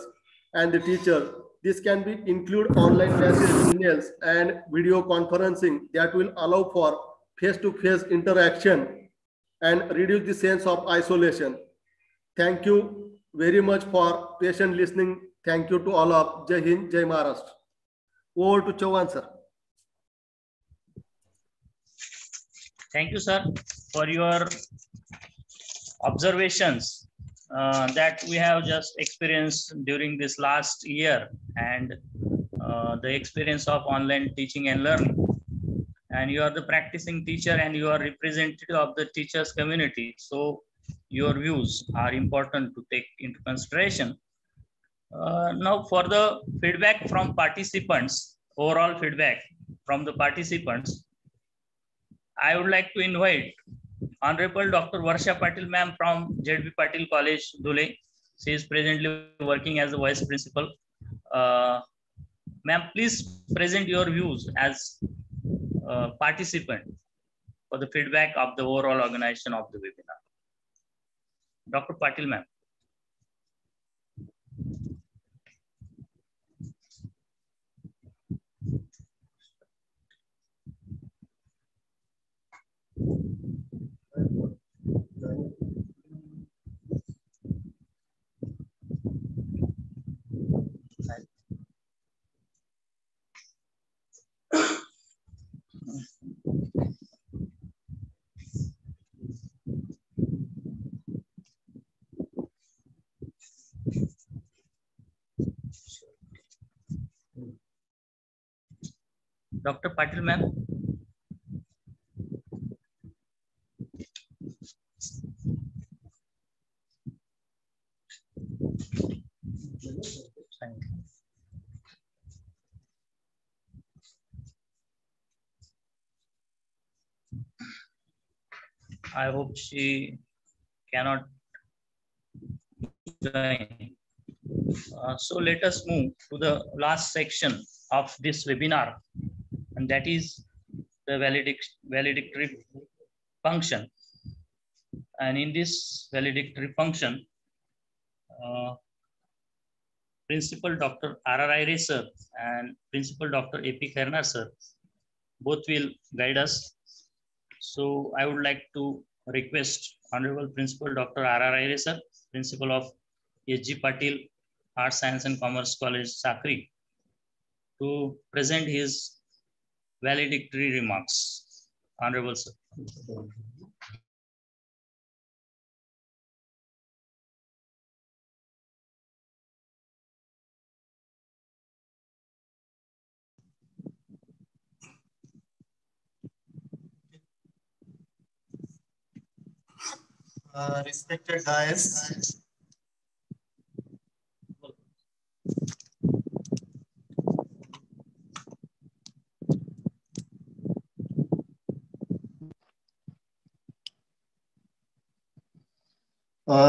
and the teacher. This can be include online classes, emails, and video conferencing that will allow for face-to-face interaction. and reduce the sense of isolation. Thank you very much for patient listening. Thank you to all of Jai Hind, Jai Maharashtra. Over to Chauhan, sir. Thank you, sir, for your observations that we have just experienced during this last year, and the experience of online teaching and learning. And you are the practicing teacher and you are representative of the teachers community. So your views are important to take into consideration. Now for the feedback from participants, overall feedback from the participants, I would like to invite Honorable Dr. Varsha Patil ma'am from Z.V. Patil College, Dhule. She is presently working as a vice principal. Ma'am, please present your views as participant for the feedback of the overall organization of the webinar. Dr. Patil ma'am. Dr. Patil ma'am. I hope she cannot join. So let us move to the last section of this webinar, and that is the valedictory function. And in this valedictory function, Principal Dr. R.R. Aire sir and Principal Dr. A.P. Khairnar sir both will guide us. So I would like to request Honorable Principal Dr. R.R. Aire sir, Principal of S.G. Patil Arts, Science and Commerce College, Sakri, to present his valedictory remarks. Honorable sir.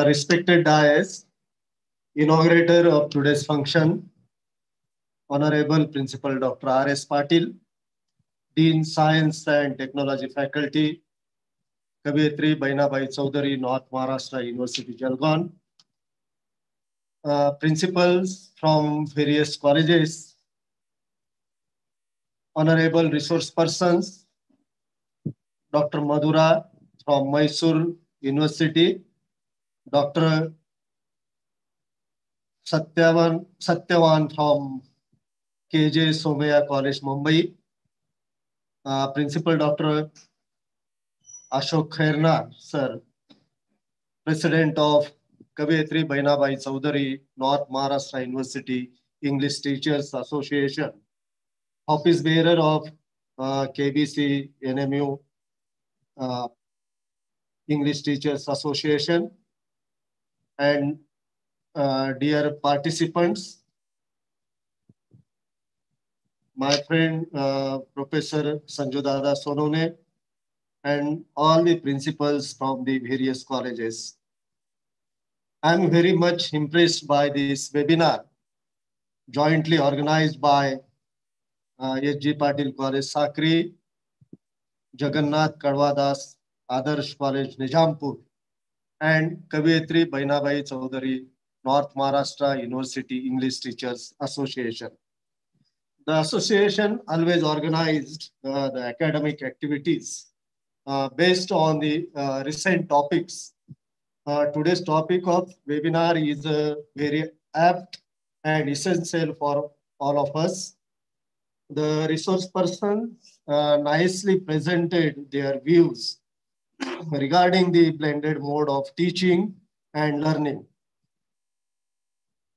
Respected dais, inaugurator of today's function, Honorable Principal Dr. R.S. Patil, Dean Science and Technology Faculty, Kavayitri, Bahinabai, Chaudhari, North Maharashtra University, Jalgaon, principals from various colleges, honorable resource persons, Dr. Madhura from Mysore University, Dr. Satyavan from KJ Somaiya College, Mumbai, Principal Dr. Ashok Khairnar, sir, President of Kavayitri Bahinabai Chaudhari, North Maharashtra University English Teachers Association, Office Bearer of KBC NMU English Teachers Association, and dear participants, my friend Professor Sanjodada Sonone, and all the principals from the various colleges. I'm very much impressed by this webinar, jointly organized by S.G. Patil College, Sakri, Jagannath Kadwadas Adarsh College, Nijampur, and Kavayitri Bahinabai Chaudhari, North Maharashtra University English Teachers Association. The association always organized the academic activities based on the recent topics. Today's topic of webinar is very apt and essential for all of us. The resource person nicely presented their views regarding the blended mode of teaching and learning.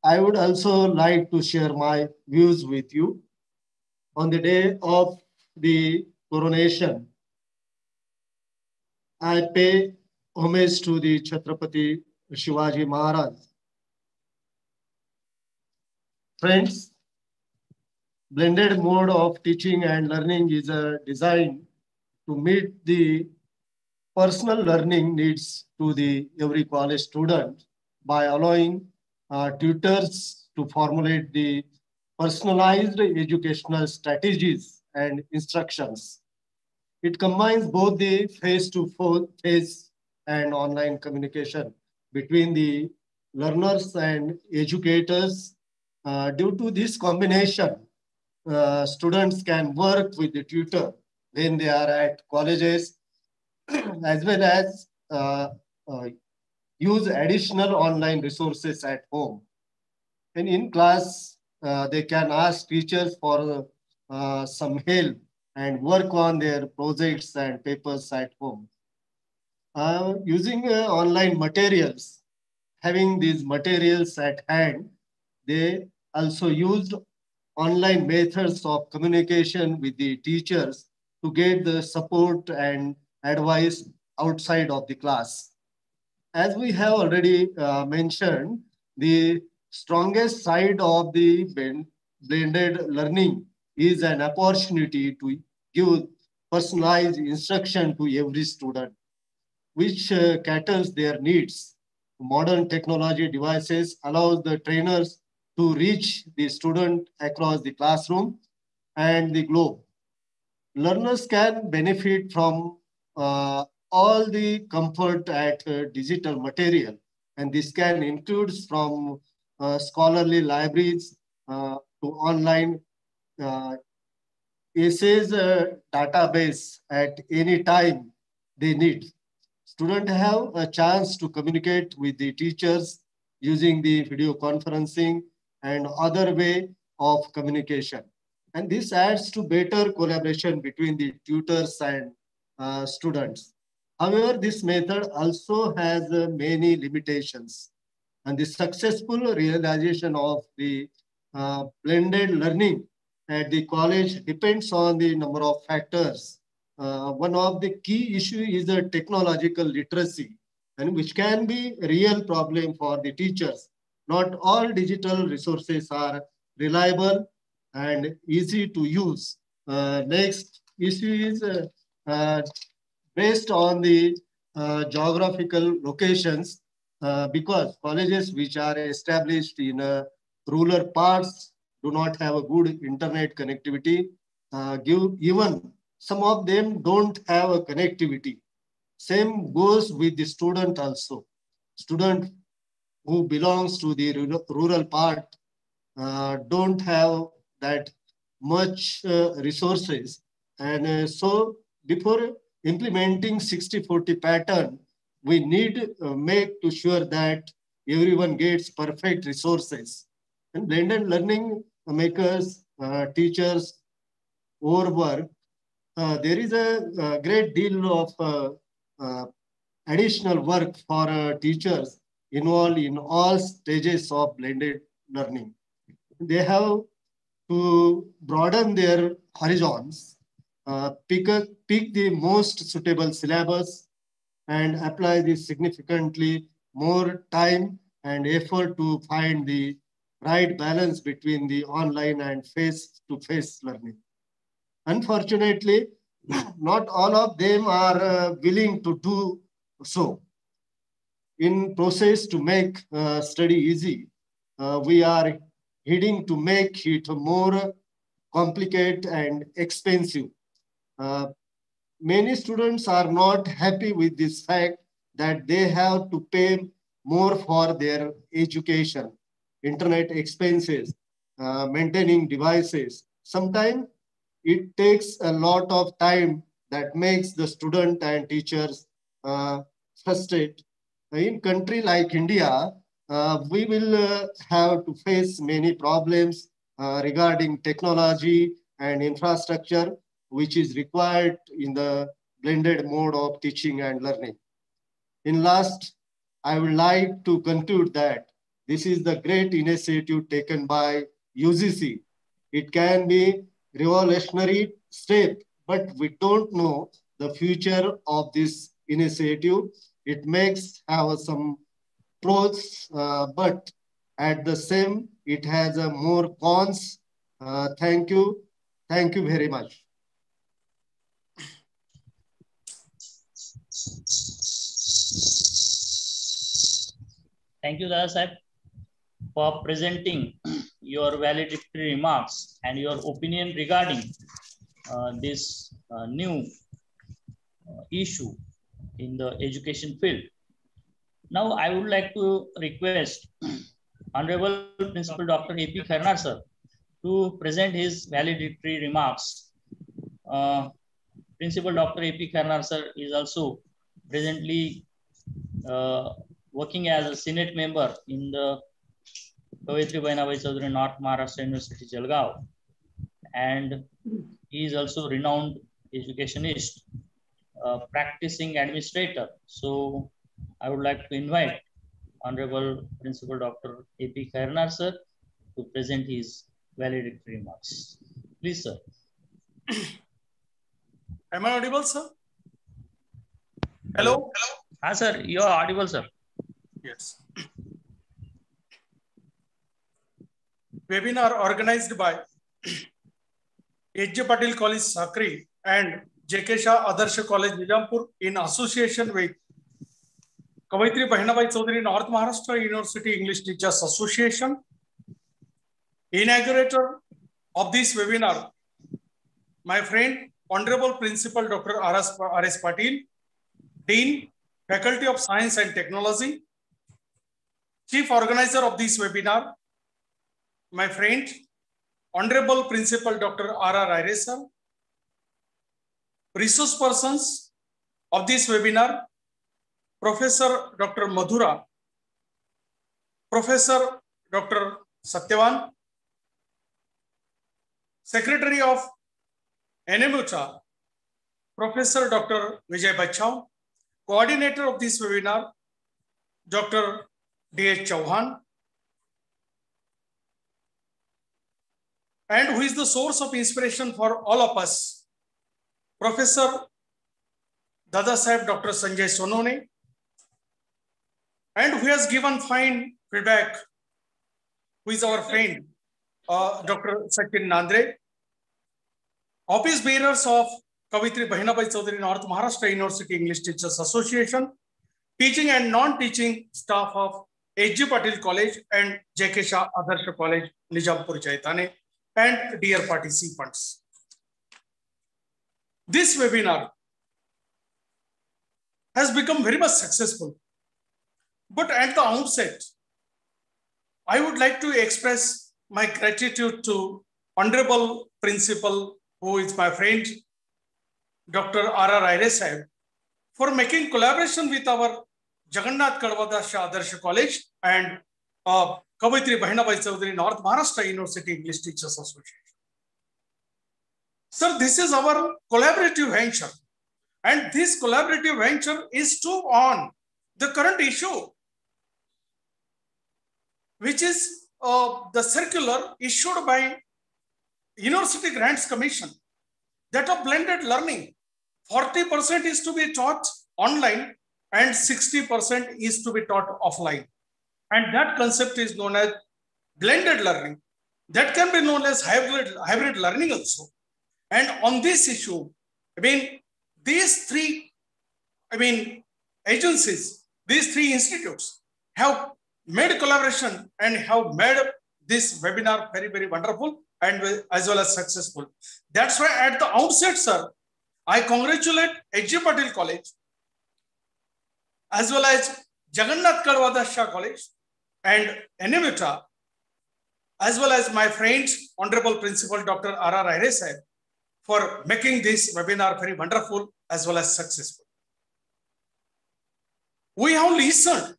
I would also like to share my views with you. On the day of the coronation, I pay homage to the Chhatrapati Shivaji Maharaj. Friends, blended mode of teaching and learning is designed to meet the personal learning needs to the every college student by allowing tutors to formulate the personalized educational strategies and instructions. It combines both the face-to-face and online communication between the learners and educators. Due to this combination, students can work with the tutor when they are at colleges as well as use additional online resources at home. And in class, they can ask teachers for some help and work on their projects and papers at home. Using online materials, having these materials at hand, they also used online methods of communication with the teachers to get the support and advice outside of the class. As we have already mentioned, the strongest side of the blended learning is an opportunity to give personalized instruction to every student, which caters their needs. Modern technology devices allows the trainers to reach the student across the classroom and the globe. Learners can benefit from all the comfort at digital material, and this can include from scholarly libraries to online essays database at any time they need. Students have a chance to communicate with the teachers using the video conferencing and other way of communication. And this adds to better collaboration between the tutors and students. However, this method also has many limitations, and the successful realization of the blended learning at the college depends on the number of factors. One of the key issue is the technological literacy, and which can be a real problem for the teachers. Not all digital resources are reliable and easy to use. Next issue is based on the geographical locations, because colleges which are established in rural parts do not have a good internet connectivity. Even some of them don't have a connectivity. Same goes with the student also. Student who belongs to the rural part don't have that much resources. And so before implementing 60/40 pattern, we need make to sure that everyone gets perfect resources. And blended learning makers, teachers overwork. There is a great deal of additional work for teachers involved in all stages of blended learning. They have to broaden their horizons, pick the most suitable syllabus, and apply the significantly more time and effort to find the right balance between the online and face-to-face learning. Unfortunately, not all of them are willing to do so. In process to make study easy, we are heading to make it more complicated and expensive. Many students are not happy with this fact that they have to pay more for their education, internet expenses, maintaining devices. Sometimes it takes a lot of time that makes the student and teachers frustrated. In country like India, we will have to face many problems regarding technology and infrastructure, which is required in the blended mode of teaching and learning. In last, I would like to conclude that this is the great initiative taken by UGC. It can be revolutionary step, but we don't know the future of this initiative. It makes have some pros, but at the same, it has a more cons. Thank you. Thank you very much. Thank you, Dada Sahib, for presenting your valedictory remarks and your opinion regarding this new issue in the education field. Now, I would like to request Honorable Principal Dr. A.P. Kharnar sir to present his valedictory remarks. Principal Dr. A.P. Kharnar sir is also presently working as a Senate member in the Kavayitri Bahinabai Chaudhari North Maharashtra University, Jalgaon, and he is also renowned educationist, practicing administrator. So I would like to invite Honorable Principal Dr. A.P. Kharnar sir to present his valedictory remarks. Please, sir. Am I audible, sir? Hello? Ah, sir, you are audible, sir. Yes. Webinar organized by H.J. Patil College, Sakri and J.K. Shah Adarsh College, Nijampur in association with Kavayitri Bahinabai Chaudhari North Maharashtra University English Teachers Association. Inaugurator of this webinar, my friend, Honorable Principal Dr. R.S. Patil, Dean, Faculty of Science and Technology. Chief Organizer of this webinar, my friend, Honorable Principal Dr. R.R. Aire sir. Resource persons of this webinar, Professor Dr. Madhura, Professor Dr. Satyavan, Secretary of NMUCHA, Professor Dr. Vijay Bachau, Coordinator of this webinar, Dr. D.H. Chauhan, and who is the source of inspiration for all of us, Professor Dada Sahib Dr. Sanjay Sonone, and who has given fine feedback, who is our friend, Dr. Sachin Nandre, office bearers of Kavayitri Bahinabai Chaudhari North Maharashtra University English Teachers Association, teaching and non-teaching staff of H.J. Patil College and J.K. Shah Adarsh College, Nijampur-Jaitane, and dear participants. This webinar has become very much successful. But at the outset, I would like to express my gratitude to Honorable Principal, who is my friend, Dr. R.R. Aire sahib, for making collaboration with our Jagannath Kadwada Shah Adarsh College and Kavayitri Bahinabai Chaudhari North Maharashtra University English Teachers Association. Sir, this is our collaborative venture. And this collaborative venture is to on the current issue, which is the circular issued by University Grants Commission, that of blended learning. 40% is to be taught online and 60% is to be taught offline. And that concept is known as blended learning. That can be known as hybrid learning also. And on this issue, these three, agencies, these three institutes have made collaboration and have made this webinar very, very wonderful and as well as successful. That's why at the outset, sir, I congratulate H.J. Patil College as well as Jagannath Kadwada Shah College and NMUCHA, as well as my friend, Honorable Principal Dr. R.R. Aire sahib, for making this webinar very wonderful as well as successful. We have listened,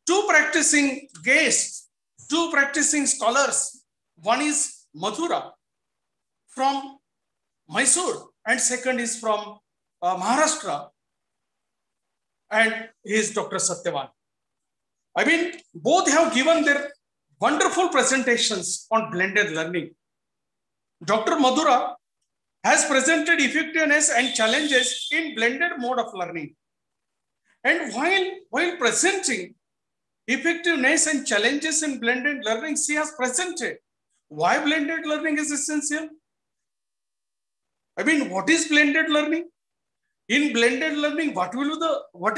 two practicing guests, two practicing scholars. One is Madhura from Mysore and second is from Maharashtra, and he is Dr. Satyavan. Both have given their wonderful presentations on blended learning. Dr. Madhura has presented effectiveness and challenges in blended mode of learning. And while presenting effectiveness and challenges in blended learning, she has presented why blended learning is essential. What is blended learning? In blended learning, what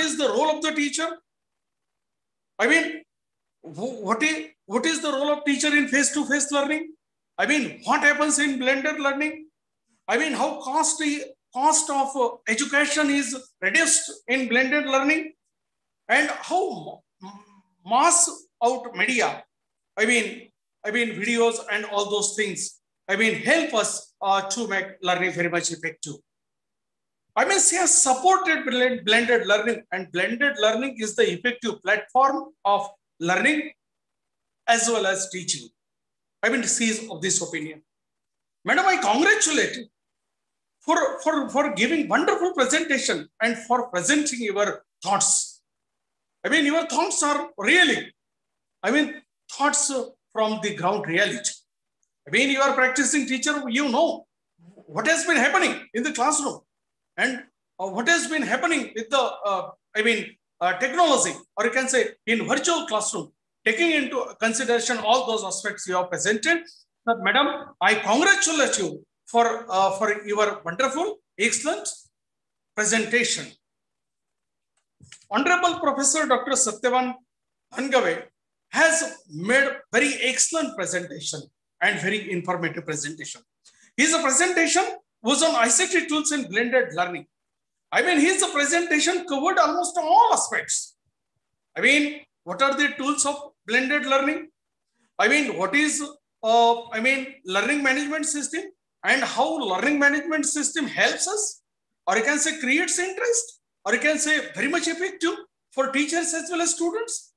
is the role of the teacher? What is the role of teacher in face-to-face learning? What happens in blended learning? How cost of education is reduced in blended learning, and how mass out media, videos and all those things, help us to make learning very much effective. She has supported blended learning, and blended learning is the effective platform of learning as well as teaching. She is of this opinion. Madam, I congratulate you for giving wonderful presentation and for presenting your thoughts. Your thoughts are really, thoughts from the ground reality. You are practicing teacher, you know what has been happening in the classroom and what has been happening with the, technology, or you can say in virtual classroom, taking into consideration all those aspects you have presented. But madam, I congratulate you for your wonderful, excellent presentation. Honorable Professor Dr. Satyavan Bhangave has made very excellent presentation and very informative presentation. His presentation was on ICT tools in blended learning. His presentation covered almost all aspects. What are the tools of blended learning? What is learning management system and how learning management system helps us, or you can say creates interest, or you can say very much effective for teachers as well as students.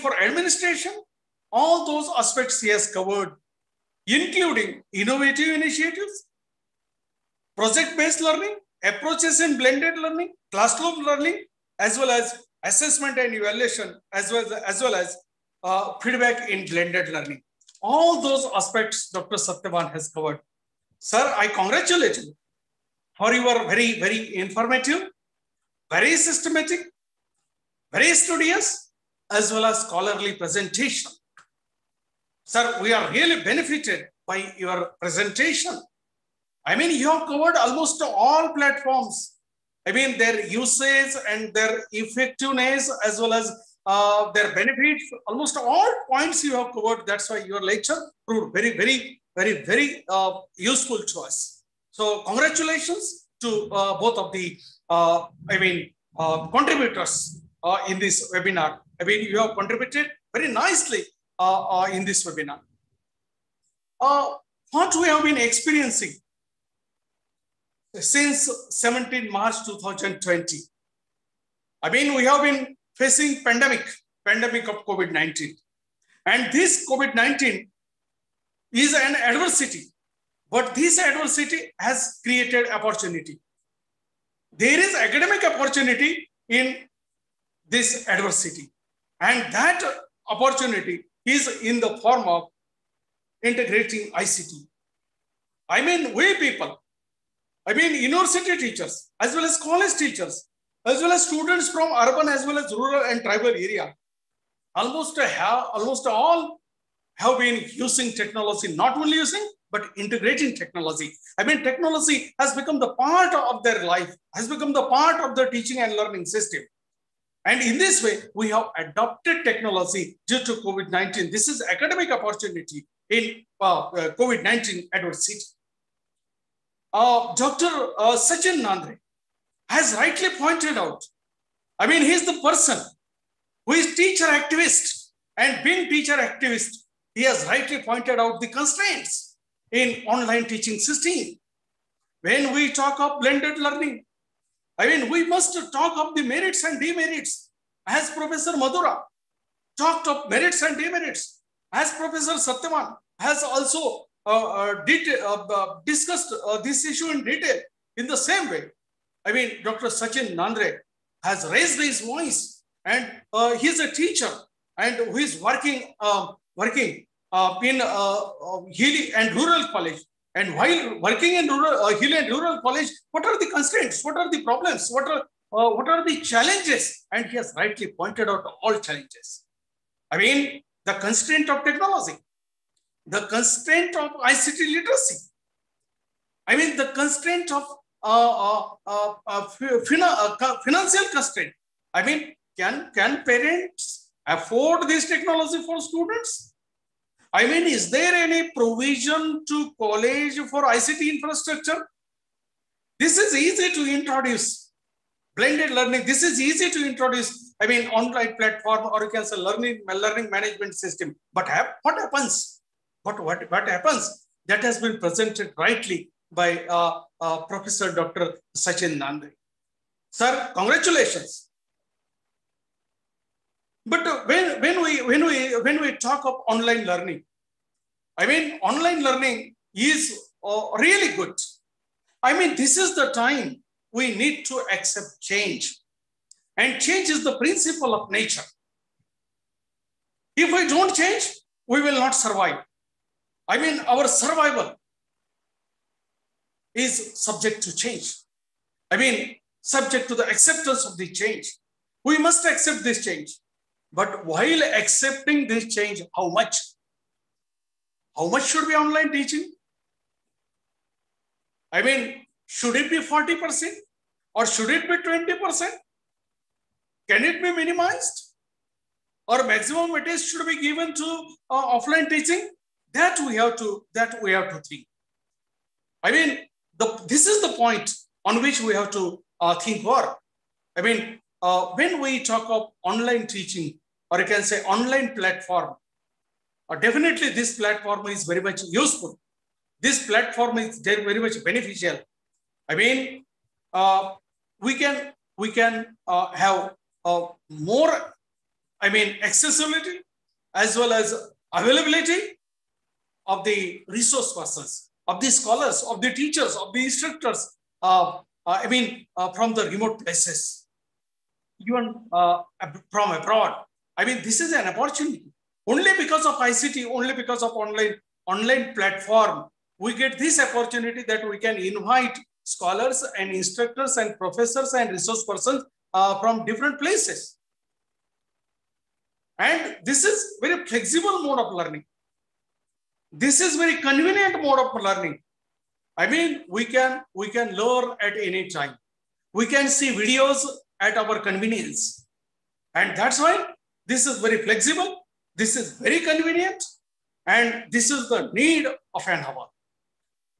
For administration, all those aspects he has covered, including innovative initiatives, project-based learning, approaches in blended learning, classroom learning, as well as assessment and evaluation, as well as feedback in blended learning. All those aspects Dr. Satyavan has covered. Sir, I congratulate you for your very, very informative, very systematic, very studious, as well as scholarly presentation. Sir, we are really benefited by your presentation. You have covered almost all platforms. Their usage and their effectiveness, as well as their benefits, almost all points you have covered. That's why your lecture proved very, very, very, very useful to us. So congratulations to both of the, contributors in this webinar. You have contributed very nicely in this webinar. What we have been experiencing since 17 March 2020. We have been facing pandemic of COVID-19. And this COVID-19 is an adversity, but this adversity has created opportunity. There is academic opportunity in this adversity. And that opportunity is in the form of integrating ICT. We people, university teachers, as well as college teachers, as well as students from urban as well as rural and tribal area, almost all have been using technology, not only using, but integrating technology. Technology has become the part of their life, has become the part of the teaching and learning system. And in this way, we have adopted technology due to COVID-19. This is academic opportunity in COVID-19 adversity. Dr. Sachin Nandre has rightly pointed out, he's the person who is teacher activist, and being teacher activist, he has rightly pointed out the constraints in online teaching system. When we talk of blended learning, I mean, we must talk of the merits and demerits, as Professor Madhura talked of merits and demerits, as Professor Satyavan has also discussed this issue in detail in the same way. I mean, Dr. Sachin Nandre has raised his voice, and he's a teacher and who is working in Hilly and Rural College. And while working in Hilly and Rural College, what are the constraints? What are the problems? What are the challenges? And he has rightly pointed out all challenges. I mean, the constraint of technology, the constraint of ICT literacy. I mean, the constraint of financial constraint. I mean, can parents afford this technology for students? I mean, is there any provision to college for ICT infrastructure? This is easy to introduce. Blended learning, this is easy to introduce. I mean, online platform, or you can say learning management system. But what happens? What happens? That has been presented rightly by Professor Dr. Sachin Nandre. Sir, congratulations. But when we talk of online learning, I mean, online learning is really good. I mean, this is the time we need to accept change. And change is the principle of nature. If we don't change, we will not survive. I mean, our survival is subject to change. I mean, subject to the acceptance of the change. We must accept this change. But while accepting this change, how much? How much should be online teaching? I mean, should it be 40% or should it be 20%? Can it be minimized? Or maximum weightage should be given to offline teaching? That we have to think. I mean, this is the point on which we have to think more. I mean, when we talk of online teaching, or you can say online platform, definitely this platform is very much useful. This platform is very much beneficial. I mean, we can have more, I mean, accessibility as well as availability of the resource persons, of the scholars, of the teachers, of the instructors, I mean, from the remote places, even from abroad. I mean, this is an opportunity. Only because of ICT, only because of online platform, we get this opportunity that we can invite scholars and instructors and professors and resource persons from different places. And this is very flexible mode of learning. This is very convenient mode of learning. I mean, we can learn at any time. We can see videos at our convenience. And that's why this is very flexible. This is very convenient. And this is the need of an hour.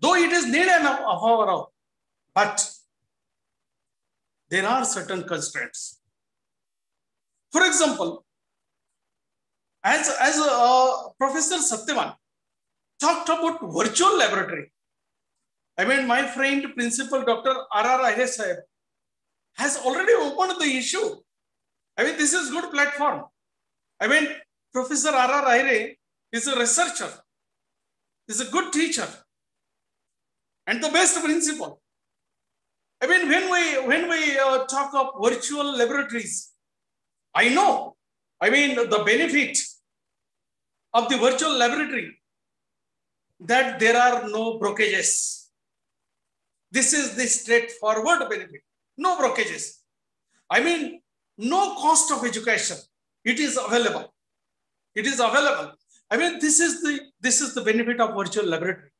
Though it is need of our, but there are certain constraints. For example, as Professor Satyavan talked about virtual laboratory. I mean, my friend, Principal Dr. R.R. Ahire Sahib has already opened the issue. I mean, this is good platform. I mean, Professor R.R. Ahire is a researcher, is a good teacher, and the best principal. I mean, when we talk of virtual laboratories, I know, I mean, the benefit of the virtual laboratory, that there are no brokerages. This is the straightforward benefit. No brokerages. I mean, no cost of education. It is available. It is available. I mean, this is the benefit of virtual laboratory.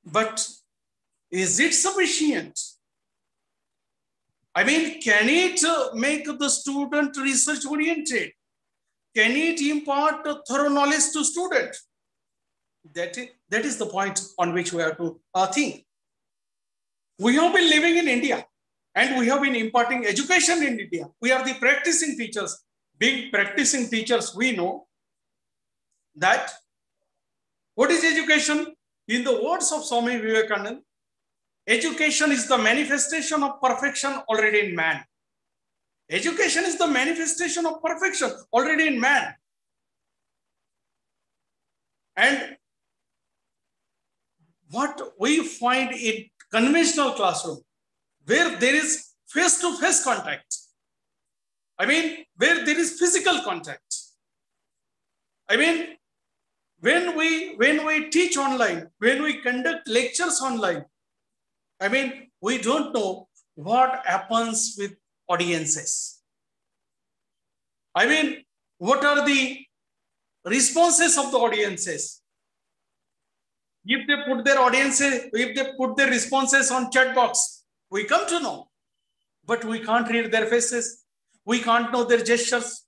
But is it sufficient? I mean, can it make the student research oriented? Can it impart thorough knowledge to students? That is the point on which we have to think. We have been living in India and we have been imparting education in India. We are the practicing teachers. Being practicing teachers, we know that What is education? In the words of Swami Vivekananda, education is the manifestation of perfection already in man. Education is the manifestation of perfection already in man. And what we find in conventional classroom, where there is face-to-face contact, I mean, where there is physical contact. I mean, when we teach online, when we conduct lectures online, I mean, we don't know what happens with audiences. I mean, what are the responses of the audiences? If they put their audiences, if they put their responses on chat box, we come to know, but we can't read their faces. We can't know their gestures.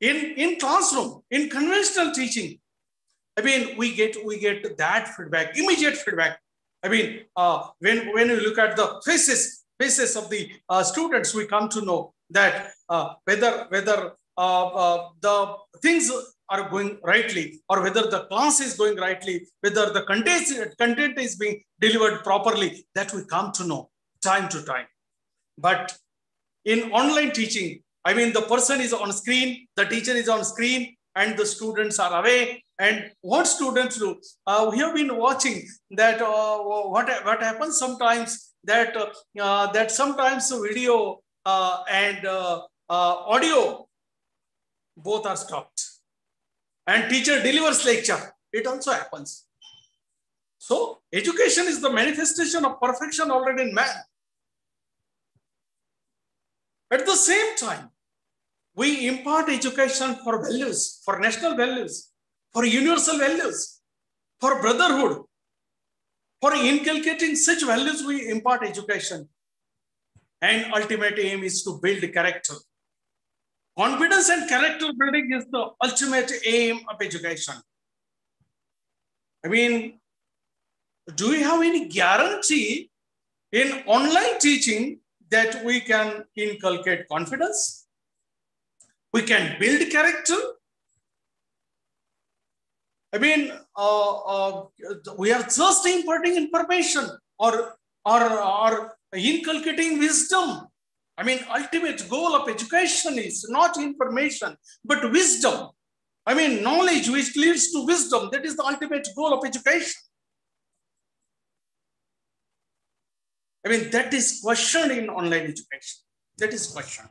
In classroom, in conventional teaching, I mean, we get that feedback, immediate feedback. I mean, when we look at the faces of the students, we come to know that whether the things are going rightly, or whether the class is going rightly, whether the content is being delivered properly, that we come to know time to time. But in online teaching, I mean, the person is on screen, the teacher is on screen, and the students are away. And what students do? We have been watching that what happens sometimes, that that sometimes video and audio both are stopped, and teacher delivers lecture. It also happens. So education is the manifestation of perfection already in man. At the same time, we impart education for values, for national values, for universal values, for brotherhood. For inculcating such values, we impart education. And ultimate aim is to build character. Confidence and character building is the ultimate aim of education. I mean, do we have any guarantee in online teaching that we can inculcate confidence? We can build character? I mean, we are just imparting information or inculcating wisdom. I mean, ultimate goal of education is not information, but wisdom. I mean, knowledge which leads to wisdom. That is the ultimate goal of education. I mean, that is questioned in online education. That is questioned.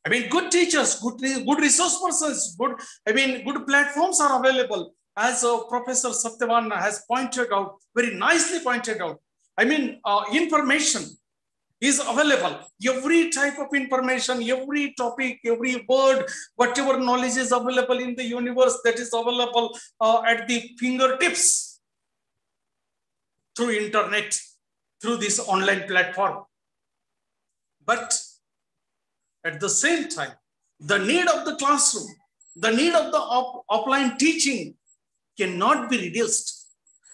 I mean, good teachers, good resource persons, good platforms are available. As Professor Satyavan has pointed out, very nicely pointed out. I mean, information is available. Every type of information, every topic, every word, whatever knowledge is available in the universe, that is available at the fingertips through internet, through this online platform. But at the same time, the need of the classroom, the need of the offline teaching cannot be reduced.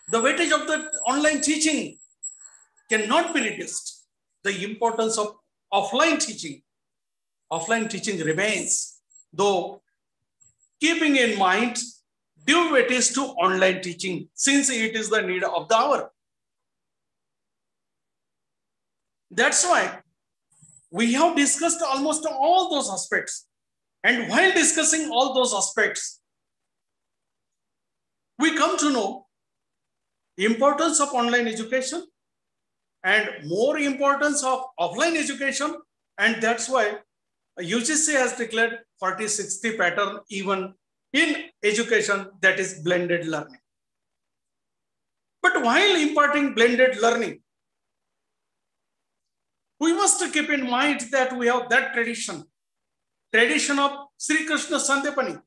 The weightage of the online teaching cannot be reduced. The importance of offline teaching remains, though keeping in mind due weightage to online teaching, since it is the need of the hour. That's why we have discussed almost all those aspects. And while discussing all those aspects, we come to know the importance of online education and more importance of offline education. And that's why UGC has declared 40-60 pattern even in education, that is blended learning. But while imparting blended learning, we must keep in mind that we have that tradition of Sri Krishna Sandipani,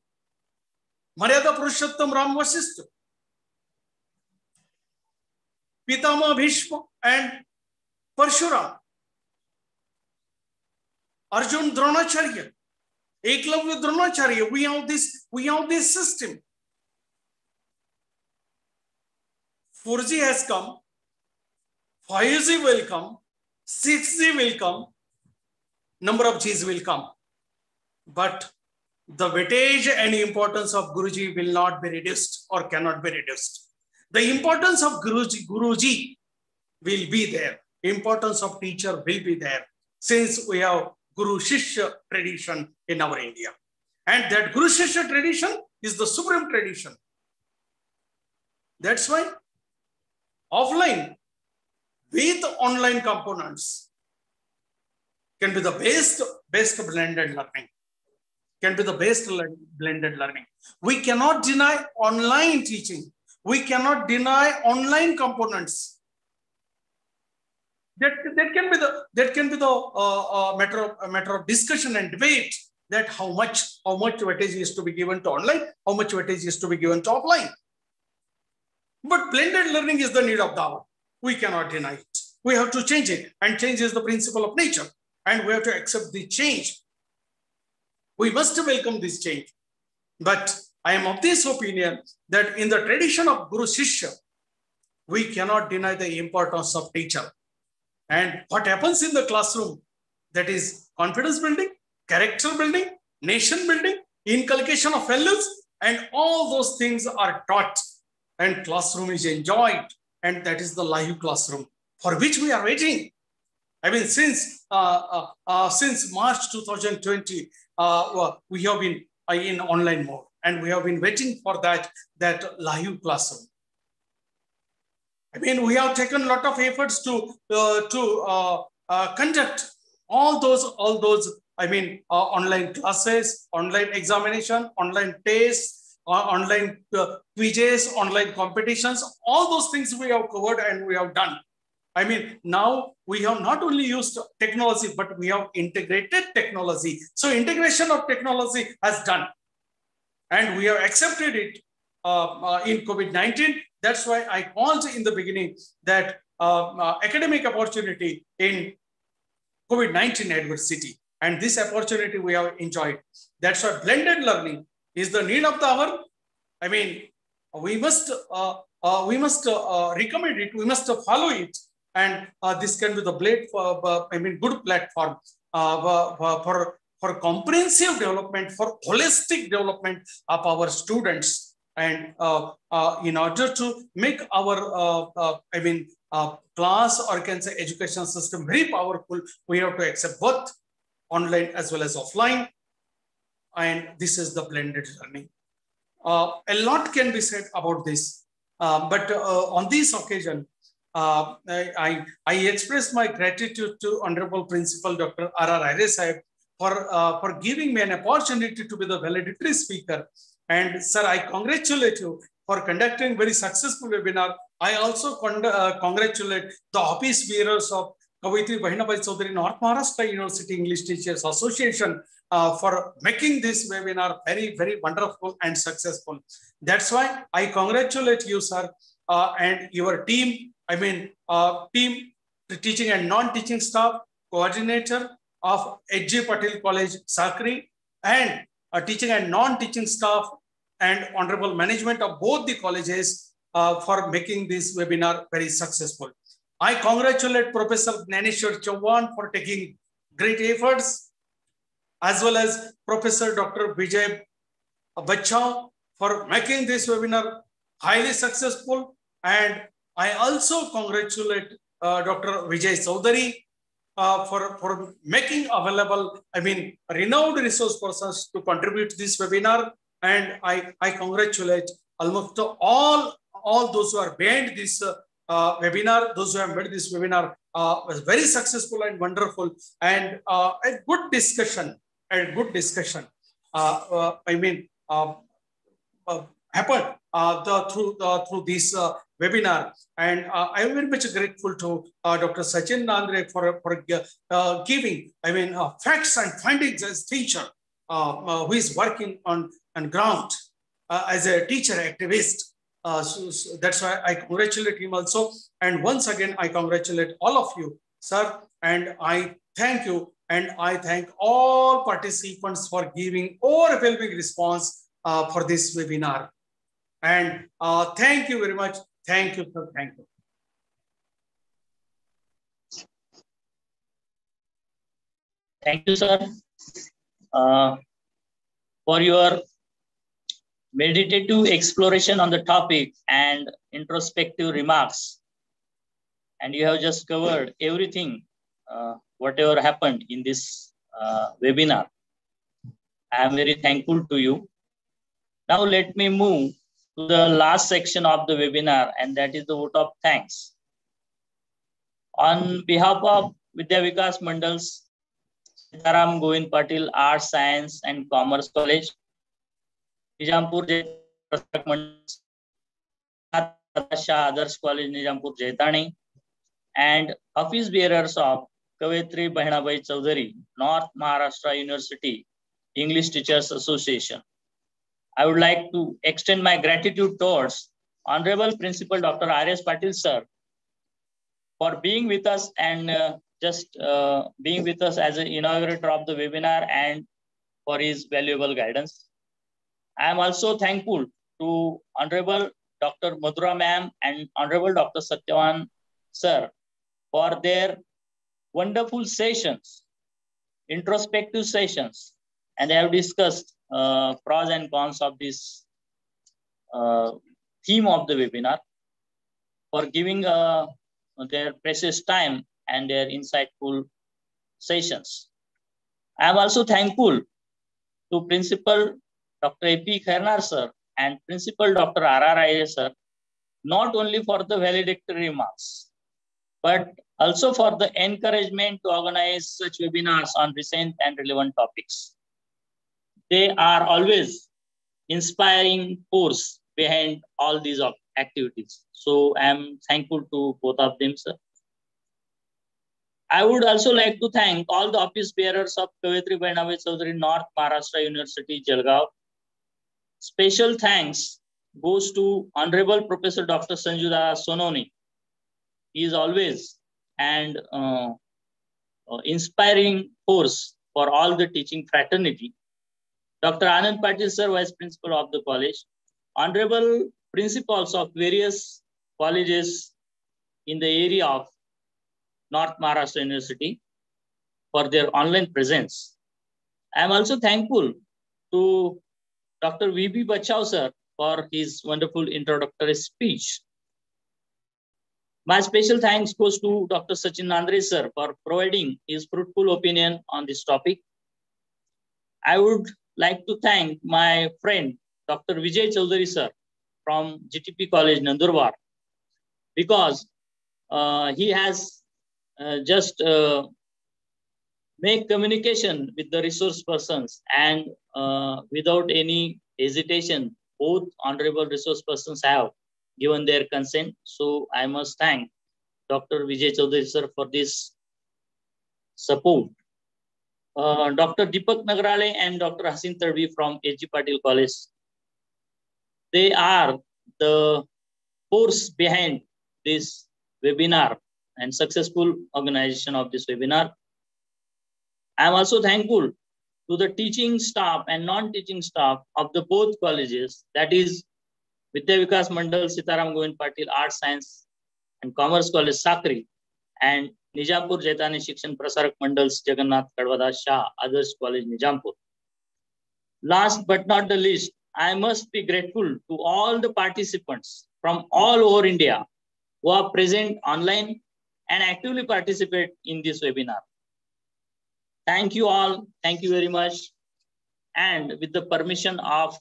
Maryada Purushottam Ram Vasishtha, Pitama Bhishma and Parshuram, Arjun Dronacharya, Eklavya Dronacharya. We have this system. 4G has come, 5G will come, 6G will come, number of Gs will come. But the weightage and importance of Guruji will not be reduced or cannot be reduced. The importance of Guruji will be there. Importance of teacher will be there, since we have Guru Shishya tradition in our India. And that Guru Shishya tradition is the supreme tradition. That's why offline with online components can be the best blended learning. Can be the best blended learning. We cannot deny online teaching. We cannot deny online components. That can be the matter of discussion and debate, that how much weightage is to be given to online, how much weightage is to be given to offline. But blended learning is the need of the hour. We cannot deny it. We have to change it, and change is the principle of nature, and we have to accept the change. We must welcome this change. But I am of this opinion that in the tradition of Guru Shishya, we cannot deny the importance of teacher. And what happens in the classroom, that is confidence building, character building, nation building, inculcation of values, and all those things are taught, and classroom is enjoyed. And that is the live classroom for which we are waiting. I mean, since March 2020, we have been in online mode, and we have been waiting for that live classroom. I mean, we have taken a lot of efforts to conduct all those. I mean, online classes, online examination, online tests, online quizzes, online competitions. All those things we have covered and we have done. I mean, now we have not only used technology, but we have integrated technology. So integration of technology has done, and we have accepted it in COVID-19. That's why I called in the beginning that academic opportunity in COVID-19 adversity. And this opportunity we have enjoyed. That's why blended learning is the need of the hour. I mean, we must recommend it. We must follow it. And this can be the good platform for comprehensive development, for holistic development of our students. And in order to make our class, or can say education system very powerful, we have to accept both online as well as offline. And this is the blended learning. A lot can be said about this, but on this occasion, I express my gratitude to Honorable Principal Dr. R.R. Aire Sahib for giving me an opportunity to be the valedictory speaker. And sir, I congratulate you for conducting very successful webinar. I also congratulate the office bearers of Kavayitri Bahinabai Chaudhari North Maharashtra University English Teachers Association for making this webinar very, very wonderful and successful. That's why I congratulate you, sir, and your team. I mean, team, the teaching and non-teaching staff, coordinator of H.J. Patil College, Sakri, and teaching and non-teaching staff, and honorable management of both the colleges for making this webinar very successful. I congratulate Professor Gnaneshwar Chauhan for taking great efforts, as well as Professor Dr. V.V.M'S for making this webinar highly successful. And I also congratulate Dr. Vijay Chaudhari for making available, renowned resource persons to contribute to this webinar. And I congratulate almost all those who are behind this webinar, those who have made this webinar was very successful and wonderful, and a good discussion. Happened through this webinar. And I am very much grateful to Dr. Sachin Nandre for giving, facts and findings as teacher who is working on ground as a teacher activist. So that's why I congratulate him also. And once again, I congratulate all of you, sir. And I thank you. And I thank all participants for giving overwhelming response for this webinar. And thank you very much. Thank you, sir. Thank you. Thank you, sir, for your meditative exploration on the topic and introspective remarks. And you have just covered everything, whatever happened in this webinar. I am very thankful to you. Now let me move to the last section of the webinar, and that is the vote of thanks. On behalf of Vidya Vikas Mandal's Sitaram Govind Patil Arts, Science and Commerce College, Nijampur-Jaitane, Shah Adarsh College, Nijampur-Jaitane, and office bearers of Kavayitri Bahinabai Chaudhari, North Maharashtra University, English Teachers Association. I would like to extend my gratitude towards Honorable Principal Dr. R.S. Patil sir for being with us and being with us as an inaugurator of the webinar and for his valuable guidance. I am also thankful to Honorable Dr. Madhura ma'am and Honorable Dr. Satyavan sir for their wonderful sessions, introspective sessions, and they have discussed pros and cons of this theme of the webinar, for giving their precious time and their insightful sessions. I am also thankful to Principal Dr. A.P. Khairnar sir and Principal Dr. R.R. Iyer sir, not only for the valedictory remarks, but also for the encouragement to organize such webinars on recent and relevant topics. They are always inspiring force behind all these activities. So I am thankful to both of them, sir. I would also like to thank all the office bearers of Kavayitri Bahinabai Chaudhari, North Maharashtra University, Jalgaon. Special thanks goes to Honorable Professor Dr. Sanjuda Sononi. He is always an inspiring force for all the teaching fraternity. Dr. Anand Patil sir, Vice Principal of the college. Honorable principals of various colleges in the area of North Maharashtra University for their online presence. I am also thankful to Dr. V.V.M'S sir for his wonderful introductory speech. My special thanks goes to Dr. Sachin Nandre sir for providing his fruitful opinion on this topic. I would like to thank my friend Dr. Vijay Chaudhary sir from GTP College, Nandurbar, because he has just make communication with the resource persons, and without any hesitation, both honorable resource persons have given their consent. So I must thank Dr. Vijay Chaudhary sir for this support. Dr. Deepak Nagrale and Dr. Hasin Tadvi from H.G. Patil College, they are the force behind this webinar and successful organization of this webinar. I am also thankful to the teaching staff and non-teaching staff of the both colleges, that is Vidya Vikas Mandal Sitaram Govind Patil Arts, Science and Commerce College, Sakri, and Nijampur-Jaitane Shikshan Prasarak Mandals Jagannath Kadwada Shah Adarsh College, Nijampur. Last but not the least, I must be grateful to all the participants from all over India who are present online and actively participate in this webinar. Thank you all. Thank you very much. And with the permission of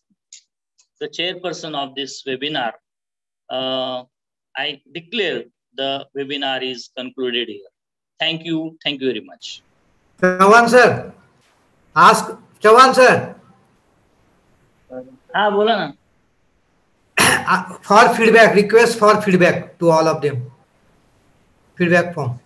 the chairperson of this webinar, I declare the webinar is concluded here. Thank you. Thank you very much. Chavan sir, ask Chavan sir. बोला ना. For feedback, request for feedback to all of them. Feedback form.